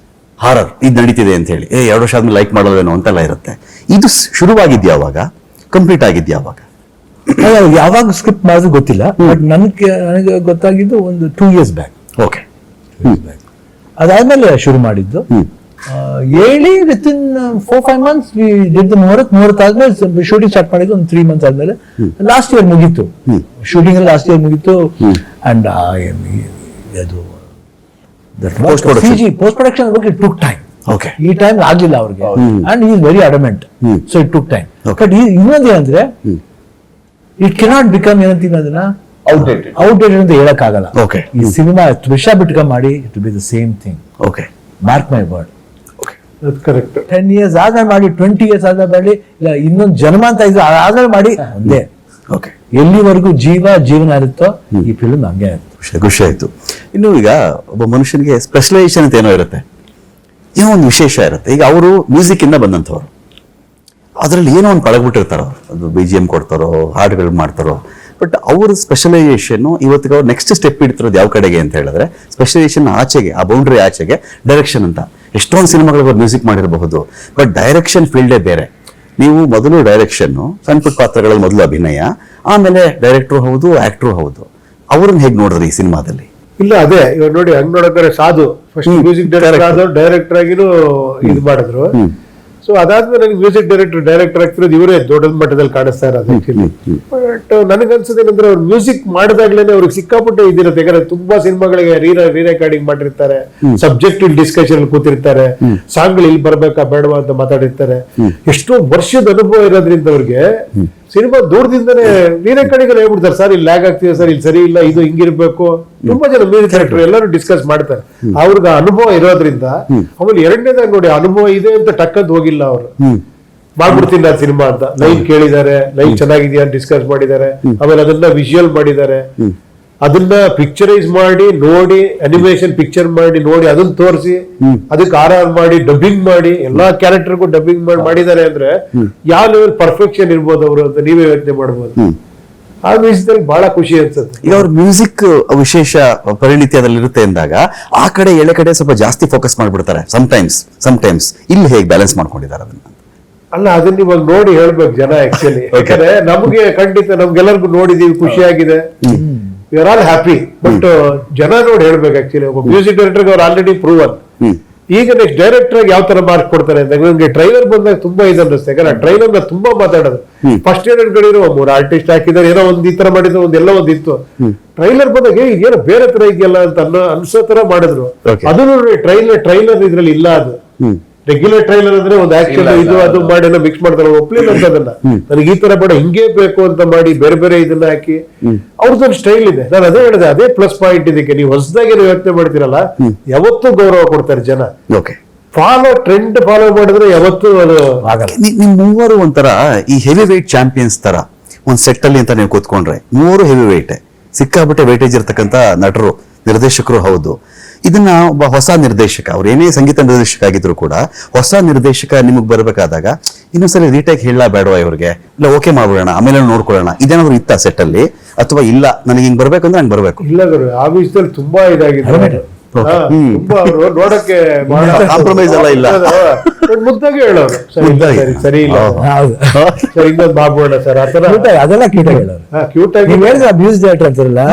ಹಾರರ್ ಇದು ನಡೀತಿದೆ ಅಂತ ಹೇಳಿ 2 ವರ್ಷ ಆದ್ಮೇಲೆ ಲೈಕ್ ಮಾಡೋದೇನೋ ಅಂತೆಲ್ಲ ಇರುತ್ತೆ. ಇದು ಶುರುವಾಗಿದ್ಯಾ ಅವಾಗ, ಕಂಪ್ಲೀಟ್ ಆಗಿದ್ಯಾ ಅವಾಗ? ಯಾವಾಗ ಸ್ಕ್ರಿಪ್ಟ್ ಮಾಡೋದು ಗೊತ್ತಿಲ್ಲ, ಬಟ್ ನನಗೆ ಗೊತ್ತಾಗಿದ್ದು ಒಂದು 2 years ಬ್ಯಾಕ್. ಓಕೆ, ಅದಾದ್ಮೇಲೆ ಶುರು ಮಾಡಿದ್ದು. ಹೇಳಿ ವಿತಿನ್ 4-5 months ಡಿಡ್ ದ ಮುಹೂರ್ತ ಆದ್ಮೇಲೆ ಶೂಟಿಂಗ್ ಸ್ಟಾರ್ಟ್ ಮಾಡಿದ್ದು ಒಂದು 3 months ಆದ್ಮೇಲೆ. ಲಾಸ್ಟ್ ಇಯರ್ ಮುಗೀತು ಶೂಟಿಂಗ್, ಲಾಸ್ಟ್ ಇಯರ್ ಮುಗೀತು. ಅಂಡ್ ಅದು ಪೋಸ್ಟ್ ಪ್ರೊಡಕ್ಷನ್ ಬಗ್ಗೆ ಇಟ್ ಟುಕ್ ಟೈಮ್. ಈ ಟೈಮ್ ಆಗ್ಲಿಲ್ಲ ಅವ್ರಿಗೆ, and is very adamant, so it took time. But ಇನ್ನೊಂದು ಏನಂದ್ರೆ, ಇಟ್ ಕೆನಾಟ್ ಬಿಕಮ್ ಏನಂತೀನಿ ಅದನ್ನ ಔಟ್ಡೇಟೆಡ್ ಅಂತ ಹೇಳಕ್ ಆಗಲ್ಲ. ಈ ಸಿನಿಮಾ ವರ್ಷ ಬಿಟ್ಕ ಮಾಡಿ it be the same thing. Mark my word. Correct. 10 years ಆದ್ಮೇಲೆ ಮಾಡಿ, 20 years ಆದ್ಮೇಲೆ ಮಾಡಿ, ಇಲ್ಲ ಇನ್ನೊಂದು ಜನ್ಮ ಅಂತ ಇದ್ರೆ ಆದ್ಮೇಲೆ ಮಾಡಿ, ಒಂದೇ. ಎಲ್ಲಿವರೆಗೂ ಜೀವನ ಇರುತ್ತೋ ಈ ಫಿಲ್ಮ್ ಹಂಗೆ ಇರುತ್ತೆ. ಖುಷಿ ಆಯ್ತು. ಇನ್ನು ಈಗ ಒಬ್ಬ ಮನುಷ್ಯನಿಗೆ ಸ್ಪೆಷಲೈಸೇಷನ್ ಅಂತ ಏನೋ ಇರುತ್ತೆ, ಏನೋ ಒಂದು ವಿಶೇಷ ಇರುತ್ತೆ. ಈಗ ಅವರು ಮ್ಯೂಸಿಕ್ ಇಂದ ಬಂದಂಥವ್ರು, ಅದರಲ್ಲಿ ಏನೋ ಒಂದು ಪಳಗ್ಬಿಟ್ಟಿರ್ತಾರೋ, ಅದು BGM ಕೊಡ್ತಾರೋ, ಹಾಡುಗಳು ಮಾಡ್ತಾರೋ. ಬಟ್ ಅವ್ರ ಸ್ಪೆಷಲೈಸೇಷನ್ ಇವತ್ತಿಗೆ ಅವ್ರು ನೆಕ್ಸ್ಟ್ ಸ್ಟೆಪ್ ಇಡ್ತಿರೋದು ಯಾವ ಕಡೆಗೆ ಅಂತ ಹೇಳಿದ್ರೆ, ಸ್ಪೆಷಲೈಸೇಷನ್ ಆಚೆಗೆ, ಆ ಬೌಂಡ್ರಿ ಆಚೆಗೆ ಡೈರೆಕ್ಷನ್ ಅಂತ. ಎಷ್ಟೊಂದು ಸಿನಿಮಾಗಳಿಗೆ ಅವ್ರು ಮ್ಯೂಸಿಕ್ ಮಾಡಿರಬಹುದು, ಬಟ್ ಡೈರೆಕ್ಷನ್ ಫೀಲ್ಡೇ ಬೇರೆ. ನೀವು ಮೊದಲು ಡೈರೆಕ್ಷನ್, ಸಣ್ಣ ಪುಟ್ಟ ಪಾತ್ರಗಳಲ್ಲಿ ಮೊದಲು ಅಭಿನಯ, ಆಮೇಲೆ ಡೈರೆಕ್ಟ್ರು ಹೌದು, ಆಕ್ಟ್ರು ಹೌದು. ಅವ್ರನ್ನ ಹೇಗೆ ನೋಡಿದ್ರಿ ಈ ಸಿನಿಮಾದಲ್ಲಿ? ಇಲ್ಲ, ಅದೇ ಇವಾಗ ನೋಡಿ, ಹಂಗ್ ನೋಡಕ್ರೆ ಸಾಧು ಫಸ್ಟ್ ಮ್ಯೂಸಿಕ್ ಡೈರೆಕ್ಟರ್ ಆಗಿನೂ ಇದು ಮಾಡಿದ್ರು. ಸೊ ಅದಾದ್ಮೇಲೆ ನನಗೆ ಮ್ಯೂಸಿಕ್ ಡೈರೆಕ್ಟರ್ ಆಗ್ತಿರೋದು ಇವರೇ ದೊಡ್ಡ ಮಟ್ಟದಲ್ಲಿ ಕಾಣಿಸ್ತಾ ಇರೋದು ಆಕ್ಚುಲಿ. ಬಟ್ ನನಗನ್ಸೋದೇನಂದ್ರೆ ಅವ್ರು ಮ್ಯೂಸಿಕ್ ಮಾಡಿದಾಗ್ಲೇನೆ ಅವ್ರಿಗೆ ಸಿಕ್ಕಾಪಟ್ಟೆ ಇದಿರುತ್ತೆ. ಯಾಕಂದ್ರೆ ತುಂಬಾ ಸಿನಿಮಾಗಳಿಗೆ ರೀ ರೆಕಾರ್ಡಿಂಗ್ ಮಾಡಿರ್ತಾರೆ, ಸಬ್ಜೆಕ್ಟಿವ್ ಡಿಸ್ಕಷನ್ ಕೂತಿರ್ತಾರೆ, ಸಾಂಗ್ಗಳು ಇಲ್ಲಿ ಬರ್ಬೇಕಾ ಬೇಡವಾ ಅಂತ ಮಾತಾಡಿರ್ತಾರೆ. ಎಷ್ಟೋ ವರ್ಷದ ಅನುಭವ ಇರೋದ್ರಿಂದ ಅವ್ರಿಗೆ ಸಿನಿಮಾ ದೂರದಿಂದನೇ ರೀ ರೆಕಾರ್ಡಿಂಗ್ ಹೇಳ್ಬಿಡ್ತಾರೆ, ಸರ್ ಇಲ್ಲಿ ಲ್ಯಾಗ್ ಆಗ್ತಿದೆ, ಸರ್ ಇಲ್ಲಿ ಸರಿ ಇಲ್ಲ, ಇದು ಹಿಂಗಿರ್ಬೇಕು. ತುಂಬಾ ಜನ ಮ್ಯೂಸಿಕ್ ಡೈರೆಕ್ಟರ್ ಎಲ್ಲರೂ ಡಿಸ್ಕಸ್ ಮಾಡ್ತಾರೆ. ಅವ್ರಿಗೆ ಅನುಭವ ಇರೋದ್ರಿಂದ ಆಮೇಲೆ ಎರಡನೇದಾಗ ನೋಡಿ ಅನುಭವ ಇದೆ ಅಂತ ಟಕ್ಕದ್ ಹೋಗಿಲ್ಲ ಅವರು, ಮಾಡ್ಬಿಡ್ತೀನಿ ನಾನು ಸಿನಿಮಾ ಅಂತ. ಲೈನ್ ಕೇಳಿದ್ದಾರೆ, ಲೈನ್ ಚೆನ್ನಾಗಿದೆಯಾ ಅಂತ ಡಿಸ್ಕಸ್ ಮಾಡಿದ್ದಾರೆ. ಆಮೇಲೆ ಅದನ್ನ ವಿಜುವಲ್ ಮಾಡಿದ್ದಾರೆ, ಅದನ್ನ ಪಿಕ್ಚರೈಸ್ ಮಾಡಿ ನೋಡಿ, ಅನಿಮೇಷನ್ ಪಿಕ್ಚರ್ ಮಾಡಿ ನೋಡಿ, ಅದನ್ನ ತೋರಿಸಿ ಅದಕ್ಕೆ ಆರ್ ಮಾಡಿ ಡಬ್ಬಿಂಗ್ ಮಾಡಿ ಎಲ್ಲಾ ಕ್ಯಾರೆಕ್ಟರ್ಗೂ ಡಬ್ಬಿಂಗ್ ಮಾಡಿದ್ದಾರೆ ಅಂದ್ರೆ ಯಾವ ಲೆವೆಲ್ ಪರ್ಫೆಕ್ಷನ್ ಇರ್ಬೋದು ಅವರು ಅಂತ ನೀವೇ ಯೋಚನೆ ಮಾಡ್ಬೋದು. ಆ ವಿಷಯದಲ್ಲಿ ಬಹಳ ಖುಷಿ ಅನ್ಸುತ್ತೆ. ಈಗ ಅವ್ರ ಮ್ಯೂಸಿಕ್ ವಿಶೇಷ ಪರಿಣಿತಿ ಅದ್ರಲ್ಲಿ ಇರುತ್ತೆ ಅಂದಾಗ ಆ ಕಡೆ ಎಳೆ ಕಡೆ ಸ್ವಲ್ಪ ಜಾಸ್ತಿ ಫೋಕಸ್ ಮಾಡ್ಬಿಡ್ತಾರೆ ಸಮಟೈಮ್ಸ್. ಇಲ್ಲಿ ಹೇಗೆ ಬ್ಯಾಲೆನ್ಸ್ ಮಾಡ್ಕೊಂಡಿದ್ದಾರೆ ಅದನ್ನ? ಅಲ್ಲ, ಅದನ್ನ ಇವಾಗ ನೋಡಿ ಹೇಳ್ಬೇಕು ಜನ ಆಕ್ಚುಲಿ. ಯಾಕಂದ್ರೆ ನಮ್ಗೆ ಖಂಡಿತ ನಮ್ಗೆಲ್ಲರಿಗೂ ನೋಡಿದೀವಿ, ಖುಷಿಯಾಗಿದೆ, we are all happy. But ಜನ ನೋಡಿ ಹೇಳ್ಬೇಕು ಆಕ್ಚುಲಿ. ಒಬ್ಬ ಮ್ಯೂಸಿಕ್ ಡೈರೆಕ್ಟರ್ ಅವ್ರು ಆಲ್ರೆಡಿ ಪ್ರೂವನ್. ಈಗ ನೆಕ್ಸ್ಟ್ ಡೈರೆಕ್ಟರ್ ಆಗಿ ಯಾವ ತರ ಮಾರ್ಕ್ ಕೊಡ್ತಾರೆ ಅಂತ ನನಗೆ ಟ್ರೈಲರ್ ಬಂದಾಗ ತುಂಬಾ ಇದು ಅನ್ನಿಸ್ತು. ಯಾಕಂದ್ರೆ ಟ್ರೈಲರ್ ನ ತುಂಬಾ ಮಾತಾಡೋದು. ಫಸ್ಟ್ ಏನ್ ಅನ್ಕೊಂಡಿರೋ 3 ಆರ್ಟಿಸ್ಟ್ ಹಾಕಿದ್ದಾರೆ, ಏನೋ ಒಂದ್ ಈ ತರ ಮಾಡಿದ್ರು, ಒಂದೆಲ್ಲ ಒಂದಿತ್ತು. ಟ್ರೈಲರ್ ಬಂದಾಗ ಏನೋ ಬೇರೆ ತರ ಇದೆಯಲ್ಲ ಅಂತ ಅನ್ಸೋ ತರ ಮಾಡಿದ್ರು. ಅದು ನೋಡಿ ಟ್ರೈಲರ್ ಇದ್ರಲ್ಲಿ ಇಲ್ಲ. ಅದು ರೆಗ್ಯುಲರ್ ಟ್ರೈಲರ್ ಅಂದ್ರೆ ಒಂದು ಆಕ್ಷನ್ ಇದು ಅದು ಮಾಡಿ ಮಿಕ್ಸ್ ಮಾಡ್ತಾರೆ. ಒಪ್ಲಿಲ್ಲ ಅಂತ ಅದನ್ನ, ನನಗೆ ಈ ತರ ಬೇಡ ಹಿಂಗೇ ಬೇಕು ಅಂತ ಮಾಡಿ ಬೇರೆ ಬೇರೆ ಇದನ್ನ ಹಾಕಿ ಅವ್ರದ್ದೊಂದು ಸ್ಟೈಲ್ ಇದೆ. ನಾನು ಅದೇ ಹೇಳಿದೆ, ಅದೇ ಪ್ಲಸ್ ಪಾಯಿಂಟ್ ಇದಕ್ಕೆ. ನೀವು ಹೊಸದಾಗಿ ಯೋಚನೆ ಮಾಡ್ತೀರಲ್ಲ, ಯಾವತ್ತೂ ಗೌರವ ಕೊಡ್ತಾರೆ ಜನ. ಟ್ರೆಂಡ್ ಫಾಲೋ ಮಾಡಿದ್ರೆ ಯಾವತ್ತೂ ಅದು ಆಗಲ್ಲ. ನಿಮ್ ಮೂವರು ಒಂಥರ ಈ ಹೆವಿ weight ಚಾಂಪಿಯನ್ಸ್ ತರ ಒಂದ್ ಸೆಟ್ ಅಲ್ಲಿ ಅಂತ ನೀವು ಕೂತ್ಕೊಂಡ್ರೆ, ಮೂವರು ಹೆವಿ weight, ಸಿಕ್ಕಾಪಟ್ಟೆ ವೇಟೇಜ್ ಇರ್ತಕ್ಕಂಥ ನಟರು, ನಿರ್ದೇಶಕರು ಹೌದು. ಇದನ್ನ ಒಬ್ಬ ಹೊಸ ನಿರ್ದೇಶಕ, ಅವ್ರು ಏನೇ ಸಂಗೀತ ನಿರ್ದೇಶಕ ಆಗಿದ್ರು ಕೂಡ, ಹೊಸ ನಿರ್ದೇಶಕ ನಿಮಗ್ ಬರ್ಬೇಕಾದಾಗ ಇನ್ನೊಂದ್ಸರಿ ರೀಟೇಕ್ ಹೇಳ ಬೇಡವಾ ಇವ್ರಿಗೆ, ಇಲ್ಲ ಓಕೆ ಮಾಡ್ಬಿಡೋಣ ಆಮೇಲೆ ನೋಡ್ಕೊಳ್ಳೋಣ, ಇದೇನಾದ್ರು ಇತ್ತ ಸೆಟ್ ಅಲ್ಲಿ, ಅಥವಾ ಇಲ್ಲ ನನಗೆ ಹಿಂಗ್ ಬರ್ಬೇಕಂದ್ರೆ ಹಂಗ್ ಬರ್ಬೇಕು? ಇಲ್ಲ ಗುರು, ಆ ವಿಷಯದಲ್ಲಿ ತುಂಬಾ ಇದಾಗಿದೆ. ತುಂಬಾ ಅವರು ನೋಡಕ್ಕೆ ಕಾಂಪ್ರಮೈಸ್ ಎಲ್ಲ ಇಲ್ಲ, ಮುದ್ದಾಗಿ ಹೇಳೋರು, ಸರಿ ಇಲ್ಲ ಸರ್ ಇನ್ನೊಂದು ಮಾಡ್ಬೋಣ ಸರ್ ಆತರ, ಅದೆಲ್ಲ ಕ್ಯೂಟ್ ಆಗಿ ಹೇಳೋರು. ಕ್ಯೂಟ್ ಆಗಿ ಮ್ಯೂಸಿಕ್ ಡೈರೆಕ್ಟರ್ ಅಂತಾರಲ್ಲ,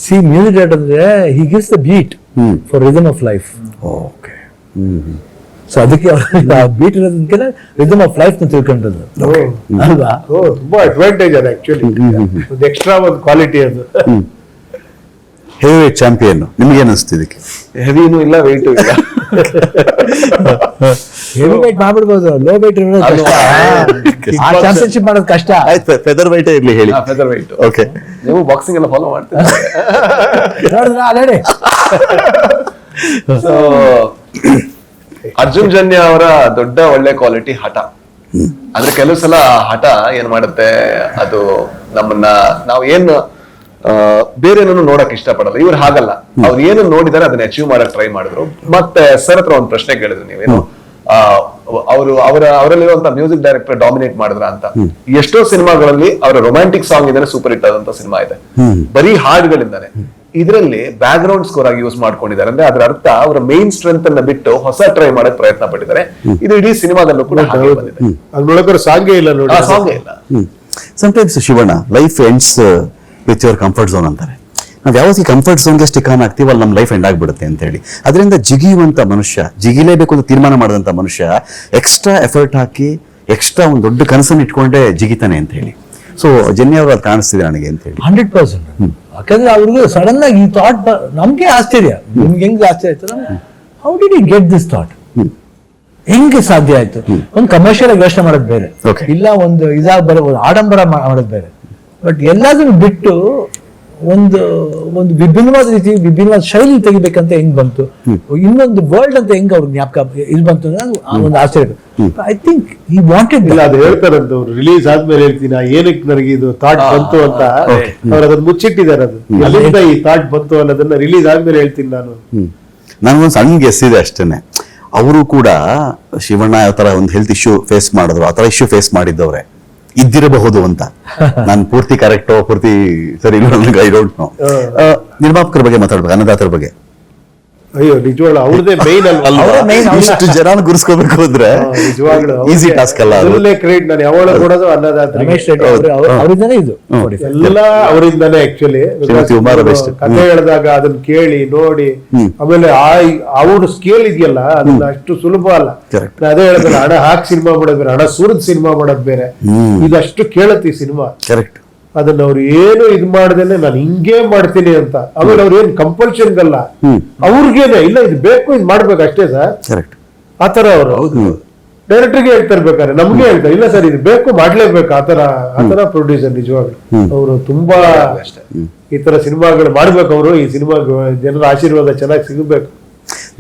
ಸಿ ಮ್ಯೂಸಿಕ್ ಡೈರೆಕ್ಟರ್ ಅಂದ್ರೆ he gives the beat for rhythm of life. Okay. So ಅದಕ್ಕೆ ಬೀಟ್ ಇರೋದಕ್ಕೆ ರಿದಮ್ ಆಫ್ ಲೈಫ್ ನ ತಿಳ್ಕೊಂಡದ್ದು ಅಲ್ವಾ? ತುಂಬಾ ಅಡ್ವಾಂಟೇಜ್ ಅದು ಆಕ್ಚುಲಿ, ಒಂದು ಎಕ್ಸ್ಟ್ರಾ ಒಂದು ಕ್ವಾಲಿಟಿ ಅದು. ಹೆವಿ ವೇಟ್ ಚಾಂಪಿಯನ್ ನಿಮ್ಗೆ ಅನಿಸ್ತು ಇದಕ್ಕೆ? ಹೆವಿನೂ ಇಲ್ಲ ವೆಯ್ಟು ಇಲ್ಲ. ಹೆವಿ ವೇಟ್ ಮಾಡ್ಬಿಡ್ಬೋದು, ಲೋ ವೇಟ್ ಇರೋದು ಚಾಂಪಿಯನ್ಶಿಪ್ ಮಾಡೋದು ಕಷ್ಟ. ಆಯ್ತು, ಫೆದರ್ ವೈಟ್ ಇರ್ಲಿ ಹೇಳಿ. Feather weight. ಓಕೆ. ನೀವು ಬಾಕ್ಸಿಂಗ್ ಎಲ್ಲ ಫಾಲೋ ಮಾಡ್ತೀರಾ? ಸೊ ಅರ್ಜುನ್ ಜನ್ಯ ಅವರ ದೊಡ್ಡ ಒಳ್ಳೆ ಕ್ವಾಲಿಟಿ ಹಠ. ಅಂದ್ರೆ ಕೆಲವು ಸಲ ಹಠ ಏನ್ ಮಾಡುತ್ತೆ, ಅದು ನಮ್ಮನ್ನ ನಾವು ಏನು ಬೇರೆನೂ ನೋಡಕ್ ಇಷ್ಟಪಡಲ್ಲ. ಇವ್ರು ಹಾಗಲ್ಲ, ಅವ್ರು ಏನು ನೋಡಿದಾರೆ ಅದನ್ನ ಅಚೀವ್ ಮಾಡಕ್ ಟ್ರೈ ಮಾಡಿದ್ರು. ಮತ್ತೆ ಸರ್ ಹತ್ರ ಒಂದು ಪ್ರಶ್ನೆ ಕೇಳಿದ್ರು, ನೀವೇನು ಅವರಲ್ಲಿರುವಂತ ಮ್ಯೂಸಿಕ್ ಡೈರೆಕ್ಟರ್ ಡಾಮಿನೇಟ್ ಮಾಡಿದ್ರ ಅಂತ. ಎಷ್ಟೋ ಸಿನಿಮಾಗಳಲ್ಲಿ ಅವರ ರೊಮ್ಯಾಂಟಿಕ್ ಸಾಂಗ್ ಇಂದಾನೆ ಸೂಪರ್ ಹಿಟ್ ಆದಂತ ಸಿನಿಮಾ ಇದೆ, ಬರೀ ಹಾಡುಗಳಿಂದಾನೆ. ಇದರಲ್ಲಿ ಬ್ಯಾಕ್ ಗ್ರೌಂಡ್ ಸ್ಕೋರ್ ಆಗಿ ಯೂಸ್ ಮಾಡ್ಕೊಂಡಿದ್ದಾರೆ. ಅಂದ್ರೆ ಅದರ ಅರ್ಥ ಅವರ ಮೇನ್ ಸ್ಟ್ರೆಂತ್ ಅನ್ನ ಬಿಟ್ಟು ಹೊಸ ಟ್ರೈ ಮಾಡಕ್ ಪ್ರಯತ್ನ ಪಟ್ಟಿದ್ದಾರೆ. ಇದು ಇಡೀ ಸಿನಿಮಾದಲ್ಲೂ ಕೂಡ ಹಾಗೆ ಬಂದಿದೆ. ಅದ್ರೊಳಗೆ ಸಾಂಗೇ ಇಲ್ಲ ನೋಡಿ, ಸಾಂಗೇ ಇಲ್ಲ. Sometimes Shivanna, life ends with your comfort zone ಅಂತಾರೆ. ನಾವು ಯಾವತ್ತಿ ಕಂಫರ್ಟ್ ಝೋನ್ಗೆ ಸ್ಟಿಕ್ ಆನ್ ಆಗ್ತೀವಿ, ಅಲ್ಲಿ ನಮ್ಮ ಲೈಫ್ ಎಂಡ್ ಆಗ್ಬಿಡುತ್ತೆ ಅಂತ ಹೇಳಿ. ಅದರಿಂದ ಜಿಗಿಯುವಂತ ಮನುಷ್ಯ, ಜಿಗಿಲೇಬೇಕು ಅಂತ ತೀರ್ಮಾನ ಮಾಡಿದಂತ ಮನುಷ್ಯ ಎಕ್ಸ್ಟ್ರಾ ಎಫರ್ಟ್ ಹಾಕಿ ಎಕ್ಸ್ಟ್ರಾ ಒಂದು ದೊಡ್ಡ ಕನಸನ್ನು ಇಟ್ಕೊಂಡೇ ಜಿಗಿತಾನೆ ಅಂತ ಹೇಳಿ. ಸೊ ಜನ್ಯ ಅವರು ಅದು ಕಾಣಿಸ್ತಿದೆ ನನಗೆ ಅಂತ ಹೇಳಿ. 100%. ಯಾಕಂದ್ರೆ ಅವ್ರಿಗೂ ಸಡನ್ ಆಗಿ ಈ ಥಾಟ್, ನಮ್ಗೆ ಆಶ್ಚರ್ಯ, ನಿಮ್ಗೆ ಹೆಂಗ್ ಆಶ್ಚರ್ಯ ಆಯ್ತು, how did you get this thought, ಹೆಂಗೆ ಸಾಧ್ಯ ಆಯ್ತು? ಒಂದು ಕಮರ್ಷಿಯಲ್ ಆಗಿ ಯೋಚನೆ ಮಾಡೋದು ಬೇರೆ, ಇಲ್ಲ ಒಂದು ಇದಾಗ ಬರೋ ಆಡಂಬರ ಮಾಡೋದು ಬೇರೆ. ಬಟ್ ಎಲ್ಲದನ್ನು ಬಿಟ್ಟು ಒಂದು ವಿಭಿನ್ನವಾದ ರೀತಿ, ವಿಭಿನ್ನವಾದ ಶೈಲಿ ತೆಗಿಬೇಕಂತ ಹೆಂಗ್ ಬಂತು, ಇನ್ನೊಂದು ವರ್ಲ್ಡ್ ಅಂತ ಹೆಂಗ್ ಅವ್ರಿಗೆ ಜ್ಞಾಪಕ ಇದು ಬಂತು ಅನ್ನೋದು ಒಂದು ಆಶ್ಚರ್ಯ. ಐ ಥಿಂಕ್ ಈ ವಾಂಟೆಡ್. ಇಲ್ಲ, ಅದು ಹೇಳ್ತಾರಂತ ಅವ್ರು ರಿಲೀಸ್ ಆದ್ಮೇಲೆ ಹೇಳ್ತೀನಿ ಏನಕ್ಕೆ ನನಗೆ ಇದು ಥಾಟ್ ಬಂತು ಅಂತ. ಅವ್ರು ಅದನ್ನ ಮುಚ್ಚಿಟ್ಟಿದ್ದಾರೆ. ಅದು ಎಲ್ಲಿಂದ ಈ ಥಾಟ್ ಬಂತು ಅನ್ನೋದನ್ನ ರಿಲೀಸ್ ಆದ್ಮೇಲೆ ಹೇಳ್ತೀನಿ ನಾನು. ನನಗೊಂದು ಸಣ್ಣ ಗೆಸ್ ಇದೆ ಅಷ್ಟೇನೆ. ಅವರು ಕೂಡ ಶಿವಣ್ಣ ಯಾವ ತರ ಒಂದು ಹೆಲ್ತ್ ಇಶ್ಯೂ ಫೇಸ್ ಮಾಡಿದ್ರು, ಆ ತರ ಇಶ್ಯೂ ಫೇಸ್ ಮಾಡಿದ್ದವ್ರೆ ಇದ್ದಿರಬಹುದು ಅಂತ. ನಾನು ಪೂರ್ತಿ ಕರೆಕ್ಟೋ ಪೂರ್ತಿ ಸರಿ ಇಲ್ಲ, ಐ ಡೋಂಟ್ ನೋ. ನಿರ್ಮಾಪಕರ ಬಗ್ಗೆ ಮಾತಾಡ್ಬೇಕು, ಅನ್ನದಾತರ ಬಗ್ಗೆ ಅಯ್ಯೋ ನಿಜವಾಗ್ಲು ಅವ್ರದೇ ಮೈನ್ ಅಲ್ವಾ ಅಲ್ವಾ? main ಅವ್ರು. ಇಷ್ಟು ಜನ ಗುರುಸ್ಕೋಬೇಕು ಅಂದ್ರೆ ನಿಜವಾಗ್ಲು ಈಸಿ ಟಾಸ್ಕ್ ಅಲ್ಲ ಅದು. ಮೊದಲನೇ ಕ್ರೆಡಿಟ್ ನಾನು ಯಾವಾಗ ಕೊಡೋದು ಅನ್ನದಾದ್ರೆ ರಮೇಶ್ ರೆಡ್ಡಿ ಅವರಿಂದನೇ ಇದು ಎಲ್ಲ ಅವರಿಂದಾನೆ ಆಕ್ಚುಲಿ ಶ್ರೀಮತಿ ಉಮಾ ರಮೇಶ್. ಕಥೆ ಹೇಳಿದಾಗ ಅದನ್ನ ಕೇಳಿ ನೋಡಿ ಆಮೇಲೆ ಅವ್ರ ಸ್ಕೇಲ್ ಇದೆಯಲ್ಲ ಅದನ್ನ ಅಷ್ಟು ಸುಲಭ ಅಲ್ಲ. Correct. ನಾನು ಅದೇ ಹೇಳಿದ್ರೆ ಹಣ ಹಾಕಿ ಸಿನಿಮಾ ಮಾಡೋದ್ ಬೇರೆ, ಹಣ ಸುರಿದ್ ಸಿನಿಮಾ ಮಾಡೋದ್ ಬೇರೆ. ಇದಷ್ಟು ಕೇಳತ್ತಿ ಸಿನಿಮಾ ಕರೆಕ್ಟ್. ಅದನ್ನ ಅವ್ರು ಏನು ಇದ್ ಮಾಡ್ದೇನೆ ನಾನು ಹಿಂಗೇ ಮಾಡ್ತೀನಿ ಅಂತ. ಆಮೇಲೆ ಅವ್ರು ಏನ್ ಕಂಪಲ್ಷನ್ ಅಲ್ಲ, ಅವ್ರಿಗೇನೆ ಇಲ್ಲ ಇದು ಬೇಕು ಇದು ಮಾಡ್ಬೇಕು ಅಷ್ಟೇ ಸರ್, ಕರೆಕ್ಟ್. ಆತರ ಅವರು ಡೈರೆಕ್ಟರ್ಗೆ ಹೇಳ್ತಾರೆ, ಬೇಕಾದ್ರೆ ನಮ್ಗೆ ಹೇಳ್ತಾರೆ ಇಲ್ಲ ಸರ್ ಇದು ಬೇಕು ಮಾಡ್ಲೇಬೇಕು ಆತರ ಪ್ರೊಡ್ಯೂಸರ್. ನಿಜವಾಗ್ಲು ಅವರು ತುಂಬಾ ಈ ತರ ಸಿನಿಮಾಗಳು ಮಾಡ್ಬೇಕು. ಅವರು ಈ ಸಿನಿಮಾ ಜನರ ಆಶೀರ್ವಾದ ಚೆನ್ನಾಗಿ ಸಿಗಬೇಕು.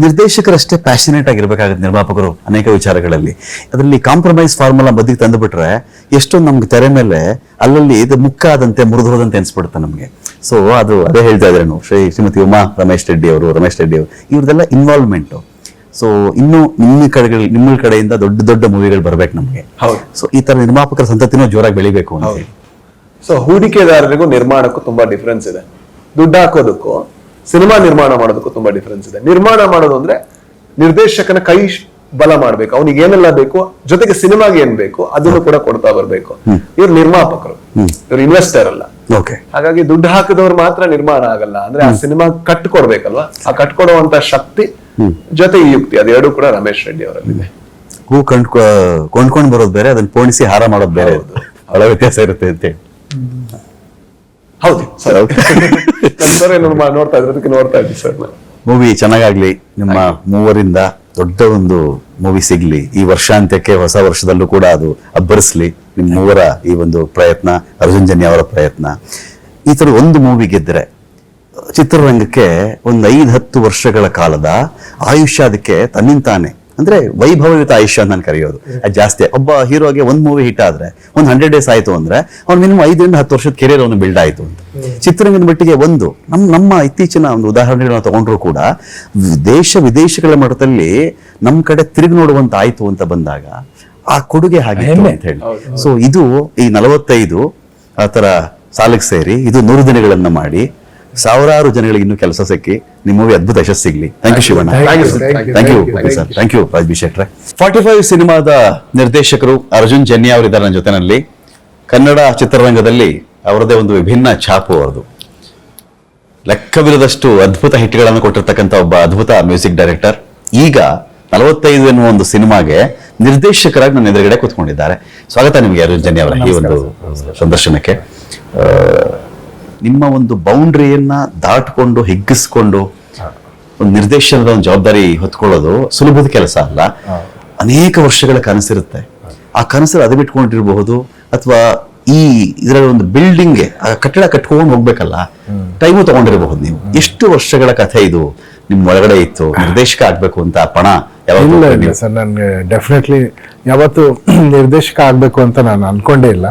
ನಿರ್ದೇಶಕರಷ್ಟೇ ಪ್ಯಾಷನೇಟ್ ಆಗಿರ್ಬೇಕಾಗುತ್ತೆ ನಿರ್ಮಾಪಕರು ಅನೇಕ ವಿಚಾರಗಳಲ್ಲಿ. ಅದರಲ್ಲಿ ಕಾಂಪ್ರಮೈಸ್ ಫಾರ್ಮುಲಾ ಬದಿಗೆ ತಂದುಬಿಟ್ರೆ ಎಷ್ಟೊಂದು ನಮ್ಗೆ ತೆರೆ ಮೇಲೆ ಅಲ್ಲಲ್ಲಿ ಇದು ಮುಕ್ಕಾದಂತೆ ಮುರಿದೋದಂತೆ ಅನ್ಸ್ಬಿಡುತ್ತೆ ನಮ್ಗೆ. ಸೊ ಅದು ಅದೇ ಹೇಳ್ತಾ ಇದ್ರೇನು ಶ್ರೀಮತಿ ಉಮಾ ರಮೇಶ್ ರೆಡ್ಡಿ ಅವರು ಇವ್ರದೆಲ್ಲ ಇನ್ವಾಲ್ವ್ಮೆಂಟ್. ಸೊ ಇನ್ನು ನಿಮ್ಮ ಕಡೆಯಿಂದ ದೊಡ್ಡ ದೊಡ್ಡ ಮೂವಿಗಳು ಬರ್ಬೇಕು ನಮ್ಗೆ. ಸೊ ಈ ತರ ನಿರ್ಮಾಪಕರ ಸಂತತಿನೂ ಜೋರಾಗಿ ಬೆಳಿಬೇಕು ಅಂತ ಹೇಳಿ. ಸೊ ಹೂಡಿಕೆದಾರರಿಗೂ ನಿರ್ಮಾಣಕ್ಕೂ ತುಂಬಾ ಡಿಫ್ರೆನ್ಸ್ ಇದೆ. ದುಡ್ಡು ಹಾಕೋದಕ್ಕೂ ಸಿನಿಮಾ ನಿರ್ಮಾಣ ಮಾಡೋದಕ್ಕೂ ತುಂಬಾ ಡಿಫ್ರೆನ್ಸ್ ಇದೆ. ನಿರ್ಮಾಣ ಮಾಡೋದು ಅಂದ್ರೆ ನಿರ್ದೇಶಕನ ಕೈ ಬಲ ಮಾಡ್ಬೇಕು, ಅವನಿಗೆ ಏನೆಲ್ಲ ಬೇಕು, ಜೊತೆಗೆ ಸಿನಿಮಾಗೆ ಏನ್ ಬೇಕು ಅದನ್ನು ಕೂಡ ಕೊಡ್ತಾ ಬರ್ಬೇಕು. ಇವ್ರು ನಿರ್ಮಾಪಕರು, ಇವ್ರು ಇನ್ವೆಸ್ಟರ್ ಅಲ್ಲ. ಓಕೆ. ಹಾಗಾಗಿ ದುಡ್ಡು ಹಾಕಿದವ್ರು ಮಾತ್ರ ನಿರ್ಮಾಣ ಆಗಲ್ಲ. ಅಂದ್ರೆ ಆ ಸಿನಿಮಾ ಕಟ್ಕೊಡ್ಬೇಕಲ್ವಾ, ಆ ಕಟ್ಕೊಡುವಂತ ಶಕ್ತಿ ಜೊತೆ ಈ ಯುಕ್ತಿ ಅದೆರಡೂ ಕೂಡ ರಮೇಶ್ ರೆಡ್ಡಿ ಅವರಲ್ಲಿದೆ. ಹೂ ಕೊಂಡ್ಕೊಂಡು ಬರೋದು ಬೇರೆ, ಅದನ್ನ ಪೋಣಿಸಿ ಹಾರ ಮಾಡೋದು ಬೇರೆ, ಒಳ ವ್ಯತ್ಯಾಸ ಇರುತ್ತೆ ಅಂತ ಹೇಳಿ. ಹೌದು ಸರ್. ಸರ್ ನೋಡ್ತಾ ಇದ್ರು, ಅದಕ್ಕೆ ನೋಡ್ತಾ ಇದ್ವಿ ಸರ್. ಮೂವಿ ಚೆನ್ನಾಗಾಗ್ಲಿ, ನಿಮ್ಮ ಮೂವರಿಂದ ದೊಡ್ಡ ಒಂದು ಮೂವಿ ಸಿಗ್ಲಿ, ಈ ವರ್ಷಾಂತ್ಯಕ್ಕೆ ಹೊಸ ವರ್ಷದಲ್ಲೂ ಕೂಡ ಅದು ಅಬ್ಬರಿಸ್ಲಿ ನಿಮ್ಮ ಮೂವರ ಈ ಒಂದು ಪ್ರಯತ್ನ, ಅರ್ಜುನ್ ಜನ್ಯ ಅವರ ಪ್ರಯತ್ನ. ಈ ತರ ಒಂದು ಮೂವಿ ಗೆದ್ದರೆ ಚಿತ್ರರಂಗಕ್ಕೆ ಒಂದು 5-10 ವರ್ಷಗಳ ಕಾಲದ ಆಯುಷ್ಯ ಅದಕ್ಕೆ ತನ್ನಿಂತಾನೆ, ಅಂದ್ರೆ ವೈಭವಯುತ ಆಯುಷ್ಯ ಅಂತ ನಾನು ಕರೆಯೋದು ಅದು ಜಾಸ್ತಿ. ಒಬ್ಬ ಹೀರೋಗೆ ಒಂದು ಮೂವಿ ಹಿಟ್ ಆದ್ರೆ ಒಂದು 100 days ಆಯ್ತು ಅಂದ್ರೆ ಅವ್ನು ಮಿನಿಮಮ್ 5-10 ವರ್ಷದ ಕೆರಿಯರ್ ಅವನು ಬಿಲ್ಡ್ ಆಯ್ತು ಅಂತ. ಚಿತ್ರರಂಗದ ಮಟ್ಟಿಗೆ ನಮ್ಮ ಇತ್ತೀಚಿನ ಒಂದು ಉದಾಹರಣೆಗಳನ್ನ ತಗೊಂಡ್ರು ಕೂಡ ದೇಶ ವಿದೇಶಗಳ ಮಟ್ಟದಲ್ಲಿ ನಮ್ಮ ಕಡೆ ತಿರುಗಿ ನೋಡುವಂತ ಆಯ್ತು ಅಂತ ಬಂದಾಗ ಆ ಕೊಡುಗೆ ಹಾಗಿತ್ತು ಅಂತ ಹೇಳಿ. ಸೊ ಇದು ಈ 45 ಆತರ ಸಾಲಿಗೆ ಸೇರಿ ಇದು 100 ದಿನಗಳನ್ನ ಮಾಡಿ ಸಾವಿರಾರು ಜನಗಳಿಗೆ ಇನ್ನೂ ಕೆಲಸ ಸಿಕ್ಕಿ ನಿಮ್ಮ ಮೂವಿ ಅದ್ಭುತ ಯಶಸ್ಸು ಸಿಗ್ಲಿ. Thank you Shivanna. Thank you Raj B ಶೆಟ್ರೆ. 45 ಸಿನಿಮಾದ ನಿರ್ದೇಶಕರು ಅರ್ಜುನ್ ಜನ್ಯ ಅವರಿದ್ದಾರೆ ನನ್ನ ಜೊತೆನಲ್ಲಿ. ಕನ್ನಡ ಚಿತ್ರರಂಗದಲ್ಲಿ ಅವರದೇ ಒಂದು ವಿಭಿನ್ನ ಛಾಪು, ಅವರದು ಲೆಕ್ಕವಿಲ್ಲದಷ್ಟು ಅದ್ಭುತ ಹಿಟ್ಗಳನ್ನು ಕೊಟ್ಟಿರ್ತಕ್ಕಂಥ ಒಬ್ಬ ಅದ್ಭುತ ಮ್ಯೂಸಿಕ್ ಡೈರೆಕ್ಟರ್. ಈಗ 45 ಎನ್ನುವ ಒಂದು ಸಿನಿಮಾಗೆ ನಿರ್ದೇಶಕರಾಗಿ ನನ್ನ ಎದುರುಗಡೆ ಕೂತ್ಕೊಂಡಿದ್ದಾರೆ. ಸ್ವಾಗತ ನಿಮಗೆ ಅರ್ಜುನ್ ಜನ್ಯ ಅವರ ಈ ಒಂದು ಸಂದರ್ಶನಕ್ಕೆ. ನಿಮ್ಮ ಒಂದು ಬೌಂಡ್ರಿಯನ್ನ ದಾಟ್ಕೊಂಡು ಹಿಗ್ಗಿಸ್ಕೊಂಡು ಒಂದು ನಿರ್ದೇಶನದ ಒಂದು ಜವಾಬ್ದಾರಿ ಹೊತ್ಕೊಳ್ಳೋದು ಸುಲಭದ ಕೆಲಸ ಅಲ್ಲ. ಅನೇಕ ವರ್ಷಗಳ ಕನಸಿರುತ್ತೆ. ಆ ಕನಸಲ್ಲಿ ಅದು ಬಿಟ್ಕೊಂಡಿರಬಹುದು, ಅಥವಾ ಇದರ ಒಂದು ಬಿಲ್ಡಿಂಗ್ಗೆ ಕಟ್ಟಡ ಕಟ್ಕೊಂಡು ಹೋಗ್ಬೇಕಲ್ಲ, ಟೈಮು ತಗೊಂಡಿರಬಹುದು. ನೀವು ಎಷ್ಟು ವರ್ಷಗಳ ಕಥೆ ಇದು ನಿಮ್ ಒಳಗಡೆ ಇತ್ತು, ನಿರ್ದೇಶಕ ಆಗ್ಬೇಕು ಅಂತ ಪಣ ಇಲ್ಲ ಸರ್, ನನ್ಗೆ ಡೆಫಿನೆಟ್ಲಿ ಯಾವತ್ತು ನಿರ್ದೇಶಕ ಆಗ್ಬೇಕು ಅಂತ ನಾನು ಅನ್ಕೊಂಡೇ ಇಲ್ಲ.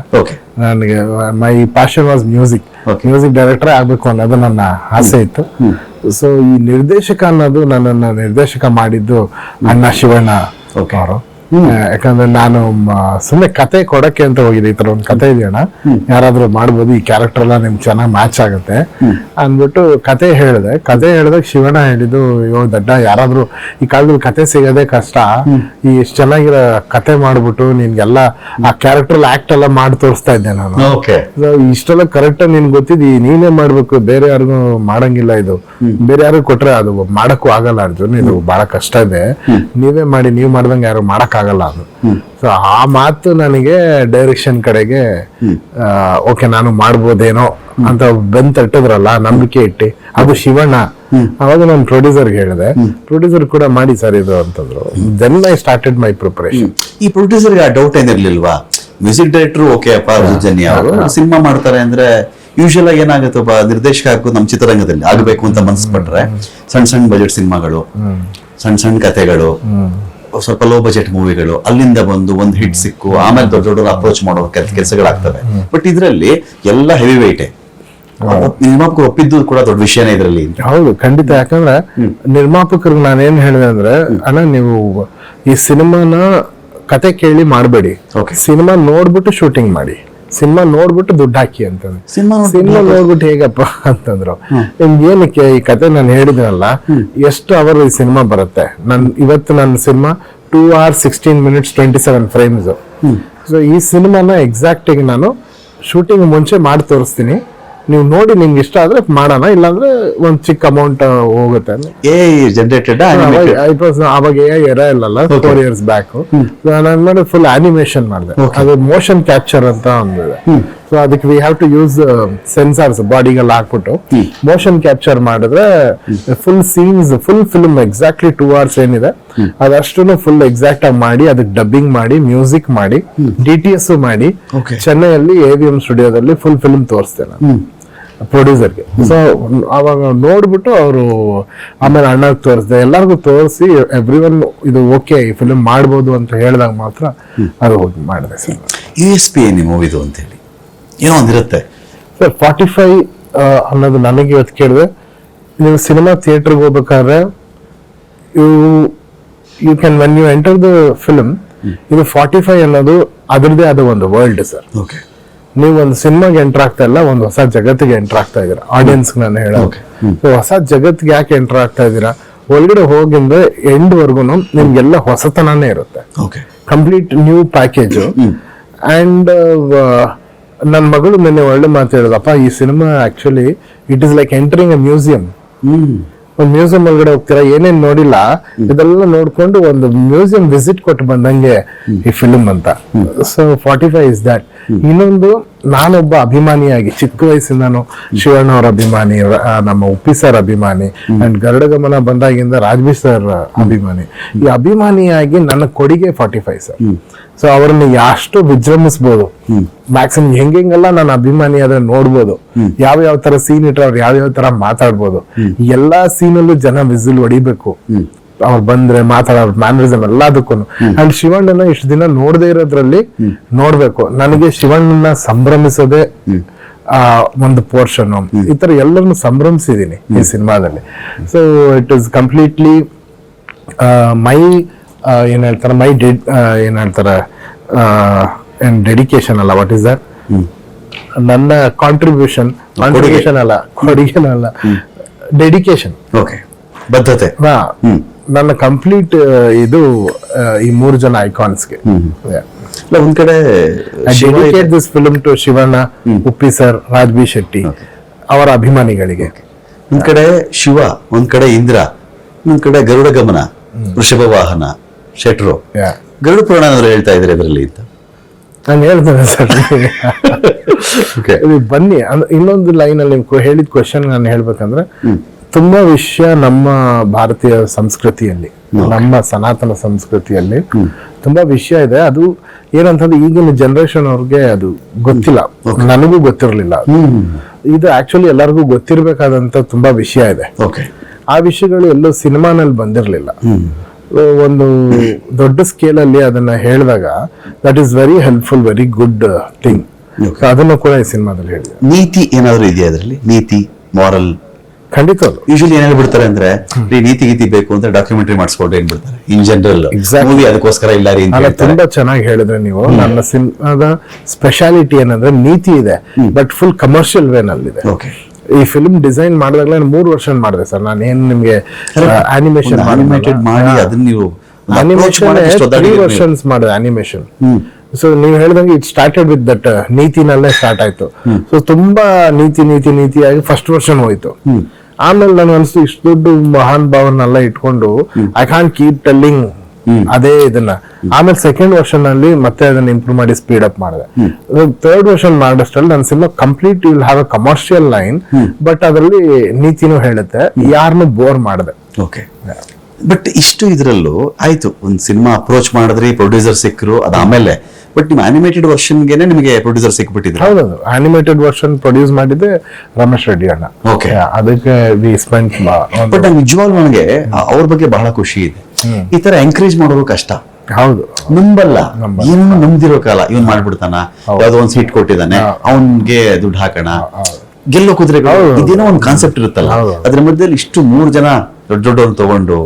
ನನಗೆ my passion was music director ಆಗ್ಬೇಕು ಅನ್ನೋದು ನನ್ನ ಆಸೆ ಇತ್ತು. ಸೊ ಈ ನಿರ್ದೇಶಕ ಅನ್ನೋದು ನನ್ನನ್ನ ನಿರ್ದೇಶಕ ಮಾಡಿದ್ದು ಅಣ್ಣ ಶಿವಣ್ಣ ಅವರು. ಯಾಕಂದ್ರೆ ನಾನು ಸುಮ್ಮನೆ ಕತೆ ಕೊಡಕ್ಕೆ ಅಂತ ಹೋಗಿದೆ, ಈ ತರ ಒಂದು ಕತೆ ಇದೆಯಣ್ಣ, ಯಾರಾದ್ರೂ ಮಾಡ್ಬೋದು, ಈ ಕ್ಯಾರೆಕ್ಟರ್ ಎಲ್ಲ ನಿಮ್ಗೆ ಚೆನ್ನಾಗಿ ಮ್ಯಾಚ್ ಆಗುತ್ತೆ ಅಂದ್ಬಿಟ್ಟು ಕತೆ ಹೇಳಿದಾಗ ಶಿವಣ್ಣ ಹೇಳಿದ್ದು, ಅಯ್ಯೋ ದಡ್ಡ, ಯಾರಾದ್ರೂ ಈ ಕಾಲದಲ್ಲಿ ಕತೆ ಸಿಗೋದೇ ಕಷ್ಟ, ಈ ಎಷ್ಟು ಚೆನ್ನಾಗಿರೋ ಕತೆ ಮಾಡ್ಬಿಟ್ಟು ನಿನ್ಗೆಲ್ಲ ಆ ಕ್ಯಾರೆಕ್ಟರ್ ಆಕ್ಟ್ ಎಲ್ಲ ಮಾಡಿ ತೋರಿಸ್ತಾ ಇದ್ದೆ ನಾನು. ಇಷ್ಟೆಲ್ಲ ಕರೆಕ್ಟ್ ಆಗಿ ನಿನ್ಗೆ ಗೊತ್ತಿದ್ದಿ, ನೀನೇ ಮಾಡ್ಬೇಕು, ಬೇರೆ ಯಾರಿಗೂ ಮಾಡಂಗಿಲ್ಲ, ಇದು ಬೇರೆ ಯಾರು ಕೊಟ್ರೆ ಅದು ಮಾಡಕ್ಕೂ ಆಗಲ್ಲ ಅರ್ಜುನ್, ಇದು ಬಹಳ ಕಷ್ಟ ಇದೆ, ನೀವೇ ಮಾಡಿ, ನೀವ್ ಮಾಡ್ದಂಗೆ ಯಾರು ಮಾಡಕ್ ಆಗಲ್ಲ ಅದು. ಸೊ ಆ ಮಾತು ನನಗೆ ಡೈರೆಕ್ಷನ್ ಕಡೆಗೆ ಓಕೆ ನಾನು ಮಾಡ್ಬೋದೇನೋ ಅಂತ ಬೆನ್ ತಟ್ಟಿದ್ರಲ್ಲ, ನಂಬಿಕೆ ಇಟ್ಟಿ, ಅದು ಶಿವಣ್ಣ. ಅವಾಗ ನಾನು ಪ್ರೊಡ್ಯೂಸರ್ಗೆ ಹೇಳಿದೆ, ಪ್ರೊಡ್ಯೂಸರ್ ಕೂಡ ಮಾಡಿ ಸರ್ ಇದು ಅಂತಂದ್ರು. Then I started my preparation. ಈ ಪ್ರೊಡ್ಯೂಸರ್ಗೆ ಆ ಡೌಟ್ ಏನಿರ್ಲಿಲ್ವಾ? ಮ್ಯೂಸಿಕ್ ಡೈರೆಕ್ಟರ್ ಓಕೆ ಅಪ್ಪ ಜನ್ಯ ಅವರು ಸಿನಿಮಾ ಮಾಡ್ತಾರೆ ಅಂದ್ರೆ ಯೂಶಲ್ ಆಗಿ ಏನಾಗುತ್ತೆ, ಒಬ್ಬ ನಿರ್ದೇಶಕ ಹಾಕು ನಮ್ಮ ಚಿತ್ರರಂಗದಲ್ಲಿ ಆಗಬೇಕು ಅಂತ ಮನಸ್ಪಟ್ರೆ ಸಣ್ಣ ಬಜೆಟ್ ಸಿನಿಮಾಗಳು, ಸಣ್ಣ ಕಥೆಗಳು, ಸ್ವಲ್ಪ ಲೋ ಬಜೆಟ್ ಮೂವಿಗಳು, ಅಲ್ಲಿಂದ ಬಂದು ಒಂದು ಹಿಟ್ ಸಿಕ್ಕು ಆಮೇಲೆ ದೊಡ್ಡ ಅಪ್ರೋಚ್ ಮಾಡೋ ಕೆಲಸಗಳಾಗ್ತವೆ. ಬಟ್ ಇದ್ರಲ್ಲಿ ಎಲ್ಲ ಹೆವಿ ವೆಯ್ಟೆ, ನಿರ್ಮಾಪಕರು ಒಪ್ಪಿದ್ದು ಕೂಡ ದೊಡ್ಡ ವಿಷಯನೇ ಇದರಲ್ಲಿ. ಹೌದು, ಖಂಡಿತ. ಯಾಕಂದ್ರೆ ನಿರ್ಮಾಪಕರಿಗೆ ನಾನೇನ್ ಹೇಳಿದೆ ಅಂದ್ರೆ, ಅಣ್ಣ ನೀವು ಈ ಸಿನಿಮಾನ ಕತೆ ಕೇಳಿ ಮಾಡಬೇಡಿ, ಸಿನಿಮಾ ನೋಡ್ಬಿಟ್ಟು ಶೂಟಿಂಗ್ ಮಾಡಿ. ಸಿನಿಮಾ ನೋಡ್ಬಿಟ್ಟು ದುಡ್ಡು ಹಾಕಿ ಅಂತಂದ್ರೆ ಸಿನಿಮಾ ಸಿನಿಮಾ ನೋಡ್ಬಿಟ್ಟು ಹೇಗಪ್ಪ ಅಂತಂದ್ರು. ನಿಮ್ಗೆ ಏನಕ್ಕೆ ಈ ಕತೆ ನಾನು ಹೇಳಿದ್ನಲ್ಲ, ಎಷ್ಟು ಅವರ್ ಈ ಸಿನಿಮಾ ಬರುತ್ತೆ. ಇವತ್ತು ನನ್ನ cinema 2 hours 16 minutes 27 frames. So ಈ ಸಿನಿಮಾನ ಎಕ್ಸಾಕ್ಟ್ ಆಗಿ ನಾನು ಶೂಟಿಂಗ್ ಮುಂಚೆ ಮಾಡಿ ತೋರಿಸ್ತೀನಿ, ನೀವು ನೋಡಿ ನಿಮ್ಗೆ ಇಷ್ಟ ಆದ್ರೆ ಮಾಡೋಣ, ಇಲ್ಲಾಂದ್ರೆ ಒಂದ್ ಚಿಕ್ಕ ಅಮೌಂಟ್ ಹೋಗುತ್ತೆ. ಜನರೇಟೆಡ್ ಅವಾಗ ಎರ ಇಲ್ಲಲ್ಲ, 4 years ಬ್ಯಾಕ್ ನಾನು ಮಾಡಿ ಫುಲ್ ಆನಿಮೇಷನ್ ಮಾಡಿದೆ. ಅದು ಮೋಷನ್ ಕ್ಯಾಪ್ಚರ್ ಅಂತ ಒಂದಿದೆ. ಸೊ ಅದಕ್ಕೆ we have to use sensors ಬಾಡಿಗೆಲ್ಲ ಹಾಕ್ಬಿಟ್ಟು ಮೋಷನ್ ಕ್ಯಾಪ್ಚರ್ ಮಾಡಿದ್ರೆ full scenes, full film exactly 2 hours ಏನಿದೆ ಅದಷ್ಟು ಫುಲ್ ಎಕ್ಸಾಕ್ಟ್ ಆಗಿ ಮಾಡಿ, ಅದಕ್ಕೆ ಡಬ್ಬಿಂಗ್ ಮಾಡಿ, ಮ್ಯೂಸಿಕ್ ಮಾಡಿ, DTS ಮಾಡಿ, ಚೆನ್ನೈಯಲ್ಲಿ AVM ಸ್ಟುಡಿಯೋದಲ್ಲಿ ಫುಲ್ ಫಿಲ್ಮ್ ತೋರಿಸ್ತೇನೆ ಪ್ರೊಡ್ಯೂಸರ್ಗೆ. ಸೊ ಅವಾಗ ನೋಡ್ಬಿಟ್ಟು ಅವರು ಆಮೇಲೆ ಅಣ್ಣಗೆ ತೋರಿಸ್ದೆ, ಎಲ್ಲರಿಗೂ ತೋರಿಸಿ ಎವ್ರಿ ಒನ್ ಇದು ಓಕೆ ಈ ಫಿಲ್ಮ್ ಮಾಡ್ಬೋದು ಅಂತ ಹೇಳಿದಾಗ ಮಾತ್ರ ಅದು ಹೋಗಿ ಮಾಡಿದೆ ಸರ್. USP ಏನು ಮೂವಿದು ಅಂತ ಹೇಳಿ ಏನೋ ಒಂದಿರುತ್ತೆ ಸರ್. 45 ಅನ್ನೋದು ನನಗೆ ಇವತ್ತು ಕೇಳಿದೆ, ನೀವು ಸಿನಿಮಾ ಥಿಯೇಟರ್ಗೆ ಹೋಗ್ಬೇಕಾದ್ರೆ you can when you enter the film, ಇದು 45 ಅನ್ನೋದು ಅದರದೇ ಆದ ಒಂದು ವರ್ಲ್ಡ್ ಸರ್. ಓಕೆ, ನೀವು ಒಂದು ಸಿನಿಮಾಗೆ ಎಂಟರ್ ಆಗ್ತಾ ಇಲ್ಲ, ಒಂದು ಹೊಸ ಜಗತ್ತಿಗೆ ಎಂಟರ್ ಆಗ್ತಾ ಇದೀರಾ. ಆಡಿಯನ್ಸ್ ನಾನು ಹೇಳೋಕೆ ಹೊಸ ಜಗತ್ತಿಗೆ ಯಾಕೆ ಎಂಟರ್ ಆಗ್ತಾ ಇದ್ದೀರಾ, ಒಳಗಡೆ ಹೋಗಿಂದ ಎಂಡ್ ವರ್ಗು ನಿಮ್ಗೆಲ್ಲ ಹೊಸತನನೇ ಇರುತ್ತೆ. Okay, complete new package. And ನನ್ನ ಮಗಳು ನಿನ್ನೆ ಒಳ್ಳೆ ಮಾತು ಹೇಳಿದಪ್ಪ, ಈ cinema actually it is like entering a museum. ಒಂದು ಮ್ಯೂಸಿಯಂ ಒಳಗಡೆ ಹೋಗ್ತೀರಾ, ಏನೇನ್ ನೋಡಿಲ್ಲ ಇದೆಲ್ಲ ನೋಡ್ಕೊಂಡು ಒಂದು ಮ್ಯೂಸಿಯಂ ವಿಸಿಟ್ ಕೊಟ್ಟು ಬಂದಂಗೆ ಈ ಫಿಲ್ಮ್ ಅಂತ. So 45 is that. ಇನ್ನೊಂದು, ನಾನೊಬ್ಬ ಅಭಿಮಾನಿಯಾಗಿ ಚಿಕ್ಕ ವಯಸ್ಸಿಂದಾನು ಶಿವಣ್ಣ ಅವರ ಅಭಿಮಾನಿ, ನಮ್ಮ ಉಪ್ಪಿ ಸರ್ ಅಭಿಮಾನಿ, ಅಂಡ್ ಗರುಡ ಗಮನ ಬಂದಾಗಿಂದ ರಾಜ್ಬಿ ಸರ್ ಅಭಿಮಾನಿ. ಈ ಅಭಿಮಾನಿಯಾಗಿ ನನ್ನ ಕೊಡುಗೆ 45 ಸರ್. ಸೊ ಅವ್ರನ್ನ ಎಷ್ಟು ವಿಜೃಂಭಿಸ್ಬೋದು, ಮ್ಯಾಕ್ಸಿಮಮ್ ಹೆಂಗೆಲ್ಲ ನಾನು ಅಭಿಮಾನಿ ಆದ್ರೆ ನೋಡ್ಬೋದು, ಯಾವ ತರ ಸೀನ್ ಇಟ್ರೆ ಅವ್ರು ಯಾವ ತರ ಮಾತಾಡ್ಬೋದು. ಎಲ್ಲಾ ಸೀನಲ್ಲೂ ಜನ ವಿಸಿಲ್ ಹೊಡಿಬೇಕು, ಅವ್ರು ಬಂದ್ರೆ ಮಾತಾಡೋ ಮ್ಯಾನರಿಸಮ್ ಎಲ್ಲದಕ್ಕೂ. ಅಂಡ್ ಶಿವಣ್ಣನ ಇಷ್ಟು ದಿನ ನೋಡದೇ ಇರೋದ್ರಲ್ಲಿ ನೋಡ್ಬೇಕು. ನನಗೆ ಶಿವಣ್ಣನ ಸಂಭ್ರಮಿಸೋದೇ ಒಂದು ಪೋರ್ಷನ್. ಈ ತರ ಎಲ್ಲರನ್ನು ಸಂಭ್ರಮಿಸಿದೀನಿ ಈ ಸಿನಿಮಾದಲ್ಲಿ. ಸೊ ಇಟ್ ಇಸ್ ಕಂಪ್ಲೀಟ್ಲಿ ಮೈ ಏನ್ ಹೇಳ್ತಾರೆ, ಏನ್ ಹೇಳ್ತಾರೆ, ಡೆಡಿಕೇಶನ್ ಅಲ್ಲ, ವಾಟ್ ಇಸ್ ದಟ್, ನನ್ನ ಕಾಂಟ್ರಿಬ್ಯೂಷನ್ ಅಲ್ಲ, ಕೊಡುಗೆನಲ್ಲ, ಡೆಡಿಕೇಶನ್. ಓಕೆ, ಬದ್ಧತೆ. ನನ್ನ ಕಂಪ್ಲೀಟ್ ಇದು ಈ 3 ಜನ ಐಕಾನ್ಸ್ಗೆ. ಒಂದ್ ಕಡೆ dedicate this film to Shivanna, Uppi sir, Raj B Shetty ಅವರ ಅಭಿಮಾನಿಗಳಿಗೆ. ಒಂದ್ ಕಡೆ ಶಿವ, ಒಂದ್ ಕಡೆ ಇಂದ್ರ, ಒಂದ್ ಕಡೆ ಗರುಡ ಗಮನ, ವೃಷಭ ವಾಹನ, ಶೆಟ್ರು, ಗರುಡ ಪುರಾಣ ಹೇಳ್ತಾ ಇದ್ರೆ ಇದರಲ್ಲಿ ಅಂತ ನಾನು ಹೇಳ್ತೇನೆ ಸರ್. ಬನ್ನಿ, ಇನ್ನೊಂದು ಲೈನ್ ಅಲ್ಲಿ ನೀವು ಹೇಳಿದ ಕ್ವೆಶನ್ ನಾನು ಹೇಳ್ಬೇಕಂದ್ರೆ, ತುಂಬಾ ವಿಷಯ ನಮ್ಮ ಭಾರತೀಯ ಸಂಸ್ಕೃತಿಯಲ್ಲಿ, ನಮ್ಮ ಸನಾತನ ಸಂಸ್ಕೃತಿಯಲ್ಲಿ ತುಂಬಾ ವಿಷಯ ಇದೆ. ಅದು ಏನಂತಂದ್ರೆ ಈಗಿನ ಜನರೇಷನ್ ಅವ್ರಿಗೆ ಅದು ಗೊತ್ತಿಲ್ಲ, ನನಗೂ ಗೊತ್ತಿರಲಿಲ್ಲ. ಇದು ಆಕ್ಚುಲಿ ಎಲ್ಲರಿಗೂ ಗೊತ್ತಿರ್ಬೇಕಾದಂತ ತುಂಬಾ ವಿಷಯ ಇದೆ. ಆ ವಿಷಯಗಳು ಎಲ್ಲೂ ಸಿನಿಮಾನಲ್ಲಿ ಬಂದಿರಲಿಲ್ಲ. ಒಂದು ದೊಡ್ಡ ಸ್ಕೇಲ್ ಅಲ್ಲಿ ಅದನ್ನ ಹೇಳಿದಾಗ that is very helpful, very good thing. ಅದನ್ನು ಕೂಡ ಈ ಸಿನಿಮಾದಲ್ಲಿ ಹೇಳಿದೆ. ನೀತಿ ಏನಾದ್ರು ಇದೆಯಾ ಅದರಲ್ಲಿ? ನೀತಿ, ಮಾರಲ್? ಖಂಡಿತ. ಯೂಶಲಿ ಏನ್ ಹೇಳ್ಬಿಡ್ತಾರೆ ಅಂದ್ರೆ, ನೀತಿ ಗೀತಿ ಬೇಕು ಅಂತ ಡಾಕ್ಯುಮೆಂಟರಿ ಮಾಡಿಸ್ಕೊಂಡು ಏನ್ ಬಿಡ್ತಾರೆ ಇನ್ ಜನರಲ್, ಮೂವಿ ಅದಕ್ಕೋಸ್ಕರ ಇಲ್ಲ ರೀ ಅಂತ. ತುಂಬಾ ಚೆನ್ನಾಗಿ ಹೇಳಿದ್ರೆ ನೀವು. ನನ್ನ ಸಿನಿಮಾದ ಸ್ಪೆಷಾಲಿಟಿ ಏನಂದ್ರೆ ನೀತಿ ಇದೆ, ಬಟ್ ಫುಲ್ ಕಮರ್ಷಿಯಲ್ ವೇನಲ್ಲಿದೆ. ಈ ಫಿಲ್ಮ್ ಡಿಸೈನ್ ಮಾಡಿದಾಗಲೇ 3 ವರ್ಷ ಮಾಡಿದೆ ಸರ್. ನಾನು ಏನ್ ನಿಮ್ಗೆ ಅನಿಮೇಷನ್ ಮಾಡಿ ಅದನ್ನ ನೀವು ಅನಿಮೇಷನ್ 3 ವರ್ಷನ್ಸ್ ಮಾಡಿದೆ ಅನಿಮೇಷನ್. ಸೊ ನೀವು ಹೇಳ್ದಂಗೆ ಇಟ್ ಸ್ಟಾರ್ಟೆಡ್ ವಿತ್ ದಟ್ ನೀತಿನಲ್ಲೇ ಸ್ಟಾರ್ಟ್ ಆಯ್ತು. ಸೊ ತುಂಬಾ ನೀತಿಯಾಗಿ ಫಸ್ಟ್ ವರ್ಷನ್ ಹೋಯ್ತು. ಆಮೇಲೆ ನನಗೆ ಅನ್ಸ್ತು, ಇಷ್ಟು ದೊಡ್ಡ ಮಹಾನ್ ಭಾವನೆಲ್ಲ ಇಟ್ಕೊಂಡು ಐ ಕ್ಯಾನ್ ಕೀಪ್ ಟೆಲ್ಲಿಂಗ್ ಅದೇ ಇದನ್ನ. ಆಮೇಲೆ ಸೆಕೆಂಡ್ ವರ್ಷನ್ ಅಲ್ಲಿ ಮತ್ತೆ ಅದನ್ನ ಇಂಪ್ರೂವ್ ಮಾಡಿ ಸ್ಪೀಡ್ ಅಪ್ ಮಾಡಿದೆ. ಥರ್ಡ್ ವರ್ಷನ್ ಮಾಡಿಸ್ಟಲ್ಲಿ ನನ್ನ cinema complete will have a commercial line, but ಅದರಲ್ಲಿ ನೀತಿನೂ ಹೇಳುತ್ತೆ, ಯಾರನ್ನು ಬೋರ್ ಮಾಡಿದೆ. ಓಕೆ, ಬಟ್ ಇಷ್ಟು ಇದ್ರಲ್ಲೂ ಆಯ್ತು, ಒಂದು ಸಿನಿಮಾ ಅಪ್ರೋಚ್ ಮಾಡಿದ್ರಿ, ಪ್ರೊಡ್ಯೂಸರ್ ಸಿಕ್ಕರು, ಅದಾದ್ಮೇಲೆ ಬಟ್ ನಿಮ್ಮ ಅನಿಮೇಟೆಡ್ ವರ್ಷನ್ಗೆನೆ ನಿಮಗೆ ಪ್ರೊಡ್ಯೂಸರ್ ಸಿಕ್ಬಿಟ್ಟಿದ್ರು. ಹೌದೌದು, ಅನಿಮೇಟೆಡ್ ವರ್ಷನ್ ಪ್ರೊಡ್ಯೂಸ್ ಮಾಡಿದ್ದೆ ರಮೇಶ್ ರೆಡ್ಡಿ ಅಣ್ಣ. ಓಕೆ, ಅದಕ್ಕೆ ವಿ ಸ್ಪೆಂಟ್. ಬಟ್ ನಿಜವಾಗ್ಲೂ ನನಗೆ ಅವ್ರ ಬಗ್ಗೆ ಬಹಳ ಖುಷಿ ಇದೆ. ಈ ತರ ಎಂಕರೇಜ್ ಮಾಡೋದು ಕಷ್ಟ. ಹೌದು, ನಂಬಲ್ಲ, ಏನು ನಂಬ್ದಿರೋ ಕಾಲ. ಇವನ್ ಮಾಡ್ಬಿಡ್ತಾನ, ಯಾವ್ದೋ ಒಂದ್ ಸೀಟ್ ಕೊಟ್ಟಿದ್ದಾನೆ, ಅವನ್ಗೆ ದುಡ್ಡು ಹಾಕೋಣ, ಗೆಲ್ಲೋ ಕುದುರೆಗಳು, ಇದೇನೋ ಒಂದ್ ಕಾನ್ಸೆಪ್ಟ್ ಇರುತ್ತಲ್ಲ. ಅದ್ರ ಮಧ್ಯದಲ್ಲಿ ಇಷ್ಟು 3 ಜನ ದೊಡ್ಡವ್ರನ್ನ ತಗೊಂಡು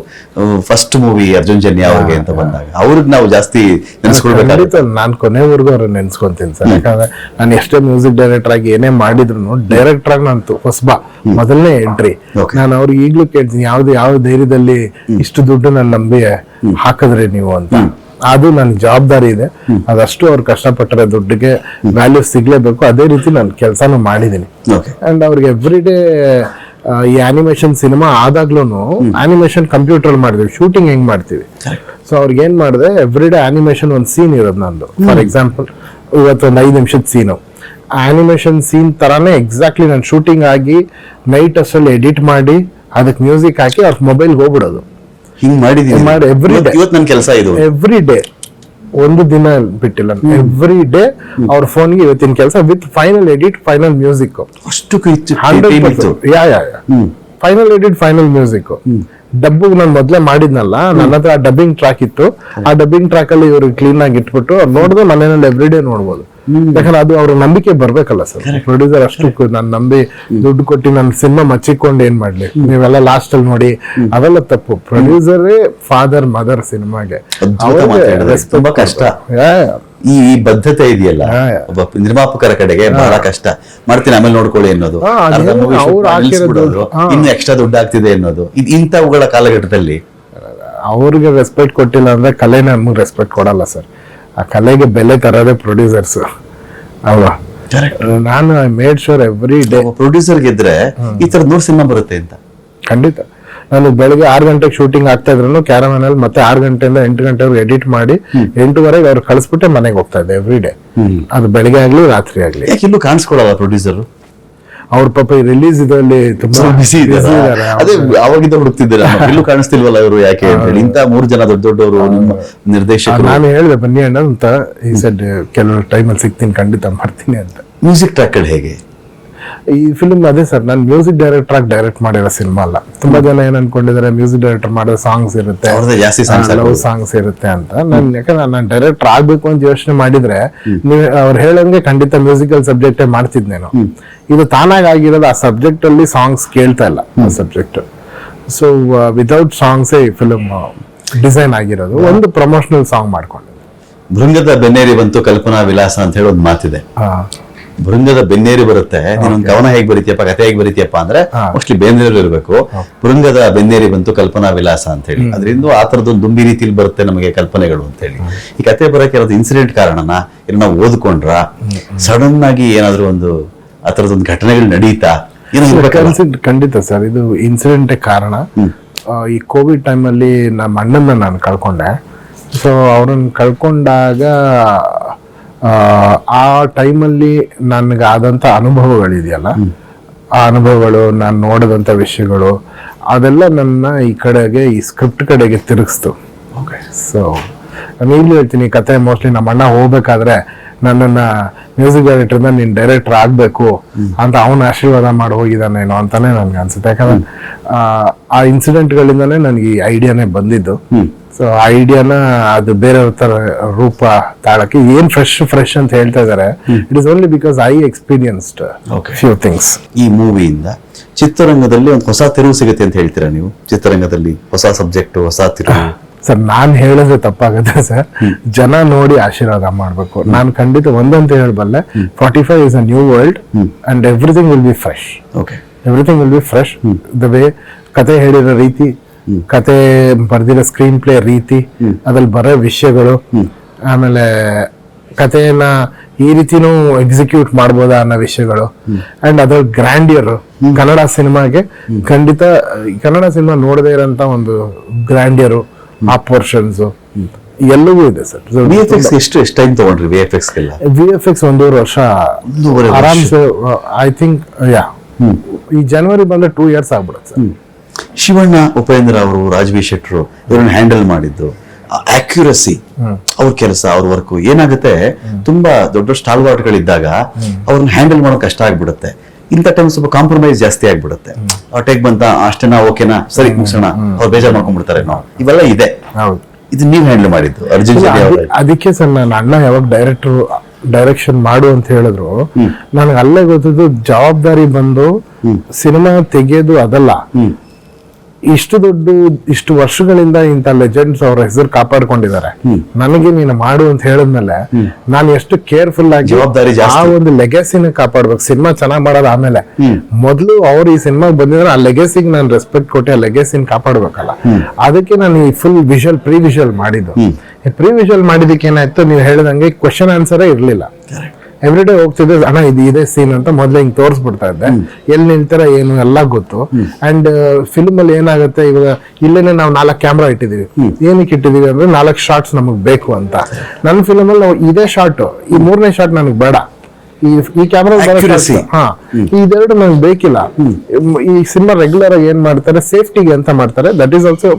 ಫಸ್ಟ್ ಮೂವಿ ಅರ್ಜುನ್ ಜನ್ಯ ಅವ್ರಿಗೆ ಅಂತ ಬಂದಾಗ ಅವ್ರಿಗೆ ನಾವು ಜಾಸ್ತಿ ನೆನೆಸ್ಕೊಳ್ಬೇಕಾಗುತ್ತೆ. ಖಂಡಿತ ನಾನ್ ಕೊನೆವರೆಗೂ ಅವ್ರನ್ನ ನೆನ್ಸ್ಕೊಂತೀನಿ ಸರ್. ಯಾಕಂದ್ರೆ ನಾನು ಎಷ್ಟೇ ಮ್ಯೂಸಿಕ್ ಡೈರೆಕ್ಟರ್ ಆಗಿ ಏನೇ ಮಾಡಿದ್ರು ಡೈರೆಕ್ಟರ್ ಆಗಿ ನಾನು ಹೊಸಬಾ ಮೊದಲನೇ ಎಂಟ್ರಿ. Okay. ನಾನು ಅವ್ರಿಗೆ ಈಗ್ಲೂ ಕೇಳ್ತೀನಿ ಯಾವ ಧೈರ್ಯದಲ್ಲಿ ಇಷ್ಟು ದುಡ್ಡು ನಾನು ನಂಬಿ ಹಾಕಿದ್ರಿ ನೀವು ಅಂತ. ಅದು ನನ್ನ ಜವಾಬ್ದಾರಿ ಇದೆ. ಅದಷ್ಟು ಅವ್ರು ಕಷ್ಟಪಟ್ಟರೆ ದುಡ್ಡಿಗೆ ವ್ಯಾಲ್ಯೂ ಸಿಗ್ಲೇಬೇಕು. ಅದೇ ರೀತಿ ನಾನು ಕೆಲಸನೂ ಮಾಡಿದ್ದೀನಿ. Okay. ಅಂಡ್ ಅವ್ರಿಗೆ ಎವ್ರಿ ಡೇ ಈ ಅನಿಮೇಷನ್ ಸಿನಿಮಾ ಆದಾಗ್ಲೂ ಅನಿಮೇಷನ್ ಕಂಪ್ಯೂಟರ್ ಮಾಡಿದ್ವಿ, ಶೂಟಿಂಗ್ ಹೆಂಗ್ ಮಾಡ್ತೀವಿ. ಸೊ ಅವ್ರಿಗೆ ಏನ್ ಮಾಡಿದೆ, ಎವ್ರಿ ಡೇ ಅನಿಮೇಷನ್ ಒಂದು ಸೀನ್ ಇರೋದು ನಂದು. ಫಾರ್ ಎಕ್ಸಾಂಪಲ್ ಇವತ್ತೊಂದು 5 ನಿಮಿಷದ ಸೀನು, ಅನಿಮೇಷನ್ ಸೀನ್ ತರಾನೇ ಎಕ್ಸಾಕ್ಟ್ಲಿ ನಾನು ಶೂಟಿಂಗ್ ಆಗಿ ನೈಟ್ ಅಷ್ಟಲ್ಲಿ ಎಡಿಟ್ ಮಾಡಿ ಅದಕ್ಕೆ ಮ್ಯೂಸಿಕ್ ಹಾಕಿ ಅವ್ರ ಮೊಬೈಲ್ಗೆ ಹೋಗ್ಬಿಡೋದು. ಹಿಂಗ್ ಮಾಡಿದೀನಿ ಮಾಡಿ every day. ಇವತ್ತು ನನ್ನ ಕೆಲಸ ಇದು. ಎವ್ರಿ ಡೇ, ಒಂದು ದಿನ ಬಿಟ್ಟಿಲ್ಲ, ಎವ್ರಿ ಡೇ ಅವ್ರ ಫೋನ್ಗೆ ಇವತ್ತಿನ ಕೆಲಸ with final edit, final music. ಅಷ್ಟು 100%. Final edit, final music. ಡಬ್ಬು ನಾನು ಮೊದ್ಲೇ ಮಾಡಿದ್ನಲ್ಲ, ನನ್ನ ಹತ್ರ ಆ ಡಬ್ಬಿಂಗ್ ಟ್ರ್ಯಾಕ್ ಇತ್ತು. ಆ ಡಬ್ಬಿಂಗ್ ಟ್ರ್ಯಾಕ್ ಅಲ್ಲಿ ಇವ್ರು ಕ್ಲೀನ್ ಆಗಿ ಇಟ್ಬಿಟ್ಟು ಅವ್ರು ನೋಡಿದ್ರೆ ಮನೆಯಲ್ಲಿ ಎವ್ರಿ ಡೇ ನೋಡ್ಬೋದು. ಯಾಕಂದ್ರೆ ಅದು ಅವ್ರ ನಂಬಿಕೆ ಬರ್ಬೇಕಲ್ಲ ಸರ್. ಪ್ರೊಡ್ಯೂಸರ್ ಅಷ್ಟು ನಾನು ನಂಬಿ ದುಡ್ಡು ಕೊಟ್ಟು ನನ್ನ ಸಿನಿಮಾ ಮಚ್ಚಿಕೊಂಡು ಏನ್ ಮಾಡ್ಲಿ, ನೀವೆಲ್ಲ ಲಾಸ್ಟ್ ಅಲ್ಲಿ ನೋಡಿ, ಅವೆಲ್ಲ ತಪ್ಪು. ಪ್ರೊಡ್ಯೂಸರೇ ಫಾದರ್ ಮದರ್ ಸಿನಿಮಾಗೆ. ಅದ್ಭುತ ಮಾತಾಡಿದ್ರೆ. ತುಂಬಾ ಕಷ್ಟ ಈ ಬದ್ಧತೆ ಇದೆಯಲ್ಲ ಒಬ್ಬ ನಿರ್ಮಾಪಕರ ಕಡೆಗೆ ಬಹಳ ಕಷ್ಟ. ಮಾಡ್ತೀನಿ ಆಮೇಲೆ ನೋಡ್ಕೊಳ್ಳಿ ಅನ್ನೋದು, ಅರ್ಧ movie shoot ಮಾಡಿ ನಿಲ್ಸ್ಬಿಡೋದು, ಇನ್ನು ಎಕ್ಸ್ಟ್ರಾ ದುಡ್ಡು ಆಗ್ತಿದೆ ಅನ್ನೋದು. ಇಂಥವುಗಳ ಕಾಲಘಟ್ಟದಲ್ಲಿ ಅವ್ರಿಗೆ ರೆಸ್ಪೆಕ್ಟ್ ಕೊಟ್ಟಿಲ್ಲ ಅಂದ್ರೆ ಕಲೆನ ನಮ್ಗೆ ರೆಸ್ಪೆಕ್ಟ್ ಕೊಡಲ್ಲ ಸರ್. ಆ ಕಲೆಗೆ ಬೆಲೆ ತರೋದೇ ಪ್ರೊಡ್ಯೂಸರ್ಸ್ ಅಲ್ವಾ. ನಾನು I made sure every day. Producer ಗೆದ್ರೆ ಈ ತರ 100 ಸಿನಿಮಾ ಬರುತ್ತೆ ಅಂತ. ಖಂಡಿತ. ನಾನು ಬೆಳಗ್ಗೆ 6 ಗಂಟೆಗೆ ಶೂಟಿಂಗ್ ಆಗ್ತಾ ಇದ್ರು ಕ್ಯಾರಮನ್ ಅಲ್ಲಿ, ಮತ್ತೆ 6 ಗಂಟೆಯಿಂದ 8 ಗಂಟೆವರೆಗೆ ಎಡಿಟ್ ಮಾಡಿ 8:30 ಅವ್ರು ಕಳಿಸ್ಬಿಟ್ಟೆ ಮನೆಗೆ ಹೋಗ್ತಾ ಇದ್ದೆ ಎವ್ರಿ ಡೇ. ಅದು ಬೆಳಗ್ಗೆ ಆಗ್ಲಿ ರಾತ್ರಿ ಆಗ್ಲಿ. ಯಾಕೆ ಇಲ್ಲೂ ಕಾಣಿಸ್ಕೊಳ್ಳಲ್ಲ ಪ್ರೊಡ್ಯೂಸರ್? ಅವ್ರ ಪಾಪ ಈ ರಿಲೀಸ್ ಇದರಲ್ಲಿ ತುಂಬಾ ಬಿಸಿ ಇದ್ದಾರೆ. ಅದೇ ಅವಾಗಿಂದ ಹುಡುಕ್ತಿದ್ದೀರಾ, ಇಲ್ಲೂ ಕಾಣಿಸ್ತಿಲ್ವಲ್ಲ ಇವರು ಯಾಕೆ ಅಂತ ಹೇಳಿ. ಇಂತ 3 ಜನ ದೊಡ್ಡವರು ನಿಮ್ಮ ನಿರ್ದೇಶಕರು. ನಾನು ಹೇಳಿದೆ ಬನ್ನಿ ಅಣ್ಣ ಅಂತ, ಈ ಸೆಡ್ ಕೆಲವು ಟೈಮಲ್ಲಿ ಸಿಗ್ತೀನಿ, ಖಂಡಿತ ಮಾಡ್ತೀನಿ ಅಂತ. ಮ್ಯೂಸಿಕ್ ಟ್ರ್ಯಾಕ್ ಹೇಗೆ ಈ ಫಿಲ್ಮ್ ಅದೇ ಸರ್, ನಾನು ಮ್ಯೂಸಿಕ್ ಡೈರೆಕ್ಟರ್ ಆಗಿ ಡೈರೆಕ್ಟ್ ಮಾಡಿರೋ ಸಿನಿಮಾ ಅಲ್ಲ. ತುಂಬಾ ಜನ ಏನ್ ಅನ್ಕೊಂಡಿದ್ದಾರೆ ಮ್ಯೂಸಿಕ್ ಡೈರೆಕ್ಟರ್ ಮಾಡೋ ಸಾಂಗ್ಸ್ ಇರುತ್ತೆ, ಜಾಸ್ತಿ ಲವ್ ಸಾಂಗ್ಸ್ ಇರುತ್ತೆ ಅಂತ. ಯಾಕಂದ್ರೆ ನಾನು ಡೈರೆಕ್ಟರ್ ಆಗ್ಬೇಕು ಅಂತ ಯೋಚನೆ ಮಾಡಿದ್ರೆ ನೀವು ಅವ್ರು ಹೇಳಂಗೆ ಖಂಡಿತ ಮ್ಯೂಸಿಕಲ್ ಸಬ್ಜೆಕ್ಟೇ ಮಾಡ್ತಿದ್ನೇನು. ಇದು ತಾನಾಗಿ ಆಗಿರೋದು, ಆ ಸಬ್ಜೆಕ್ಟ್ ಅಲ್ಲಿ ಸಾಂಗ್ಸ್ ಕೇಳ್ತಾ ಇಲ್ಲ ಆ ಸಬ್ಜೆಕ್ಟ್. ಸೊ ವಿತೌಟ್ ಸಾಂಗ್ಸ್ ಈ ಫಿಲ್ಮ್ ಡಿಸೈನ್ ಆಗಿರೋದು. ಒಂದು ಪ್ರಮೋಷನಲ್ ಸಾಂಗ್ ಮಾಡ್ಕೊಂಡು. ಭೃಂಗದ ಬೆನ್ನೇರಿ ಬಂತು ಕಲ್ಪನಾ ವಿಲಾಸ ಅಂತ ಹೇಳಿ ಒಂದು ಮಾತಿದೆ. ಭೃಂಗದ ಬೆನ್ನೇರಿ ಬರುತ್ತೆ, ನೀನೊಂದು ಕವನ ಹೇಗ್ ಬರೀತಿಯಪ್ಪ, ಕಥೆ ಹೇಗ್ ಬರೀತಿಯಪ್ಪ ಅಂದ್ರೆ ಮೋಸ್ಟ್ಲಿ ಬೇಂದ್ರೆ ಇರಬೇಕು. ಭೃಂಗದ ಬೆನ್ನೇರಿ ಬಂತು ಕಲ್ಪನಾ ವಿಲಾಸ ಅಂತ ಹೇಳಿ, ಅದರಿಂದ ಆ ತರದೊಂದು ದುಂಬಿ ರೀತಿಲಿ ಬರುತ್ತೆ ನಮಗೆ ಕಲ್ಪನೆಗಳು ಅಂತ ಹೇಳಿ. ಈ ಕಥೆ ಬರೋಕೆ ಏನಾದ್ರು ಇನ್ಸಿಡೆಂಟ್ ಕಾರಣನ, ಇಲ್ಲ ನಾವು ಓದ್ಕೊಂಡ್ರ, ಸಡನ್ ಆಗಿ ಏನಾದ್ರು ಒಂದು ಆ ತರದೊಂದು ಘಟನೆಗಳು ನಡೀತಾ ಖಂಡಿತ ಸರ್, ಇದು ಇನ್ಸಿಡೆಂಟೇ ಕಾರಣ. ಈ ಕೋವಿಡ್ ಟೈಮಲ್ಲಿ ನಮ್ಮ ಅಣ್ಣನ ನಾನು ಕಳ್ಕೊಂಡೆ. ಸೊ ಅವ್ರನ್ನ ಕಳ್ಕೊಂಡಾಗ ಆ ಟೈಮಲ್ಲಿ ನನಗೆ ಆದಂಥ ಅನುಭವಗಳಿದೆಯಲ್ಲ, ಆ ಅನುಭವಗಳು, ನಾನು ನೋಡಿದಂಥ ವಿಷಯಗಳು, ಅದೆಲ್ಲ ನನ್ನ ಈ ಕಡೆಗೆ, ಈ ಸ್ಕ್ರಿಪ್ಟ್ ಕಡೆಗೆ ತಿರುಗಿಸ್ತು. ಓಕೆ, ಸೊ ನಾನು ಈಗಲೂ ಹೇಳ್ತೀನಿ, ಕತೆ ಮೋಸ್ಟ್ಲಿ ನಮ್ಮ ಅಣ್ಣ ಹೋಗ್ಬೇಕಾದ್ರೆ ನನ್ನನ್ನ ಮ್ಯೂಸಿಕ್ ಡೈರೆಕ್ಟರ್ನ ನೀನ್ ಡೈರೆಕ್ಟರ್ ಆಗ್ಬೇಕು ಅಂತ ಅವನ ಆಶೀರ್ವಾದ ಮಾಡಿ ಹೋಗಿದ್ದಾನೇನೋ ಅಂತಾನೆ ನನ್ಗೆ ಅನ್ಸುತ್ತೆ. ಯಾಕಂದ್ರೆ ಆ ಇನ್ಸಿಡೆಂಟ್ಗಳಿಂದಾನೇ ನನಗೆ ಈ ಐಡಿಯಾನೇ ಬಂದಿದ್ದು. ಸೊ ಐಡಿಯಾನ ಅದು ಬೇರೆ ತರ ರೂಪ ತಾಳಕ್ಕೆ ಏನ್ ಫ್ರೆಶ್ ಅಂತ ಹೇಳ್ತಾ ಇದಾರೆ, it is only because I experienced few things. ಈ ಮೂವಿಯಿಂದ ಚಿತ್ರರಂಗದಲ್ಲಿ ಒಂದು ಹೊಸ ತಿರುವು ಸಿಗುತ್ತೆ ಅಂತ ಹೇಳ್ತೀರಾ ನೀವು? ಚಿತ್ರರಂಗದಲ್ಲಿ ಹೊಸ ಸಬ್ಜೆಕ್ಟ್, ಹೊಸ ತಿರುವು. ಸರ್ ನಾನ್ ಹೇಳಿದ್ರೆ ತಪ್ಪಾಗುತ್ತೆ ಸರ್, ಜನ ನೋಡಿ ಆಶೀರ್ವಾದ ಮಾಡ್ಬೇಕು. ನಾನು ಖಂಡಿತ ಒಂದಂತ ಹೇಳಬಲ್ಲೆ, 45 is a new world and everything will be fresh. Okay. Everything will be fresh. The way ಕತೆ ಹೇಳಿರೋ ರೀತಿ, ಕತೆ ಬರ್ದಿರೋ ಸ್ಕ್ರೀನ್ ಪ್ಲೇ ರೀತಿ, ಅದ್ರಲ್ಲಿ ಬರೋ ವಿಷಯಗಳು, ಆಮೇಲೆ ಕಥೆಯನ್ನ ಈ ರೀತಿನೂ ಎಕ್ಸಿಕ್ಯೂಟ್ ಮಾಡ್ಬೋದಾ ಅನ್ನೋ ವಿಷಯಗಳು, ಅಂಡ್ ಅದ್ರ ಗ್ರ್ಯಾಂಡಿಯರ್ ಕನ್ನಡ ಸಿನಿಮಾಗೆ ಖಂಡಿತ, ಕನ್ನಡ ಸಿನಿಮಾ ನೋಡದೇ ಇರೋಂತ ಒಂದು ಗ್ರ್ಯಾಂಡಿಯರು, ಆ ಪೋರ್ಷನ್ಸ್ ಎಲ್ಲವೂ ಇದೆ ಸರ್. VFX ಎಷ್ಟು ಟೈಮ್ ತಗೊಂಡ್ರಿ VFX ಗೆಲ್ಲ? VFX 1.5 ವರ್ಷ ಆರಾಮ್ಸೆ, ಐ ಥಿಂಕ್. ಈ ಜನವರಿ ಬಂದ್ರೆ 2 years ಆಗ್ಬಿಡುತ್ತೆ ಸರ್. ಶಿವಣ್ಣ, ಉಪೇಂದ್ರ ಅವರು, ರಾಜ್ವಿ ಶೆಟ್ರು ಇವರನ್ನ ಹ್ಯಾಂಡಲ್ ಮಾಡಿದ್ದು, ಅಕ್ಯುರಸಿ, ಅವ್ರ ಕೆಲಸ, ಅವ್ರ ವರ್ಕ್ ಏನಾಗುತ್ತೆ, ತುಂಬಾ ದೊಡ್ಡ ಸ್ಟಾಲ್ವಾರ್ಟ್ಗಳಿದ್ದಾಗ ಅವ್ರನ್ನ ಹ್ಯಾಂಡಲ್ ಮಾಡೋದು ಕಷ್ಟ ಆಗ್ಬಿಡುತ್ತೆ. ಇಂಥ ಟೈಮ್ ಸ್ವಲ್ಪ ಕಾಂಪ್ರಮೈಸ್ ಜಾಸ್ತಿ ಆಗ್ಬಿಡುತ್ತೆ. ಟೇಕ್ ಬಂತ ಅಷ್ಟೇನಾ, ಓಕೆನಾ, ಸರಿ ಮುಗಿಸೋಣ, ಅವ್ರು ಬೇಜಾರು ಮಾಡ್ಕೊಂಡ್ಬಿಡ್ತಾರೆ ನಾವು, ಇವೆಲ್ಲ ಇದೆ. ಇದು ನೀವು ಹ್ಯಾಂಡಲ್ ಮಾಡಿದ್ದು ಅರ್ಜುನ್ ಜನ್ಯ. ಅದಕ್ಕೆ ಸರ್ ನನ್ನ ಅಣ್ಣ ಯಾವಾಗ ಡೈರೆಕ್ಷನ್ ಮಾಡು ಅಂತ ಹೇಳಿದ್ರು, ನನಗೆ ಅಲ್ಲೇ ಗೊತ್ತಿದ್ದು ಜವಾಬ್ದಾರಿ ಬಂದು ಸಿನಿಮಾ ತೆಗೆಯೋದು ಅದಲ್ಲ, ಇಷ್ಟು ವರ್ಷಗಳಿಂದ ಇಂಥ ಲೆಜೆಂಡ್ಸ್ ಅವ್ರ ಹೆಸರು ಕಾಪಾಡ್ಕೊಂಡಿದ್ದಾರೆ. ನನಗೆ ನೀನು ಮಾಡು ಅಂತ ಹೇಳಿದ್ಮೇಲೆ ನಾನು ಎಷ್ಟು ಕೇರ್ಫುಲ್ ಆಗಿ ಜವಾಬ್ದಾರಿ ಜಾಸ್ತಿ. ಆ ಒಂದು ಲೆಗೆಸಿನ ಕಾಪಾಡ್ಬೇಕು. ಸಿನಿಮಾ ಚೆನ್ನಾಗ್ ಮಾಡೋದು ಆಮೇಲೆ, ಮೊದ್ಲು ಅವ್ರು ಈ ಸಿನಿಮಾಗ್ ಬಂದಿದ್ರೆ ಆ ಲೆಗೆಸಿಗೆ ನಾನು ರೆಸ್ಪೆಕ್ಟ್ ಕೊಟ್ಟೆ ಆ ಲೆಗೆಸಿನ ಕಾಪಾಡ್ಬೇಕಲ್ಲ. ಅದಕ್ಕೆ ನಾನು ಈ ಫುಲ್ ಪ್ರೀ ವಿಷುವಲ್ ಮಾಡಿದ್ದು. ಪ್ರೀ ವಿಷುವಲ್ ಮಾಡಿದಕ್ಕೆ ಏನಾಯ್ತು, ನೀವು ಹೇಳಿದಂಗೆ ಕ್ವಶನ್ ಆನ್ಸರೇ ಇರ್ಲಿಲ್ಲ. ಎವ್ರಿ ಡೇ ಹೋಗ್ತಿದ್ದೆ, ಅಣ್ಣ ಇದೇ ಸೀನ್ ಅಂತ ಮೊದ್ಲು ಹಿಂಗ್ ತೋರಿಸ್ಬಿಡ್ತಾ ಇದ್ದೆ, ಎಲ್ಲಿ ನಿಲ್ತಾರ ಏನು ಎಲ್ಲ ಗೊತ್ತು. ಅಂಡ್ ಫಿಲ್ಮ್ ಅಲ್ಲಿ ಏನಾಗುತ್ತೆ, ಇವಾಗ ಇಲ್ಲೇನೆ ನಾವು 4 ಕ್ಯಾಮ್ರಾ ಇಟ್ಟಿದೀವಿ. ಏನಕ್ಕೆ ಇಟ್ಟಿದೀವಿ ಅಂದ್ರೆ 4 ಶಾರ್ಟ್ಸ್ ನಮಗ್ ಬೇಕು ಅಂತ. ನನ್ನ ಫಿಲ್ಮ್ ಅಲ್ಲಿ ನಾವು ಇದೇ ಶಾರ್ಟ್, ಈ 3ನೇ ಶಾರ್ಟ್ ನನಗೆ ಬೇಡ, ಈ ಕ್ಯಾಮ್ರಾ ಇದೆರಡು ನನಗೆ ಬೇಕಿಲ್ಲ. ಈ ಸಿನಿಮಾ ರೆಗ್ಯುಲರ್ ಆಗಿ ಏನ್ ಮಾಡ್ತಾರೆ, ಸೇಫ್ಟಿಗೆ ಅಂತ ಮಾಡ್ತಾರೆ. ದಟ್ ಈಸ್ ಆಲ್ಸೋ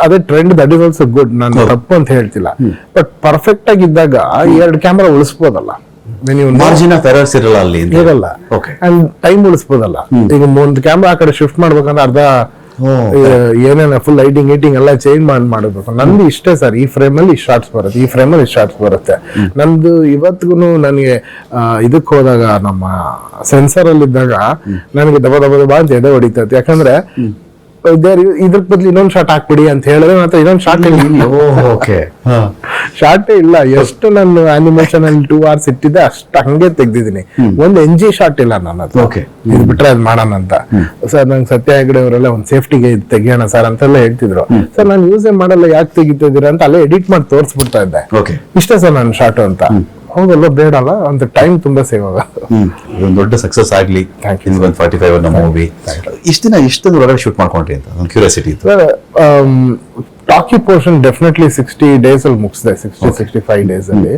ಅದೇ trend, that is also good, ನಾನು ತಪ್ಪು ಅಂತ ಹೇಳ್ತಿಲ್ಲ. ಬಟ್ ಪರ್ಫೆಕ್ಟ್ ಆಗಿದ್ದಾಗ 2 ಕ್ಯಾಮ್ರಾ ಉಳಿಸ್ಬೋದಲ್ಲ, ಮಾರ್ಜಿನ್ ಆಫ್ ಎರರ್ಸ್ ಇರಲ್ಲ ಅಲ್ಲಿ ಇರಲ್ಲ. ಅಂಡ್ ಟೈಮ್ ಉಳಿಸ್ಬೋದಲ್ಲ. ಈಗ ಒಂದು ಕ್ಯಾಮ್ರಾ ಆ ಕಡೆ ಶಿಫ್ಟ್ ಮಾಡ್ಬೇಕಂದ್ರೆ ಅರ್ಧ ಏನೇನ ಫುಲ್ ಲೈಟಿಂಗ್ ಎಲ್ಲ ಚೇಂಜ್ ಮಾಡಬೇಕು. ನಂದು ಇಷ್ಟೇ ಸರ್, ಈ ಫ್ರೇಮ್ ಅಲ್ಲಿ ಶಾರ್ಟ್ಸ್ ಬರುತ್ತೆ, ಈ ಫ್ರೇಮ್ ಅಲ್ಲಿ ಶಾರ್ಟ್ಸ್ ಬರುತ್ತೆ. ನಂದು ಇವತ್ತಿಗೂ ನನಗೆ ಇದಕ್ ಹೋದಾಗ, ನಮ್ಮ ಸೆನ್ಸರ್ ಅಲ್ಲಿ ಇದ್ದಾಗ ನನಗೆ ದಬ ಅಂತ ಎದೆ ಹೊಡಿತೈತೆ. ಯಾಕಂದ್ರೆ ಇದ್ರ ಬದ್ಲು ಇನ್ನೊಂದು ಶಾರ್ಟ್ ಹಾಕ್ಬಿಡಿ ಅಂತ ಹೇಳಿದ್ರೆ ಮಾತ್ರ ಇನ್ನೊಂದು ಶಾರ್ಟ್ ಶಾರ್ಟೇ ಇಲ್ಲ. ಎಷ್ಟು ನಾನು ಅನಿಮೇಷನ್ ಅಲ್ಲಿ 2 hours ಇಟ್ಟಿದ್ದೆ ಅಷ್ಟು ಹಂಗೆ ತೆಗ್ದಿದ್ದೀನಿ. ಒಂದು NG ಶಾರ್ಟ್ ಇಲ್ಲ ನನ್ನ ಹತ್ರ. ಇದು ಬಿಟ್ರೆ ಅದ್ ಮಾಡೋಣ ಅಂತ. ಸರ್ ನಂಗೆ ಸತ್ಯ ಹೆಗಡೆ ಅವರೆಲ್ಲ ಒಂದು ಸೇಫ್ಟಿಗೆ ತೆಗಿಯೋಣ ಸರ್ ಅಂತೆಲ್ಲ ಹೇಳ್ತಿದ್ರು. ಸರ್ ನಾನು ಯೂಸೇ ಮಾಡಲ್ಲ, ಯಾಕೆ ತೆಗಿತಿದ್ದೀರಾ ಅಂತ ಅಲ್ಲೇ ಎಡಿಟ್ ಮಾಡಿ ತೋರಿಸ್ಬಿಡ್ತಾ ಇದ್ದೆ. ಇಷ್ಟೇ ಸರ್ ನನ್ನ ಶಾರ್ಟ್ ಅಂತ. ಹೌದಲ್ಲ, ಬೇಡಲ್ಲ ಅಂತ ಟೈಮ್ ತುಂಬಾ ಸೇವ್ ಆಗುತ್ತೆ. ಇದೊಂದು ದೊಡ್ಡ ಸಕ್ಸಸ್ ಆಗ್ಲಿ. 45 ಅನ್ನೋ ಮೂವಿ ಇಷ್ಟೊಂದು ಹೊರಗಡೆ ಶೂಟ್ ಮಾಡ್ಕೊಂಡ್ರಿ ಅಂತ ಒಂದು ಕ್ಯೂರಿಯಾಸಿಟಿ ಇತ್ತು. ಟಾಕಿ ಪೋರ್ಷನ್ ಡೆಫಿನೆಟ್ಲಿ 60 days ಅಲ್ಲಿ ಮುಗಿಸಿದೆ, 60-65 days ಅಲ್ಲಿ.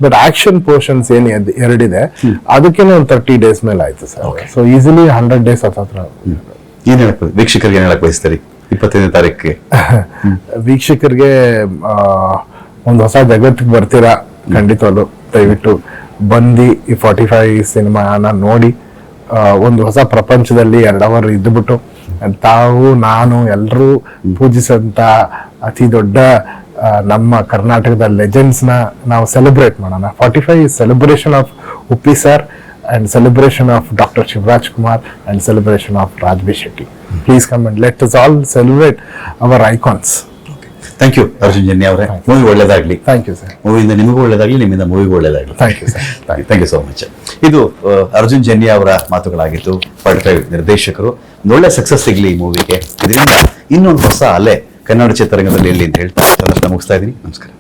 ಬಟ್ ಆಕ್ಷನ್ ಪೋರ್ಷನ್ಸ್ ಏನ್ 2 ಇದೆ, ಅದಕ್ಕೇನೆ ಒಂದು 30 days ಮೇಲೆ ಆಯ್ತು ಸರ್. ಸೊ ಈಸಿಲಿ 100 days ಹತ್ರ. ಏನ್ ಹೇಳಕ್ ವೀಕ್ಷಕರಿಗೆ ಏನ್ ಹೇಳಕ್ ಬಯಸ್ತಾರೆ 25ನೇ ತಾರೀಕಿಗೆ? ವೀಕ್ಷಕರಿಗೆ ಒಂದು ಹೊಸ ಜಗತ್ತಿಗೆ ಬರ್ತೀರಾ, ಖಂಡಿತವಾಗ್ಲು ದಯವಿಟ್ಟು ಬಂದು ಈ 45 ಸಿನಿಮಾನ ನೋಡಿ ಒಂದು ಹೊಸ ಪ್ರಪಂಚದಲ್ಲಿ 2 hour ಇದ್ದುಬಿಟ್ಟು ತಾವು ನಾನು ಎಲ್ಲರೂ ಪೂಜಿಸಂತ ಅತಿ ದೊಡ್ಡ ನಮ್ಮ ಕರ್ನಾಟಕದ ಲೆಜೆಂಡ್ಸ್ ನ ನಾವು ಸೆಲೆಬ್ರೇಟ್ ಮಾಡೋಣ. 45 celebration of Uppi sir and celebration of Dr. Shivraj Kumar and celebration of Rajbir Shetty. Please come and let us all celebrate our icons. Thank you Arjun Janya ಅವರೇ. ಮೂವಿ ಒಳ್ಳೇದಾಗ್ಲಿ. Thank you sir. ಮೂವಿಯಿಂದ ನಿಮಗೂ ಒಳ್ಳೇದಾಗ್ಲಿ, ನಿಮ್ಮಿಂದ ಮೂವಿಗೂ ಒಳ್ಳೇದಾಗ್ಲಿ. Thank you sir. Thank you so much. ಇದು ಅರ್ಜುನ್ ಜನ್ಯ ಅವರ ಮಾತುಗಳಾಗಿತ್ತು. 45 ನಿರ್ದೇಶಕರು. ಒಂದು ಒಳ್ಳೆ ಸಕ್ಸಸ್ ಸಿಗ್ಲಿ ಈ ಮೂವಿಗೆ. ಇದರಿಂದ ಇನ್ನೊಂದು ಹೊಸ ಅಲೆ ಕನ್ನಡ ಚಿತ್ರರಂಗದಲ್ಲಿ ಎಲ್ಲಿ ಅಂತ ಹೇಳ್ತಾ ಮುಗಿಸ್ತಾ ಇದ್ದೀನಿ. ನಮಸ್ಕಾರ.